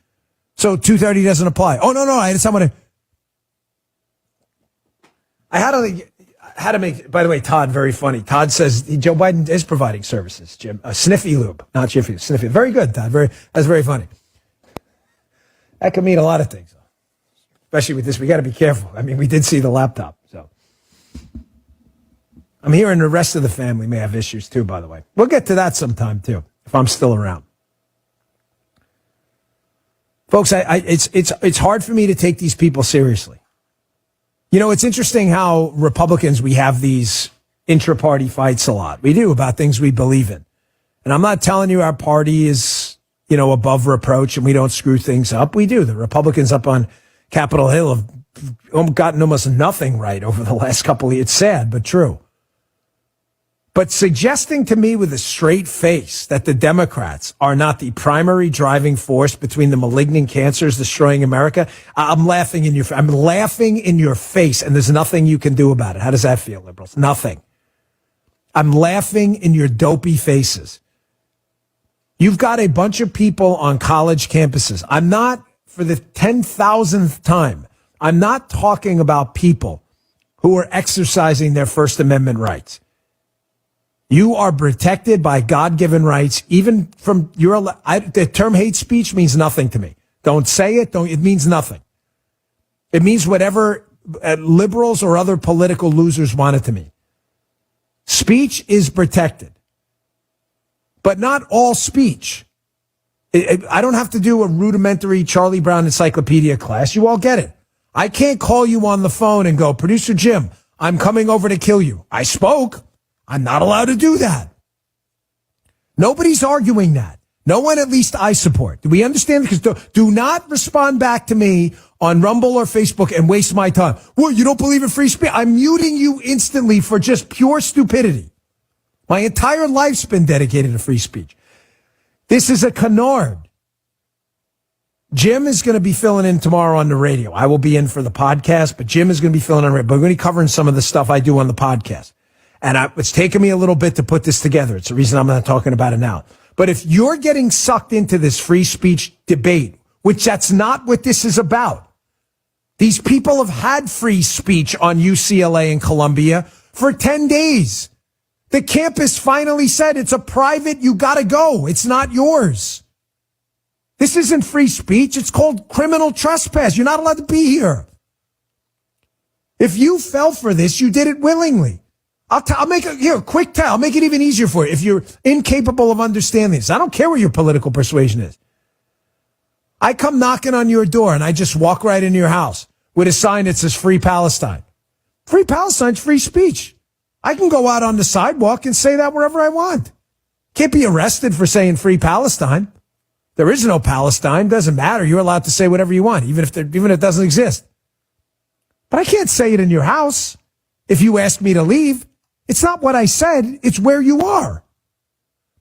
So 230 doesn't apply. Oh no! I had someone. I had to make. By the way, Todd, very funny. Todd says Joe Biden is providing services. Jim, Sniffy Lube, not Jiffy. Sniffy. Very good, Todd. That's very funny. That could mean a lot of things. Especially with this, we got to be careful. I mean, we did see the laptop, so. I'm hearing the rest of the family may have issues too, by the way. We'll get to that sometime too, if I'm still around. Folks, it's hard for me to take these people seriously. You know, it's interesting how Republicans, we have these intra-party fights a lot. We do about things we believe in. And I'm not telling you our party is, above reproach and we don't screw things up. We do. The Republicans up on Capitol Hill have gotten almost nothing right over the last couple of years. It's sad, but true. But suggesting to me with a straight face that the Democrats are not the primary driving force between the malignant cancers destroying America, I'm laughing in your face, and there's nothing you can do about it. How does that feel, liberals? Nothing. I'm laughing in your dopey faces. You've got a bunch of people on college campuses. I'm not, for the 10,000th time, I'm not talking about people who are exercising their First Amendment rights. You are protected by God-given rights, even from the term hate speech means nothing to me. Don't say it. It means nothing. It means whatever liberals or other political losers want it to mean. Speech is protected, but not all speech. I don't have to do a rudimentary Charlie Brown encyclopedia class. You all get it. I can't call you on the phone and go, Producer Jim, I'm coming over to kill you. I spoke. I'm not allowed to do that. Nobody's arguing that. No one at least I support. Do we understand? Because do not respond back to me on Rumble or Facebook and waste my time. Well, you don't believe in free speech? I'm muting you instantly for just pure stupidity. My entire life's been dedicated to free speech. This is a canard. Jim is going to be filling in tomorrow on the radio. I will be in for the podcast, but Jim is going to be filling in on the radio. But we're going to be covering some of the stuff I do on the podcast. And it's taken me a little bit to put this together. It's the reason I'm not talking about it now. But if you're getting sucked into this free speech debate, which that's not what this is about. These people have had free speech on UCLA and Columbia for 10 days. The campus finally said it's a private, you gotta go. It's not yours. This isn't free speech. It's called criminal trespass. You're not allowed to be here. If you fell for this, you did it willingly. I'll make it here, quick tell. I'll make it even easier for you if you're incapable of understanding this. I don't care what your political persuasion is. I come knocking on your door and I just walk right into your house with a sign that says Free Palestine. Free Palestine's free speech. I can go out on the sidewalk and say that wherever I want. Can't be arrested for saying Free Palestine. There is no Palestine. Doesn't matter. You're allowed to say whatever you want, even if it doesn't exist. But I can't say it in your house if you ask me to leave. It's not what I said. It's where you are.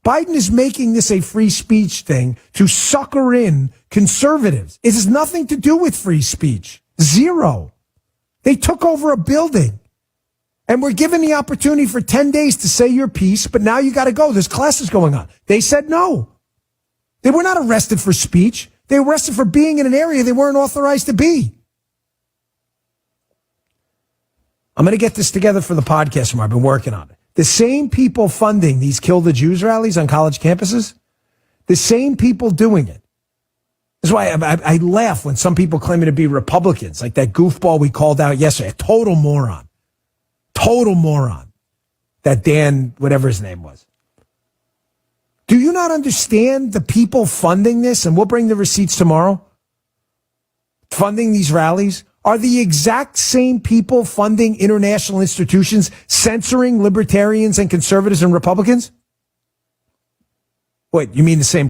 Biden is making this a free speech thing to sucker in conservatives. It has nothing to do with free speech. Zero. They took over a building and were given the opportunity for 10 days to say your piece, but now you got to go. There's classes going on. They said no. They were not arrested for speech. They were arrested for being in an area they weren't authorized to be. I'm going to get this together for the podcast tomorrow. I've been working on it. The same people funding these Kill the Jews rallies on college campuses, the same people doing it. That's why I laugh when some people claim to be Republicans, like that goofball we called out yesterday. A total moron. Total moron. That Dan, whatever his name was. Do you not understand the people funding this? And we'll bring the receipts tomorrow. Funding these rallies are the exact same people funding international institutions, censoring libertarians and conservatives and Republicans? Wait, you mean the same